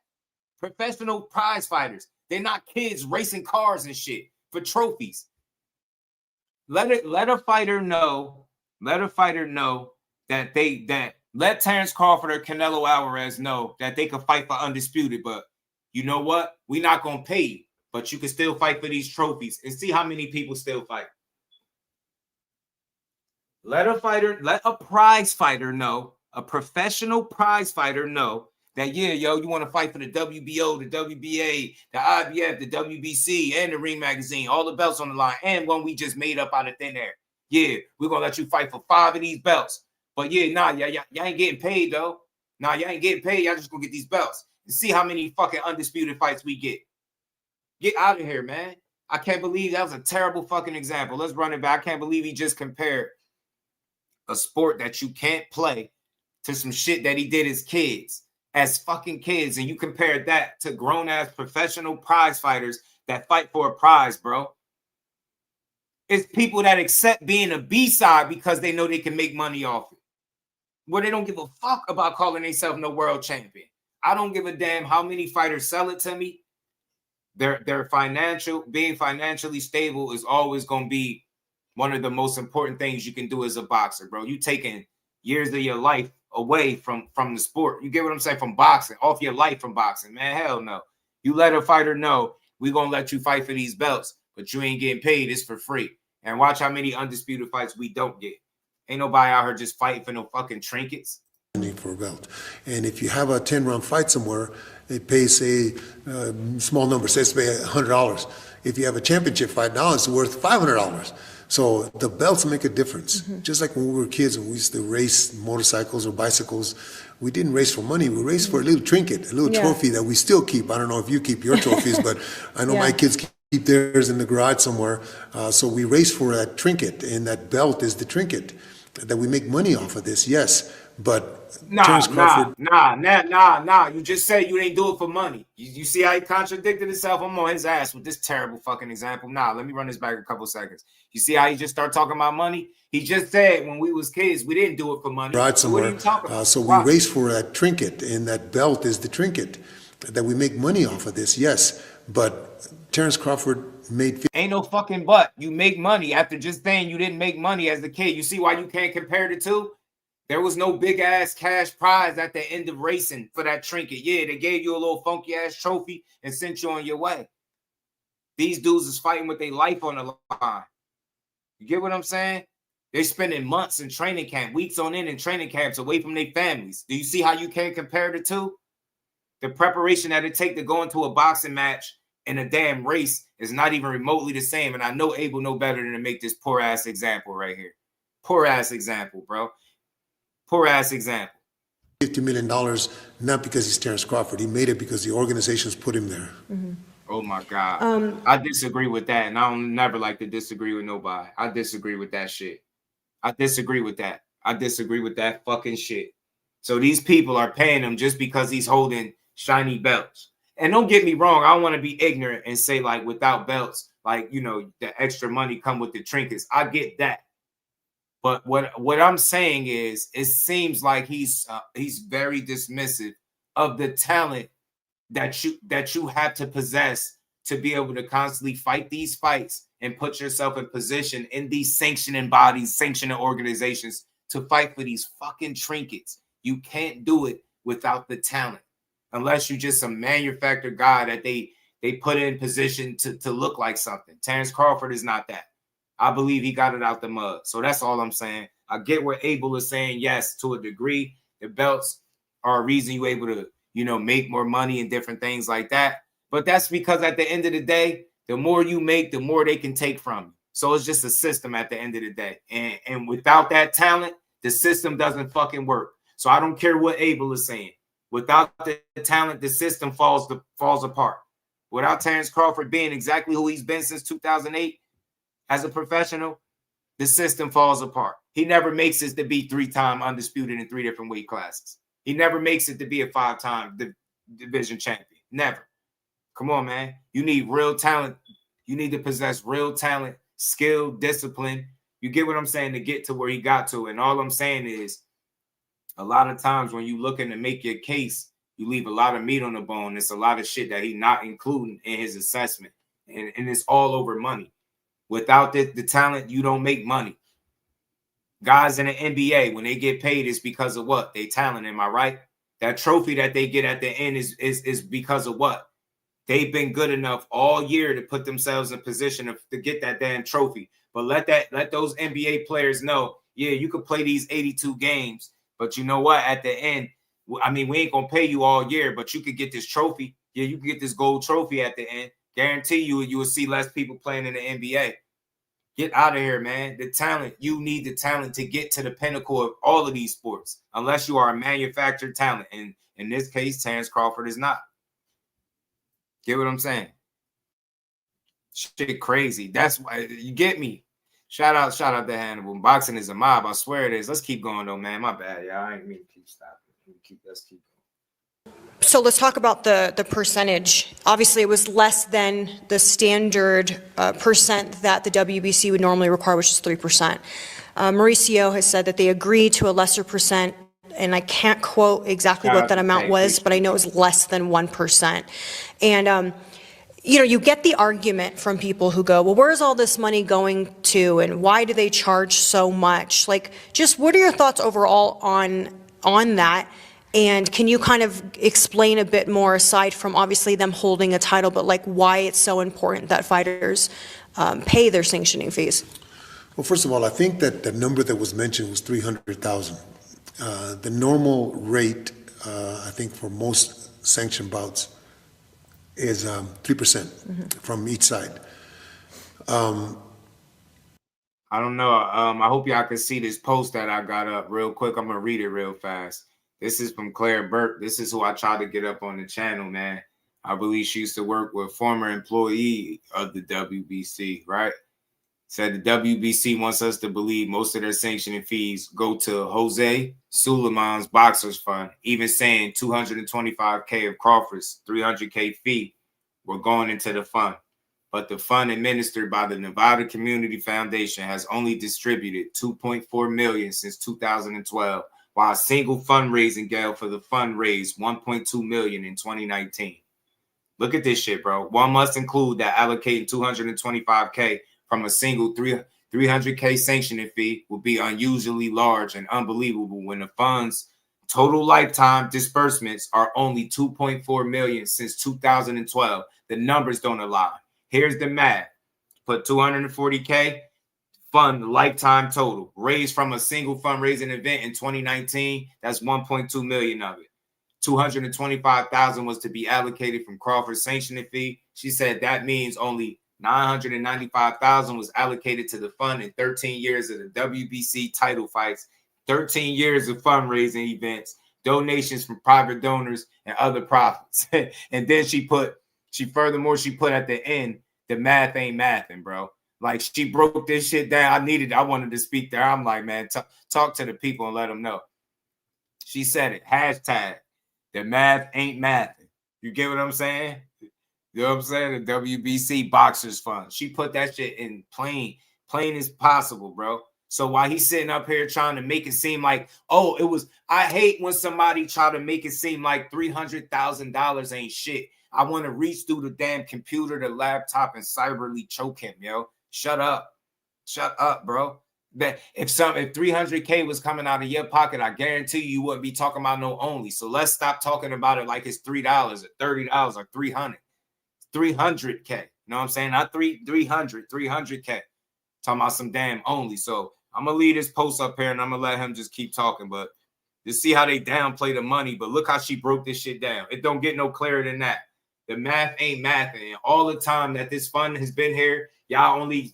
Professional prize fighters. They're not kids racing cars and shit for trophies. Let a fighter know that let Terrence Crawford or Canelo Alvarez know that they can fight for undisputed, but you know what? We're not gonna pay you, but you can still fight for these trophies and see how many people still fight. Let a prize fighter know, a professional prize fighter know that, you want to fight for the WBO, the WBA, the IBF, the WBC, and the Ring Magazine, all the belts on the line, and one we just made up out of thin air. Yeah, we're going to let you fight for 5 of these belts. But y'all ain't getting paid, though. Y'all ain't getting paid. Y'all just going to get these belts. And see how many fucking undisputed fights we get. Get out of here, man. I can't believe that was a terrible fucking example. Let's run it back. I can't believe he just compared a sport that you can't play to some shit that he did as kids. As fucking kids, and you compared that to grown-ass professional prize fighters that fight for a prize, bro. It's people that accept being a B-side because they know they can make money off it. Where they don't give a fuck about calling themselves no world champion. I don't give a damn how many fighters sell it to me. Being financially stable is always going to be one of the most important things you can do as a boxer, bro. You taking years of your life away from the sport. You get what I'm saying? From boxing, off your life from boxing, man. Hell no. You let a fighter know, we're going to let you fight for these belts, but you ain't getting paid. It's for free. And watch how many undisputed fights we don't get. Ain't nobody out here just fighting for no fucking trinkets. For a belt. And if you have a 10-round fight somewhere, it pays, say, small number, say it's $100. If you have a championship fight, now it's worth $500. So the belts make a difference. Just like when we were kids and we used to race motorcycles or bicycles, we didn't race for money. We raced for a little trinket, a little trophy that we still keep. I don't know if you keep your trophies, but I know my kids keep theirs in the garage somewhere. So we race for that trinket, and that belt is the trinket that we make money off of this. Yes, But Nah, Terrence Crawford, nah. You just said you didn't do it for money. You see how he contradicted himself? I'm on his ass with this terrible fucking example. Nah, let me run this back a couple seconds. You see how he just started talking about money? He just said when we was kids, we didn't do it for money. ride So what are somewhere. you talking about? So we race for that trinket, and that belt is the trinket that we make money off of this. Yes, but Terrence Crawford made. Ain't no fucking but. You make money after just saying you didn't make money as a kid. You see why you can't compare the two? There was no big ass cash prize at the end of racing for that trinket. Yeah, they gave you a little funky ass trophy and sent you on your way. These dudes is fighting with their life on the line. You get what I'm saying? They're spending months in training camp, weeks on end in training camps away from their families. Do you see how you can't compare the two? The preparation that it take to go into a boxing match and a damn race is not even remotely the same. And I know Abel know better than to make this poor ass example right here. Poor ass example, bro. Poor ass example. $50 million, not because he's Terrence Crawford. He made it because the organizations put him there. Mm-hmm. Oh my God. I disagree with that. And I don't never like to disagree with nobody. I disagree with that shit. I disagree with that. I disagree with that fucking shit. So these people are paying him just because he's holding shiny belts. And don't get me wrong, I don't want to be ignorant and say like without belts, like, you know, the extra money come with the trinkets. I get that. But what I'm saying is, it seems like he's very dismissive of the talent that you have to possess to be able to constantly fight these fights and put yourself in position in these sanctioning bodies, sanctioning organizations to fight for these fucking trinkets. You can't do it without the talent, unless you're just some manufactured guy that they put in position to look like something. Terrence Crawford is not that. I believe he got it out the mud. So that's all I'm saying. I get what Abel is saying. Yes, to a degree, the belts are a reason you're able to, you know, make more money and different things like that. But that's because at the end of the day, the more you make, the more they can take from you. So it's just a system at the end of the day. And without that talent, the system doesn't fucking work. So I don't care what Abel is saying. Without the talent, the system falls apart. Without Terrence Crawford being exactly who he's been since 2008, as a professional, the system falls apart. He never makes it to be 3-time undisputed in 3 different weight classes. He never makes it to be a 5-time division champion. Never. Come on, man. You need real talent. You need to possess real talent, skill, discipline. You get what I'm saying, to get to where he got to. And all I'm saying is, a lot of times when you're looking to make your case, you leave a lot of meat on the bone. It's a lot of shit that he's not including in his assessment. And it's all over money. Without the talent, you don't make money. Guys in the NBA, when they get paid, it's because of what? They talent, am I right? That trophy that they get at the end is because of what? They've been good enough all year to put themselves in position to get that damn trophy. But let those NBA players know, yeah, you could play these 82 games, but you know what? At the end, I mean, we ain't gonna pay you all year, but you could get this trophy. Yeah, you can get this gold trophy at the end. Guarantee you will see less people playing in the NBA. Get out of here, man. The talent, you need the talent to get to the pinnacle of all of these sports, unless you are a manufactured talent. And in this case, Terrence Crawford is not. Get what I'm saying? Shit crazy. That's why, you get me. Shout out to Hannibal. Boxing is a mob. I swear it is. Let's keep going though, man. My bad, y'all. I ain't mean to keep stopping. Let's keep going. So let's talk about the percentage. Obviously, it was less than the standard percent that the WBC would normally require, which is 3%. Mauricio has said that they agreed to a lesser percent, and I can't quote exactly what that amount was, but I know it was less than 1%. And you know, you get the argument from people who go, well, where's all this money going to, and why do they charge so much? Like, just what are your thoughts overall on that? And can you kind of explain a bit more, aside from obviously them holding a title, but like why it's so important that fighters pay their sanctioning fees? Well, first of all, I think that the number that was mentioned was 300,000. The normal rate, I think, for most sanctioned bouts is 3% from each side. I don't know. I hope y'all can see this post that I got up real quick. I'm gonna read it real fast. This is from Claire Burke. This is who I tried to get up on the channel, man. I believe she used to work with former employee of the WBC, right? Said the WBC wants us to believe most of their sanctioning fees go to Jose Suleiman's Boxers Fund, even saying $225K of Crawford's $300K fee were going into the fund. But the fund administered by the Nevada Community Foundation has only distributed $2.4 million since 2012, while a single fundraising gale for the fund raised $1.2 million in 2019. Look at this shit, bro. One must include that allocating $225K from a single 300K sanctioning fee will be unusually large and unbelievable when the fund's total lifetime disbursements are only $2.4 million since 2012. The numbers don't align. Here's the math. Put $240K fund lifetime total raised from a single fundraising event in 2019. That's $1.2 million of it. $225,000 was to be allocated from Crawford's sanctioning fee. She said that means only $995,000 was allocated to the fund in 13 years of the WBC title fights, 13 years of fundraising events, donations from private donors, and other profits. And then she put at the end, the math ain't mathing, bro. Like, she broke this shit down. I wanted to speak there. I'm like, man, talk to the people and let them know. She said it, hashtag, the math ain't mathing. You get what I'm saying? You know what I'm saying? The WBC Boxers Fund. She put that shit in plain as possible, bro. So while he's sitting up here trying to make it seem like, oh, it was, I hate when somebody try to make it seem like $300,000 ain't shit. I want to reach through the damn computer, the laptop, and cyberly choke him, yo. Shut up. Shut up, bro. That if 300K was coming out of your pocket, I guarantee you wouldn't be talking about no only. So let's stop talking about it like it's $3 or $30 or $300. 300K. You know what I'm saying? Not 300K. Talking about some damn only. So I'm gonna leave this post up here and I'm gonna let him just keep talking. But you see how they downplay the money. But look how she broke this shit down. It don't get no clearer than that. The math ain't mathing. And all the time that this fund has been here, y'all only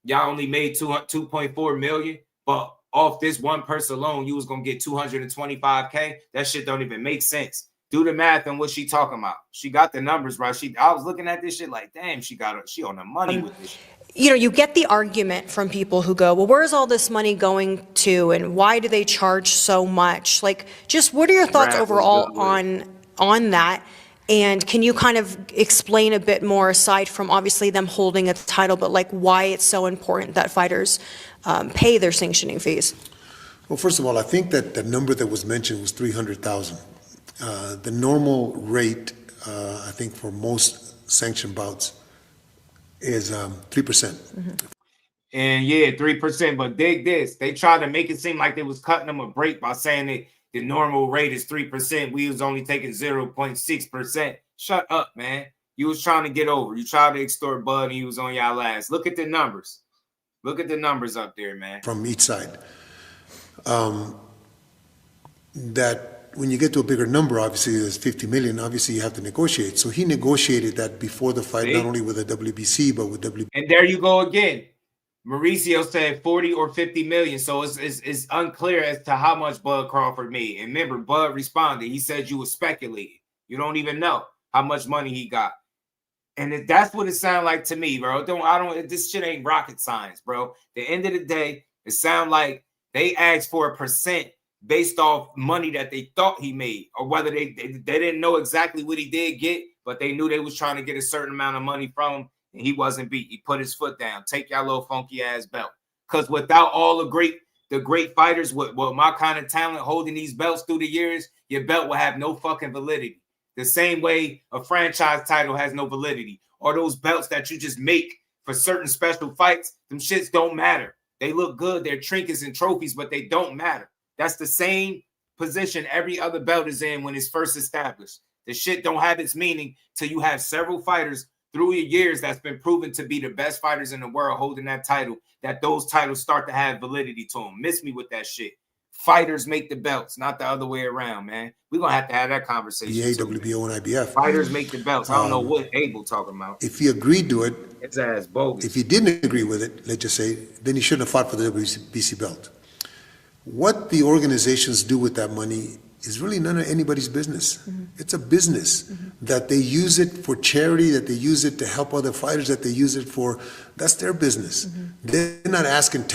made 2.4 million. But off this one person alone, you was gonna get 225K. That shit don't even make sense. Do the math on what she talking about. She got the numbers right. I was looking at this shit like, damn, she on the money with this shit. You know, you get the argument from people who go, well, where's all this money going to, and why do they charge so much? Like, just what are your thoughts overall on that? And can you kind of explain a bit more, aside from obviously them holding a title, but like why it's so important that fighters pay their sanctioning fees? Well, first of all, I think that the number that was mentioned was 300,000. The normal rate, I think, for most sanctioned bouts is 3%. Mm-hmm. And yeah, 3%. But dig this. They tried to make it seem like they was cutting them a break by saying that the normal rate is 3%. We was only taking 0.6%. Shut up, man. You was trying to get over. You tried to extort Bud and he was on y'all ass. Look at the numbers. Look at the numbers up there, man. From each side. That when you get to a bigger number, obviously there's 50 million, obviously you have to negotiate. So he negotiated that before the fight, not only with the WBC, but with WBC. And there you go again. Mauricio said 40 or 50 million. So it's unclear as to how much Bud Crawford made. And remember, Bud responded. He said you were speculating. You don't even know how much money he got. And that's what it sounded like to me, bro. This shit ain't rocket science, bro. At the end of the day, it sounded like they asked for a percent based off money that they thought he made, or whether they didn't know exactly what he did get, but they knew they was trying to get a certain amount of money from him, and he wasn't beat. He put his foot down. Take y'all little funky ass belt. Because without all the great fighters with my kind of talent holding these belts through the years, your belt will have no fucking validity. The same way a franchise title has no validity, or those belts that you just make for certain special fights, them shits don't matter. They look good. They're trinkets and trophies, but they don't matter. That's the same position every other belt is in when it's first established. The shit don't have its meaning till you have several fighters through your years that's been proven to be the best fighters in the world holding that title, that those titles start to have validity to them. Miss me with that shit. Fighters make the belts, not the other way around, man. We're going to have that conversation. BA, WBO, and IBF. Fighters make the belts. I don't know what Abel talking about. If he agreed to it, his ass bogus. If he didn't agree with it, let's just say, then he shouldn't have fought for the WBC belt. What the organizations do with that money is really none of anybody's business. It's a business that they use it for charity, that they use it to help other fighters, that they use it for, that's their business. They're not asking.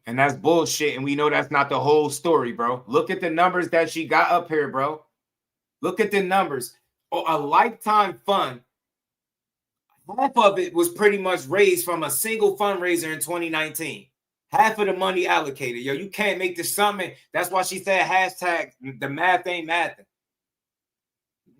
And that's bullshit. And we know that's not the whole story, bro. Look at the numbers that she got up here, bro. Look at the numbers. Oh, a lifetime fund. Half of it was pretty much raised from a single fundraiser in 2019. Half of the money allocated. Yo, you can't make this something. That's why she said hashtag the math ain't mathing.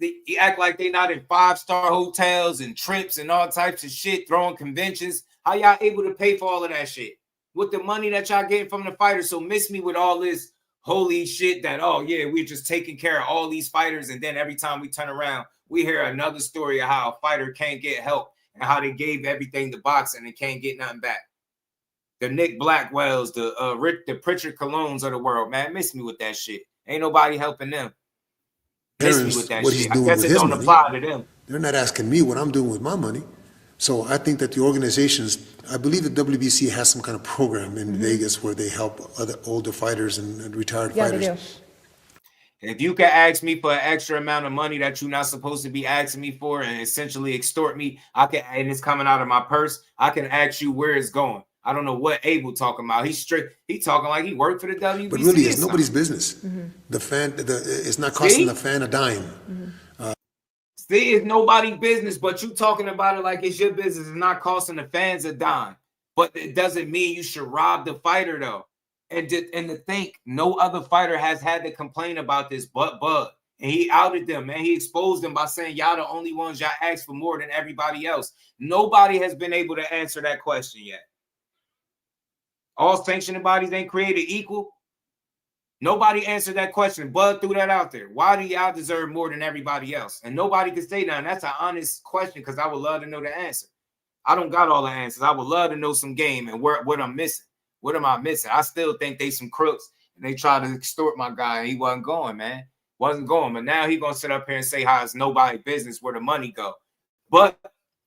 They act like they not in 5-star hotels and trips and all types of shit, throwing conventions. How y'all able to pay for all of that shit? With the money that y'all getting from the fighters. So miss me with all this holy shit that, oh yeah, we're just taking care of all these fighters. And then every time we turn around, we hear another story of how a fighter can't get help and how they gave everything to boxing and can't get nothing back. The Nick Blackwells, the Pritchard Colognes of the world, man, miss me with that shit. Ain't nobody helping them. Miss me with that what shit. he's doing I guess with it his don't money. apply to them. They're not asking me what I'm doing with my money. So I think that the organizations, I believe the WBC has some kind of program in Vegas where they help other older fighters and retired fighters. They do. If you can ask me for an extra amount of money that you're not supposed to be asking me for and essentially extort me, and it's coming out of my purse, I can ask you where it's going. I don't know what Abel talking about. He's talking like he worked for the WBC. But really, it's nobody's business. The fan, it's not costing the fan a dime. See, it's nobody's business, but you talking about it like it's your business. It's not costing the fans a dime. But it doesn't mean you should rob the fighter, though. And to think no other fighter has had to complain about this but Bud. And he outed them, man. He exposed them by saying, y'all the only ones y'all asked for more than everybody else. Nobody has been able to answer that question yet. All sanctioning bodies ain't created equal. Nobody answered that question. Bud threw that out there. Why do y'all deserve more than everybody else? And nobody can say that. And that's an honest question because I would love to know the answer. I don't got all the answers. I would love to know some game and what I'm missing. What am I missing? I still think they some crooks and they try to extort my guy. And he wasn't going, man. Wasn't going. But now he going to sit up here and say how it's nobody's business where the money go. But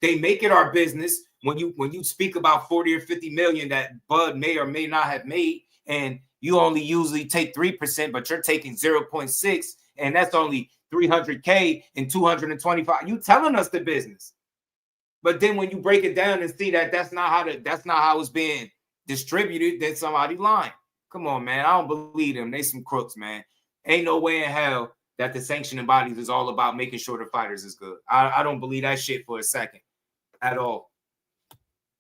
they make it our business when you speak about 40 or 50 million that Bud may or may not have made, and you only usually take 3%, but you're taking 0.6, and that's only 300K and 225. You telling us the business. But then when you break it down and see that that's not how it's being distributed, then somebody lying. Come on, man. I don't believe them. They some crooks, man. Ain't no way in hell that the sanctioning bodies is all about making sure the fighters is good. I don't believe that shit for a second at all.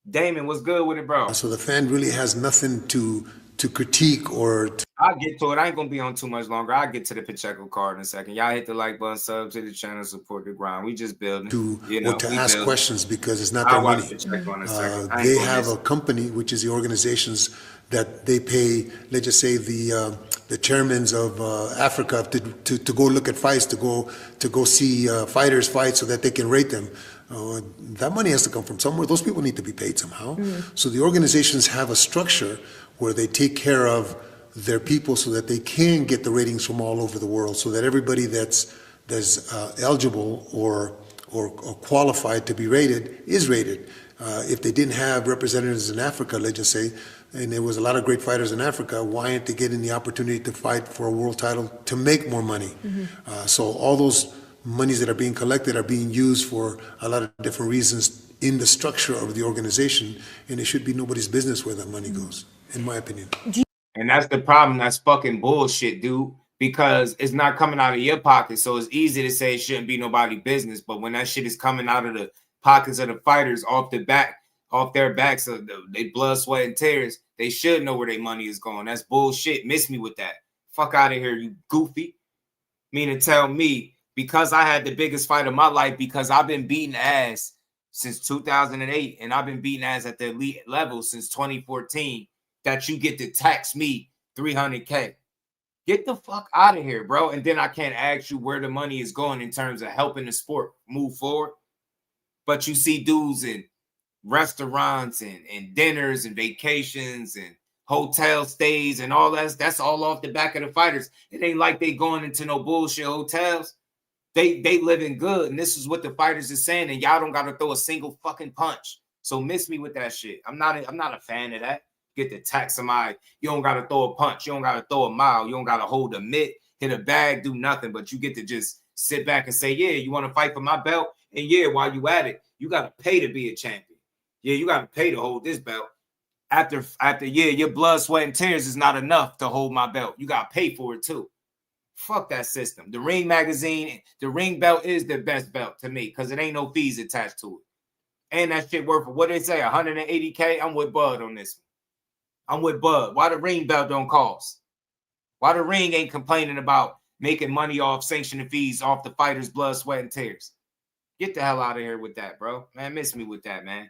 Damon, what's good with it, bro? So the fan really has nothing to critique or I'll get to it. I ain't gonna be on too much longer. I'll get to the Pacheco card in a second. Y'all hit the like button, sub to the channel, support the grind. We just building. or to ask questions because it's not their money. They have a company, which is the organizations that they pay, let's just say the chairmans of Africa to go look at fights, to go see fighters fight so that they can rate them. That money has to come from somewhere. Those people need to be paid somehow. So the organizations have a structure where they take care of their people so that they can get the ratings from all over the world, so that everybody that's eligible or qualified to be rated is rated. If they didn't have representatives in Africa, let's just say, and there was a lot of great fighters in Africa, why aren't they getting the opportunity to fight for a world title to make more money? So all those monies that are being collected are being used for a lot of different reasons in the structure of the organization, and it should be nobody's business where that money goes, in my opinion. And that's the problem. That's fucking bullshit, dude, because it's not coming out of your pocket. So it's easy to say it shouldn't be nobody's business. But when that shit is coming out of the pockets of the fighters off their backs, of their blood, sweat, and tears, they should know where their money is going. That's bullshit. Miss me with that. Fuck out of here, you goofy. Meaning tell me, because I had the biggest fight of my life, because I've been beating ass since 2008, and I've been beating ass at the elite level since 2014, that you get to tax me 300K. Get the fuck out of here, bro. And then I can't ask you where the money is going in terms of helping the sport move forward. But you see dudes in restaurants and dinners and vacations and hotel stays and all that. That's all off the back of the fighters. It ain't like they going into no bullshit hotels. They living good. And this is what the fighters is saying. And y'all don't got to throw a single fucking punch. So miss me with that shit. I'm not a fan of that. Get to tax somebody. You don't got to throw a punch. You don't got to throw a mile. You don't got to hold a mitt. hit a bag, do nothing, but you get to just sit back and say, yeah, you want to fight for my belt? And yeah, while you at it, you got to pay to be a champion. Yeah, you got to pay to hold this belt. After yeah, your blood, sweat, and tears is not enough to hold my belt. You got to pay for it too. Fuck that system. The Ring magazine, the Ring belt is the best belt to me because it ain't no fees attached to it. And that shit worth, what they say, 180K? I'm with Bud on this one. I'm with Bud. Why the Ring belt don't cost? Why the Ring ain't complaining about making money off sanctioning fees off the fighters' blood, sweat, and tears? Get the hell out of here with that, bro. Man, miss me with that, man.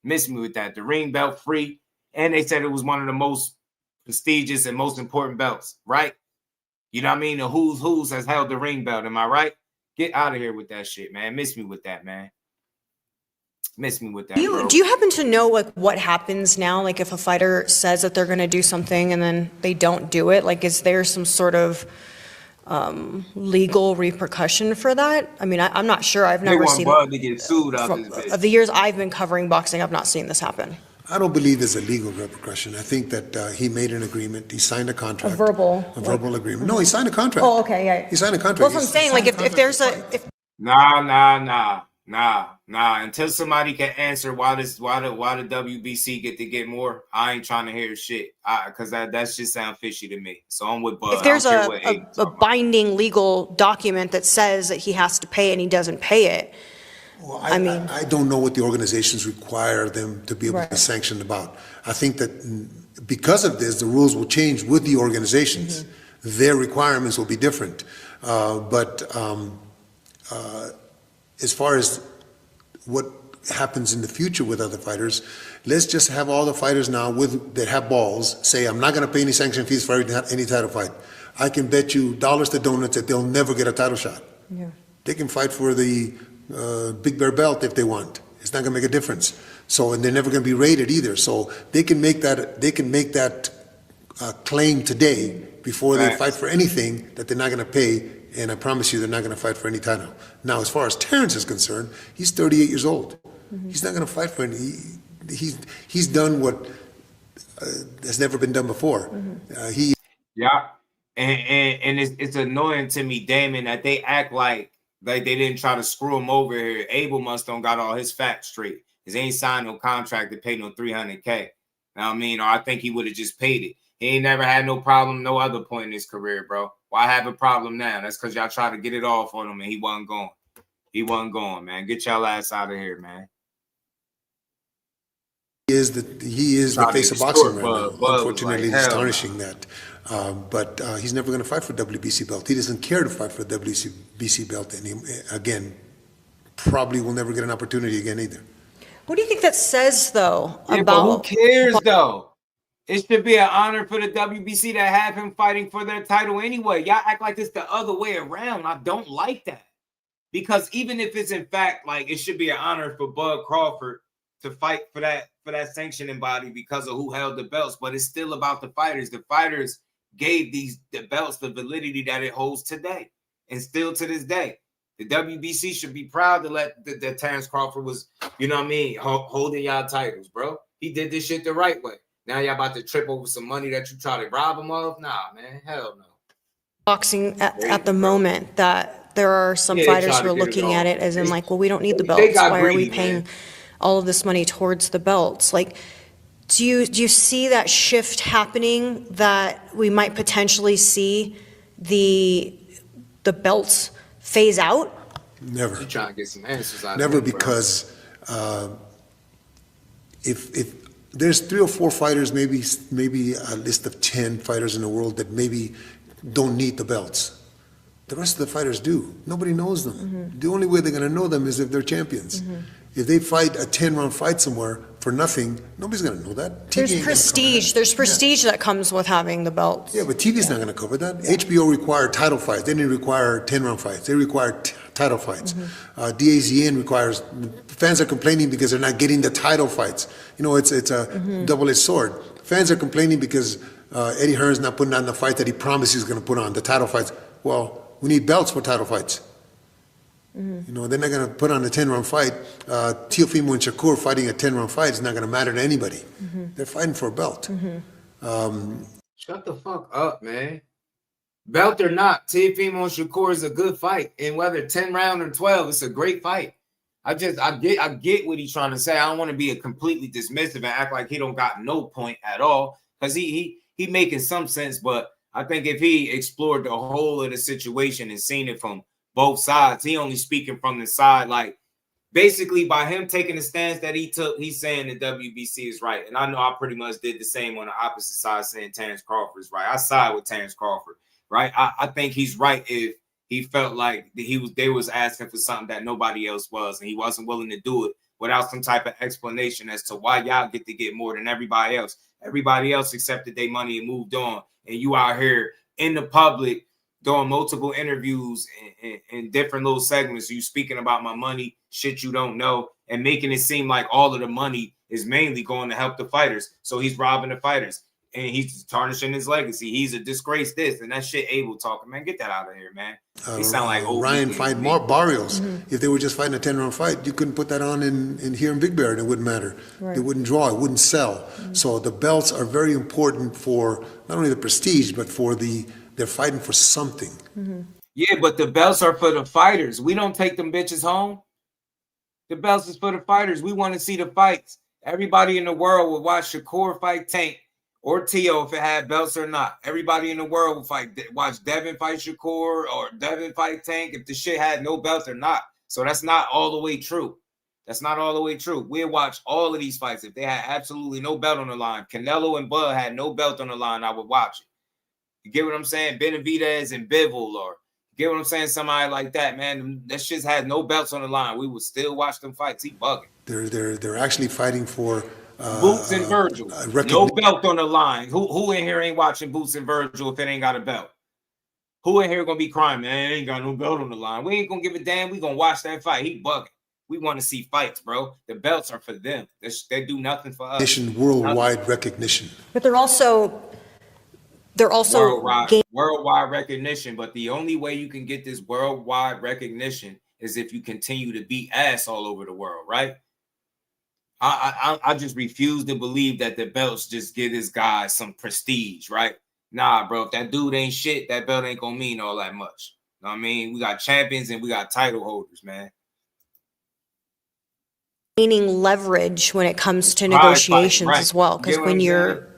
Miss me with that. The Ring belt free. And they said it was one of the most prestigious and most important belts, right? You know what I mean? The who's has held the Ring belt. Am I right? Get out of here with that shit, man. Miss me with that, man. Miss me with that. Do you happen to know like what happens now? Like if a fighter says that they're going to do something and then they don't do it, like is there some sort of legal repercussion for that? I mean, I'm not sure. I've never seen Bud to get sued out this bitch. Of the years I've been covering boxing, I've not seen this happen. I don't believe there's a legal repercussion. I think that he made an agreement. He signed a contract. A verbal agreement. No, he signed a contract. Oh, okay, yeah. He signed a contract. Well, that's what I'm saying. Like if there's a Nah. Until somebody can answer why the WBC get more, I ain't trying to hear shit. Cause that just sound fishy to me. So I'm with Bud. If there's a binding legal document that says that he has to pay and he doesn't pay it. Well, I don't know what the organizations require them to be able to sanction about. I think that because of this, the rules will change with the organizations. Mm-hmm. Their requirements will be different. But as far as what happens in the future with other fighters, let's just have all the fighters now that have balls say, I'm not going to pay any sanction fees for any title fight. I can bet you dollars to donuts that they'll never get a title shot. Yeah. They can fight for the Big Bear belt if they want. It's not going to make a difference. So, and they're never going to be rated either. So they can make that. They can make that claim today before they fight for anything that they're not going to pay. And I promise you, they're not going to fight for any title. Now, as far as Terrence is concerned, he's 38 years old. Mm-hmm. He's not going to fight for any. He's done what has never been done before. Mm-hmm. And it's annoying to me, Damon, that they act like they didn't try to screw him over here. Abel must don't got all his facts straight. Because he ain't signed no contract to pay no $300K. Now, I mean, or I think he would have just paid it. He ain't never had no problem no other point in his career, bro. Why have a problem now? That's because y'all try to get it off on him and he wasn't going. He wasn't going, man. Get y'all ass out of here, man. He is the face of boxing right now. Unfortunately, he's tarnishing that. But he's never going to fight for WBC belt. He doesn't care to fight for the WBC belt again. Probably will never get an opportunity again either. What do you think that says, though? Yeah, but who cares, though? It should be an honor for the WBC to have him fighting for their title anyway. Y'all act like it's the other way around. I don't like that. Because even if it's in fact like it should be an honor for Bud Crawford to fight for that sanctioning body because of who held the belts, but it's still about the fighters. The fighters gave the belts the validity that it holds today, and still to this day. The WBC should be proud to let that Terrence Crawford was, you know what I mean, holding y'all titles, bro. He did this shit the right way. Now y'all about to trip over some money that you try to rob him of? Nah, man, hell no. Boxing at the moment that there are some fighters who are looking at it as in like, well, we don't need the belts. Why are we paying all of this money towards the belts? Like, do you see that shift happening, that we might potentially see the belts phase out? Never. You're trying to get some answers out Never, of it, because if there's 3 or 4 fighters, maybe a list of 10 fighters in the world that maybe don't need the belts. The rest of the fighters do. Nobody knows them. Mm-hmm. The only way they're going to know them is if they're champions. Mm-hmm. If they fight a 10-round fight somewhere for nothing, nobody's going to know that. There's prestige. There's prestige that comes with having the belts. Yeah, but TV's not going to cover that. HBO required title fights. They didn't require 10-round fights. They required title fights. Mm-hmm. DAZN requires. Fans are complaining because they're not getting the title fights. You know, it's a double-edged sword. Fans are complaining because Eddie Hearn's not putting on the fight that he promised he's going to put on, the title fights. Well, we need belts for title fights. Mm-hmm. You know, they're not going to put on a 10-round fight. Teofimo and Shakur fighting a 10-round fight is not going to matter to anybody. Mm-hmm. They're fighting for a belt. Mm-hmm. Shut the fuck up, man. Belt or not, Teofimo and Shakur is a good fight. And whether 10 round or 12, it's a great fight. I get what he's trying to say. I don't want to be a completely dismissive and act like he don't got no point at all, because he making some sense. But I think if he explored the whole of the situation and seen it from both sides, he only speaking from the side, like basically by him taking the stance that he took, he's saying the WBC is right. And I know I pretty much did the same on the opposite side, saying Terrence Crawford is right. I side with Terrence Crawford, right? I think he's right if he felt like they was asking for something that nobody else was, and he wasn't willing to do it without some type of explanation as to why y'all get to get more than everybody else. Everybody else accepted their money and moved on, and you out here in the public doing multiple interviews and different little segments. You speaking about my money, shit you don't know, and making it seem like all of the money is mainly going to help the fighters. So he's robbing the fighters. And he's tarnishing his legacy. He's a disgrace, this and that shit. Abel talking, man, get that out of here, man. He sound like old Ryan fight Barrios. If they were just fighting a 10-round fight, you couldn't put that on in here in Big Bear, and it wouldn't matter. Right. It wouldn't draw, it wouldn't sell. So the belts are very important for not only the prestige, but for they're fighting for something. Yeah, but the belts are for the fighters. We don't take them bitches home. The belts is for the fighters. We want to see the fights. Everybody in the world would watch Shakur fight Tank or Tio if it had belts or not. Everybody in the world would watch Devin fight Shakur or Devin fight Tank if the shit had no belt or not. So that's not all the way true. That's not all the way true. We'll watch all of these fights if they had absolutely no belt on the line. Canelo and Bud had no belt on the line, I would watch it. You get what I'm saying? Benavidez and Bivol, or you get what I'm saying? Somebody like that, man. That shit had no belts on the line. We would still watch them fights. He bugging. They're actually fighting for Boots and Virgil. No belt on the line. Who in here ain't watching Boots and Virgil if it ain't got a belt? Who in here gonna be crying, man? It ain't got no belt on the line. We ain't gonna give a damn. We gonna watch that fight. He bugging. We want to see fights, bro. The belts are for them. They do nothing for us. Worldwide recognition. But they're also worldwide recognition. But the only way you can get this worldwide recognition is if you continue to beat ass all over the world, right? I just refuse to believe that the belts just give this guy some prestige, right? Nah, bro. If that dude ain't shit, that belt ain't gonna mean all that much. You know what I mean? We got champions and we got title holders, man. Gaining leverage when it comes to negotiations as well, because when you're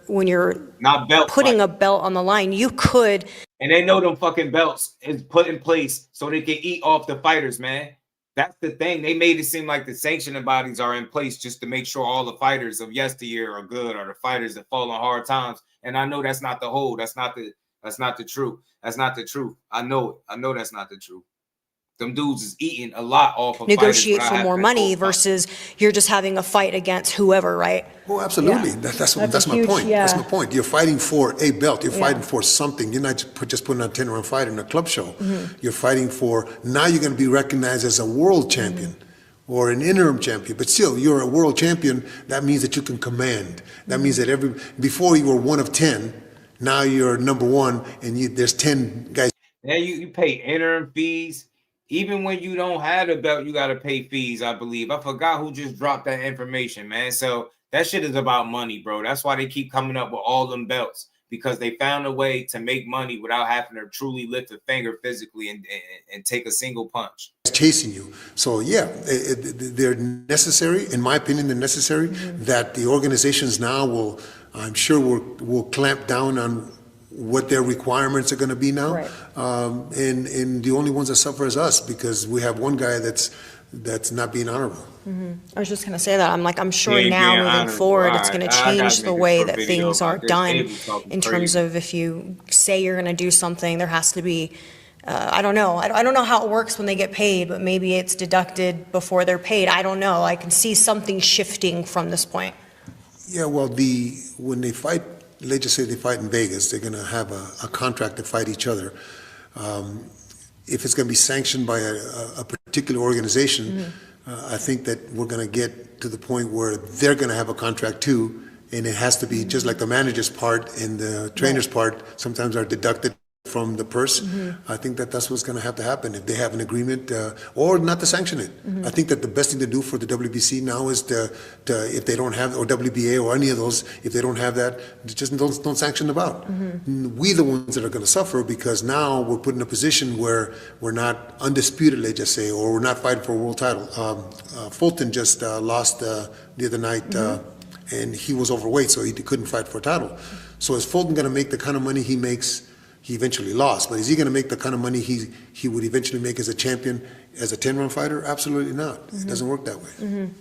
not putting a belt on the line, you could. And they know them fucking belts is put in place so they can eat off the fighters, man. That's the thing. They made it seem like the sanctioning bodies are in place just to make sure all the fighters of yesteryear are good, or the fighters that fall on hard times. And I know that's not the whole. That's not the truth. That's not the truth. I know it. I know that's not the truth. Them dudes is eating a lot off of negotiate for more money versus you're just having a fight against whoever, right? Oh, absolutely. Yeah. That's my point. Yeah. That's my point. You're fighting for a belt. You're fighting for something. You're not just putting on a 10-round fight in a club show. You're fighting for, now you're going to be recognized as a world champion or an interim champion. But still, you're a world champion. That means that you can command. That means that before you were one of 10, now you're number one, and there's 10 guys. Yeah, you pay interim fees. Even when you don't have a belt, you got to pay fees, I believe. I forgot who just dropped that information, man. So that shit is about money, bro. That's why they keep coming up with all them belts, because they found a way to make money without having to truly lift a finger physically and take a single punch. Chasing you. So, yeah, they're necessary. In my opinion, they're necessary. That the organizations now will, I'm sure, will clamp down on what their requirements are going to be now. Right. And the only ones that suffer is us, because we have one guy that's not being honorable. I was just going to say that. I'm sure now moving forward, it's going to change the way that things are done in terms of, if you say you're going to do something, there has to be, I don't know. I don't know how it works when they get paid, but maybe it's deducted before they're paid. I don't know. I can see something shifting from this point. Yeah, well, when they fight, let's just say they fight in Vegas, they're going to have a contract to fight each other. If it's going to be sanctioned by a particular organization, I think that we're going to get to the point where they're going to have a contract too, and it has to be just like the manager's part and the trainer's part sometimes are deducted from the purse. I think that that's what's going to have to happen if they have an agreement or not to sanction it. I think that the best thing to do for the WBC now is to if they don't have, or WBA or any of those, if they don't have that, just don't sanction the bout. We the ones that are going to suffer, because now we're put in a position where we're not undisputed, let's just say, or we're not fighting for a world title. Fulton just lost the other night, and he was overweight, so he couldn't fight for a title. So is Fulton going to make the kind of money he makes? He eventually lost, but is he going to make the kind of money he would eventually make as a champion, as a 10-round fighter? Absolutely not. It doesn't work that way.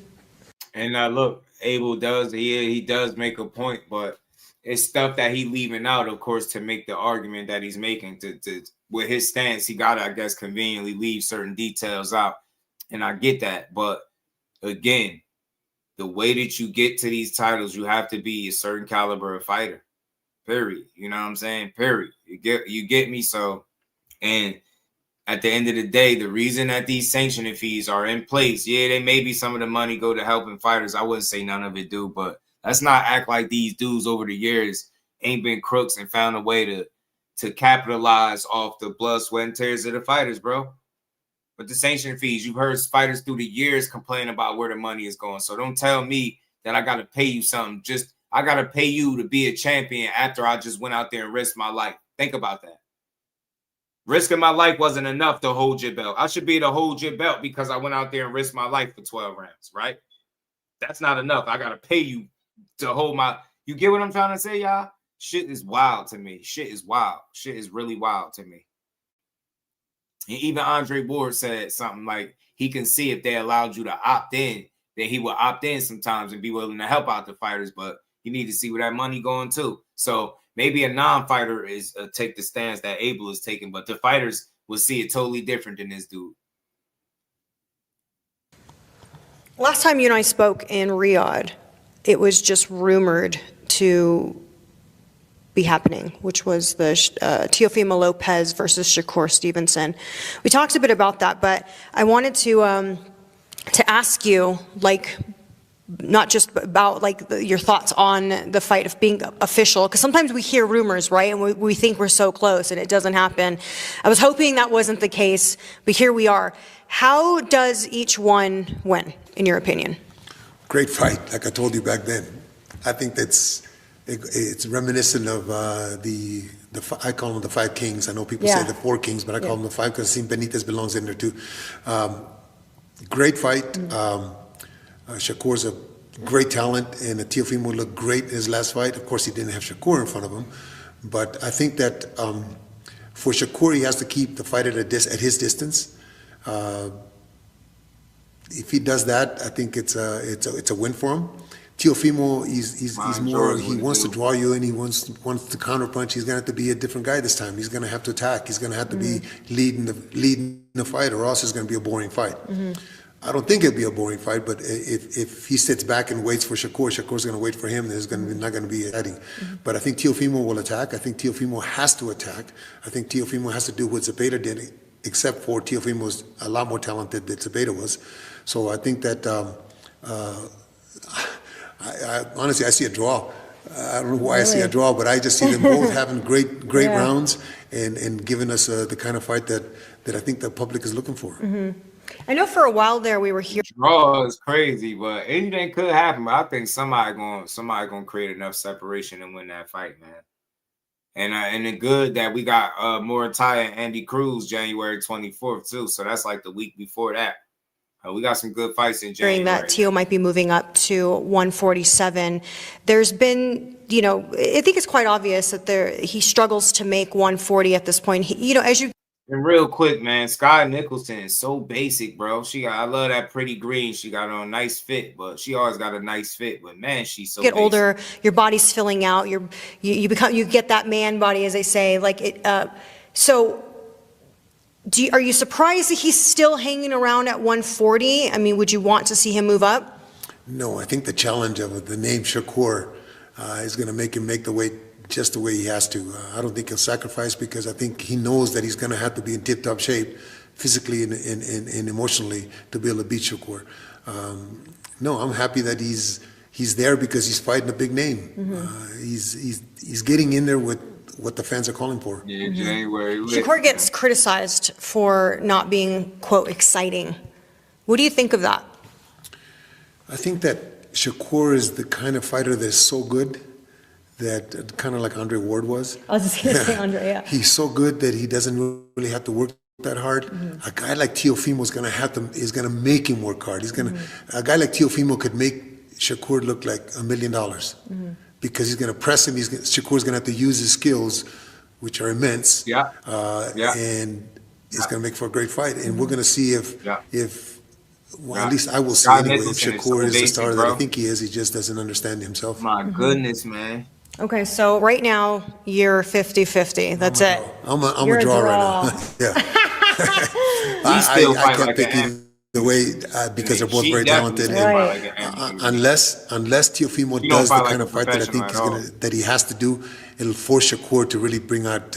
And look, Abel does, he does make a point, but it's stuff that he leaving out, of course, to make the argument that he's making. To with his stance, he got to, I guess, conveniently leave certain details out, and I get that. But again, the way that you get to these titles, you have to be a certain caliber of fighter. Period. You know what I'm saying? Period. You get me? So, and at the end of the day, the reason that these sanctioning fees are in place, yeah, they maybe some of the money go to helping fighters. I wouldn't say none of it do, but let's not act like these dudes over the years ain't been crooks and found a way to capitalize off the blood, sweat, and tears of the fighters, bro. But the sanction fees, you've heard fighters through the years complain about where the money is going. So don't tell me that I got to pay you something. I got to pay you to be a champion after I just went out there and risked my life. Think about that. Risking my life wasn't enough to hold your belt. I should be able to hold your belt because I went out there and risked my life for 12 rounds, right? That's not enough. I got to pay you to hold my... You get what I'm trying to say, y'all? Shit is wild to me. Shit is wild. Shit is really wild to me. And even Andre Ward said something like he can see if they allowed you to opt in, that he would opt in sometimes and be willing to help out the fighters, but you need to see where that money going to. So maybe a non-fighter is take the stance that Abel is taking, but the fighters will see it totally different than this dude. Last time you and I spoke in Riyadh, it was just rumored to be happening, which was the Teofimo Lopez versus Shakur Stevenson. We talked a bit about that, but I wanted to ask you, like, not just about like your thoughts on the fight of being official, because sometimes we hear rumors, right, and we think we're so close and it doesn't happen. I was hoping that wasn't the case, but here we are. How does each one win, in your opinion? Great fight, like I told you back then. I think it's reminiscent of I call them the five kings. I know people say the four kings, but I call them the five because I think Benitez belongs in there too. Great fight. Shakur's a great talent, and Teofimo looked great in his last fight. Of course, he didn't have Shakur in front of him, but I think that for Shakur, he has to keep the fight at his distance. If he does that, I think it's a win for him. Teofimo, he's more, he wants to draw you in, he wants to counterpunch. He's going to have to be a different guy this time. He's going to have to attack. He's going to have to be leading the fight, or else it's going to be a boring fight. I don't think it'll be a boring fight, but if he sits back and waits for Shakur's going to wait for him, there's not going to be exciting. But I think Teofimo will attack. I think Teofimo has to attack. I think Teofimo has to do what Zepeda did, except for Teofimo was a lot more talented than Zepeda was. So I think that I honestly, I see a draw. I don't know why I see a draw, but I just see them both having great rounds and giving us the kind of fight that I think the public is looking for. I know for a while there we were here. Draw is crazy, but anything could happen. But I think somebody gonna create enough separation and win that fight, man. And it's good that we got Morataya and Andy Cruz January 24th too. So that's like the week before that. We got some good fights in January. Hearing that Teo might be moving up to 147. There's been, I think it's quite obvious that he struggles to make 140 at this point. As you... And real quick, man, Sky Nicholson is so basic, bro. I love that pretty green. She got on a nice fit, but she always got a nice fit. But man, she's so get basic. Older, your body's filling out. You get that man body, as they say. Are you surprised that he's still hanging around at 140? I mean, would you want to see him move up? No, I think the challenge of the name Shakur is going to make him make the weight just the way he has to. I don't think he'll sacrifice, because I think he knows that he's going to have to be in tip-top shape physically and emotionally to be able to beat Shakur. No, I'm happy that he's there because he's fighting a big name. He's getting in there with what the fans are calling for. Yeah, January. Shakur gets criticized for not being, quote, exciting. What do you think of that? I think that Shakur is the kind of fighter that's so good that kind of like Andre Ward was. I was just going to say Andre, yeah. He's so good that he doesn't really have to work that hard. A guy like Teofimo is gonna make him work hard. A guy like Teofimo could make Shakur look like $1 million because he's gonna press him. Shakur's gonna have to use his skills, which are immense. And it's gonna make for a great fight. And we're gonna see if at least I will see anyway, if Shakur is the star that I think he is. He just doesn't understand himself. My goodness, man. Okay, so right now, you're 50-50. That's it. I'm a draw right now. Yeah. I can't pick either way because they're both very talented. Right. And unless Teofimo does the kind of fight that I think that he has to do, it'll force Shakur to really bring out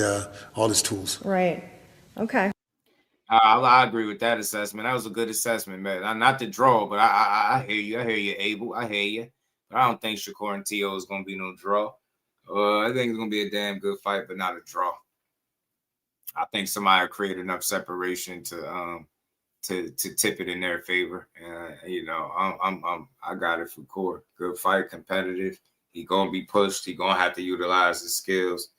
all his tools. Right. Okay. I agree with that assessment. That was a good assessment, man. Not the draw, but I hear you. I hear you, Abel. I hear you. But I don't think Shakur and Teo is going to be no draw. I think it's going to be a damn good fight, but not a draw. I think somebody will create enough separation to tip it in their favor. I got it for Core. Good fight, competitive. He gonna be pushed. He gonna have to utilize his skills.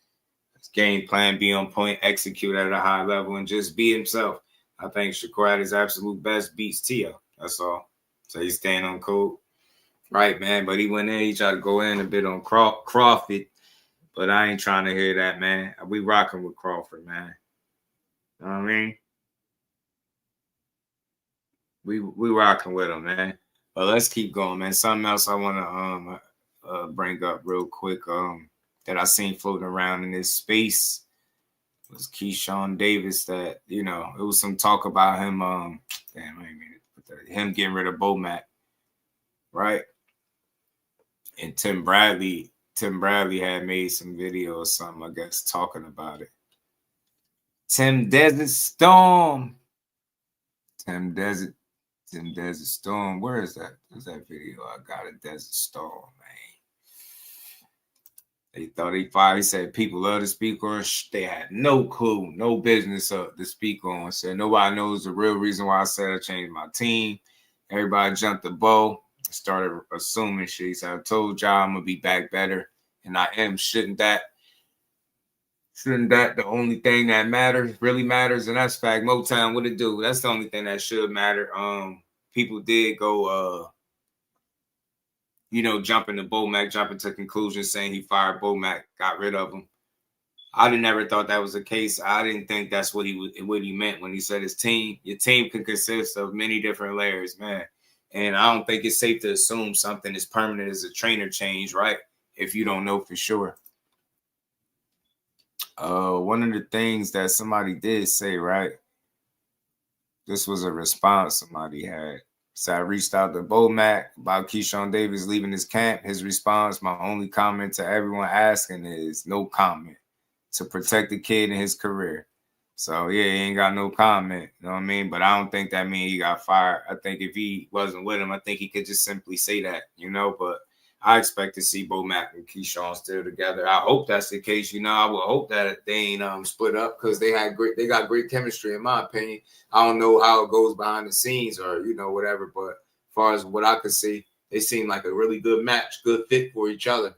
His game plan, be on point, execute at a high level, and just be himself. I think Shakur at his absolute best beats Teo. That's all. So he's staying on code. Right, man. But he went in. He tried to go in a bit on Crawford. But I ain't trying to hear that, man. We rocking with Crawford, man. You know what I mean? We rocking with him, man. But let's keep going, man. Something else I want to bring up real quick that I seen floating around in this space was Keyshawn Davis. That, it was some talk about him. Him getting rid of Bomac, right? And Tim Bradley had made some video or something, I guess, talking about it. Tim Desert Storm. Where is that? Where's that video? I got a Desert Storm, man. He said people love to speak on. They had no clue, no business to speak on. Said nobody knows the real reason why I said I changed my team. Everybody jumped the bow. Started assuming shit. He said, I told y'all I'm going to be back better. And I am. Shouldn't that the only thing that really matters? And that's fact. Motown, what it do? That's the only thing that should matter. People did go, jump into Bomac, jumping to conclusions saying he fired Bomac, got rid of him. I never thought that was the case. I didn't think that's what he meant when he said his team. Your team can consist of many different layers, man. And I don't think it's safe to assume something as permanent as a trainer change, right? If you don't know for sure. One of the things that somebody did say, right? This was a response somebody had. So I reached out to Bomac about Keyshawn Davis leaving his camp. His response, my only comment to everyone asking is no comment, to protect the kid and his career. So, yeah, he ain't got no comment, you know what I mean? But I don't think that means he got fired. I think if he wasn't with him, I think he could just simply say that, But I expect to see Bomac and Keyshawn still together. I hope that's the case. I would hope that they ain't split up because they got great chemistry, in my opinion. I don't know how it goes behind the scenes or, whatever. But as far as what I could see, they seem like a really good match, good fit for each other.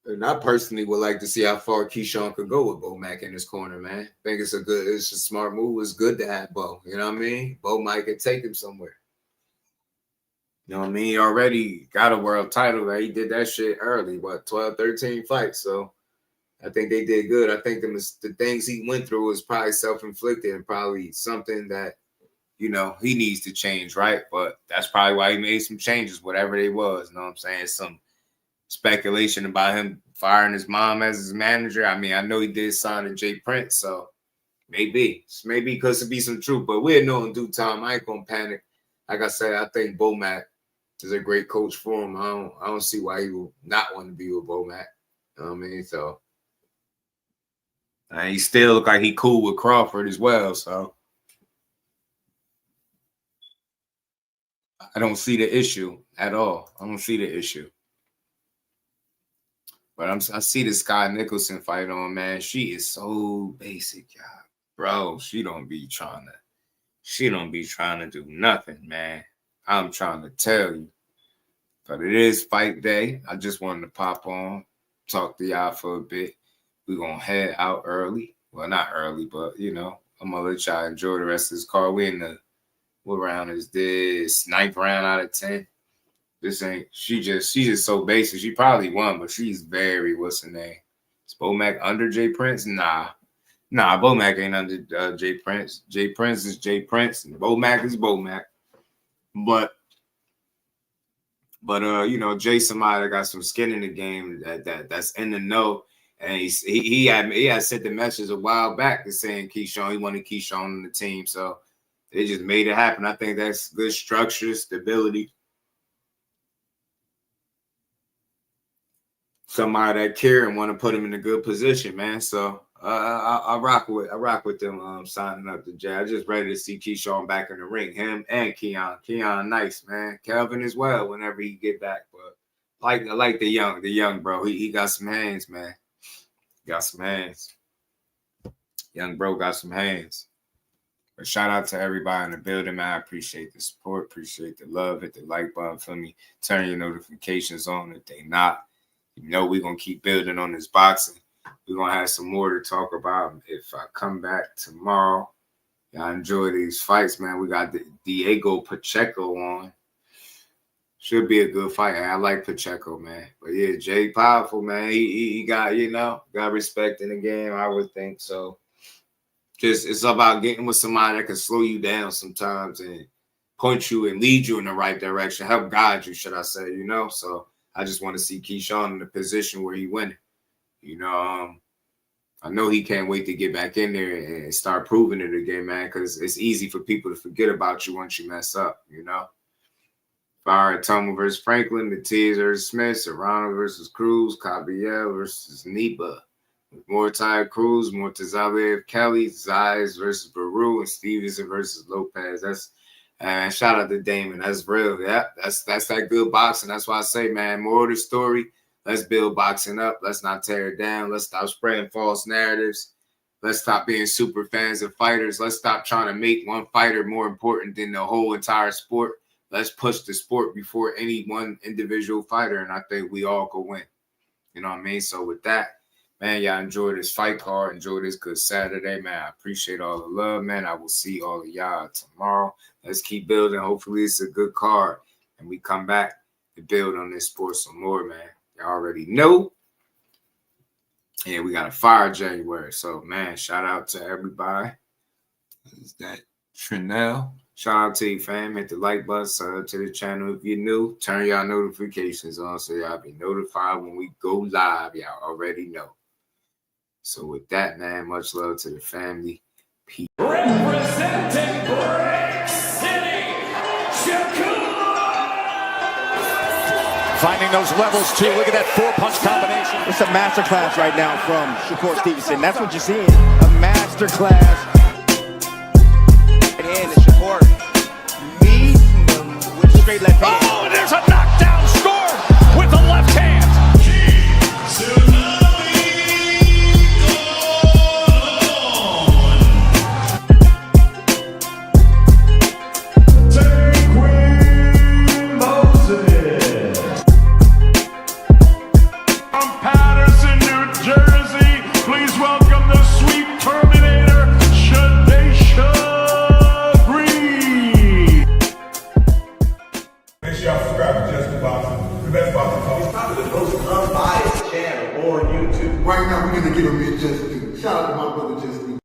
And I personally would like to see how far Keyshawn could go with Bomac in his corner, man. I think it's a smart move. It's good to have Bo. You know what I mean? Bo might could take him somewhere. You know what I mean? He already got a world title. Right? He did that shit early, 12, 13 fights. So I think they did good. I think the things he went through was probably self-inflicted and probably something that, he needs to change, right? But that's probably why he made some changes, whatever they was. You know what I'm saying? Some speculation about him firing his mom as his manager. I mean, I know he did sign to Jay Prince, so maybe because it be some truth, but we'll know in due time. I ain't gonna panic. Like I said, I think Bomac is a great coach for him. I don't see why he would not want to be with Bomac. You know what I mean? So he still look like he cool with Crawford as well. So I don't see the issue at all. I don't see the issue. But I see the Sky Nicholson fight on, man. She is so basic, y'all. Bro, she don't be trying to do nothing, man. I'm trying to tell you. But it is fight day. I just wanted to pop on, talk to y'all for a bit. We're going to head out early. Well, not early, but, you know, I'm going to let y'all enjoy the rest of this card. We in the, what round is this? 9th round out of 10. This ain't, she's just so basic. She probably won, but she's very, what's her name? Is Bomac under Jay Prince? Nah, Bomac ain't under Jay Prince. Jay Prince is Jay Prince, and Bomac is Bomac. But you know, Jay somebody that got some skin in the game that's in the know. And he had sent the message a while back to saying Keyshawn, he wanted Keyshawn on the team. So they just made it happen. I think that's good structure, stability. Somebody that care and want to put him in a good position, man. So I rock with them signing up to Jay. I'm just ready to see Keyshawn back in the ring. Him and Keon nice, man. Kelvin as well whenever he get back. But I like the young bro. He got some hands, man. Got some hands. Young bro got some hands. But shout out to everybody in the building, man. I appreciate the support, appreciate the love. Hit the like button for me. Turn your notifications on if they not. You know we're going to keep building on this boxing. We're going to have some more to talk about if I come back tomorrow. Y'all enjoy these fights, man. We got Diego Pacheco on. Should be a good fight. I like Pacheco, man. But, yeah, Jay powerful, man. He got, you know, got respect in the game, I would think. So, just it's about getting with somebody that can slow you down sometimes and point you and lead you in the right direction, help guide you, should I say, you know. So, I just want to see Keyshawn in the position where he winning. You know, I know he can't wait to get back in there and start proving it again, man, because it's easy for people to forget about you once you mess up, you know. Fire Toma versus Franklin, Matias versus Smith, Serrano versus Cruz, Caballero versus Niba, Mortai Cruz, Mortazalev Kelly, Zayas versus Baru, and Stevenson versus Lopez. That's and shout out to Damon. That's real. Yeah, that's that good boxing. That's why I say, man, more of the story. Let's build boxing up. Let's not tear it down. Let's stop spreading false narratives. Let's stop being super fans of fighters. Let's stop trying to make one fighter more important than the whole entire sport. Let's push the sport before any one individual fighter, and I think we all could win. You know what I mean? So with that, man, y'all enjoy this fight card. Enjoy this good Saturday, man. I appreciate all the love, man. I will see all of y'all tomorrow. Let's keep building. Hopefully it's a good card, and we come back to build on this sport some more, man. Y'all already know. And we got a fire January. So, man, shout out to everybody. Is that Trinell? Shout out to you, fam. Hit the like button. Subscribe to the channel if you're new. Turn y'all notifications on so y'all be notified when we go live. Y'all already know. So with that, man, much love to the family. Peace. Representing Brick City, Shakur! Finding those levels, too. Look at that 4-punch combination. It's a masterclass right now from Shakur Stevenson. That's what you're seeing. A masterclass. And Shakur meeting them with straight left hand. Oh, and there's a knockdown scored with the left hand. Right now, we're going to give him his just due. Shout out to my brother Jusdueboxing.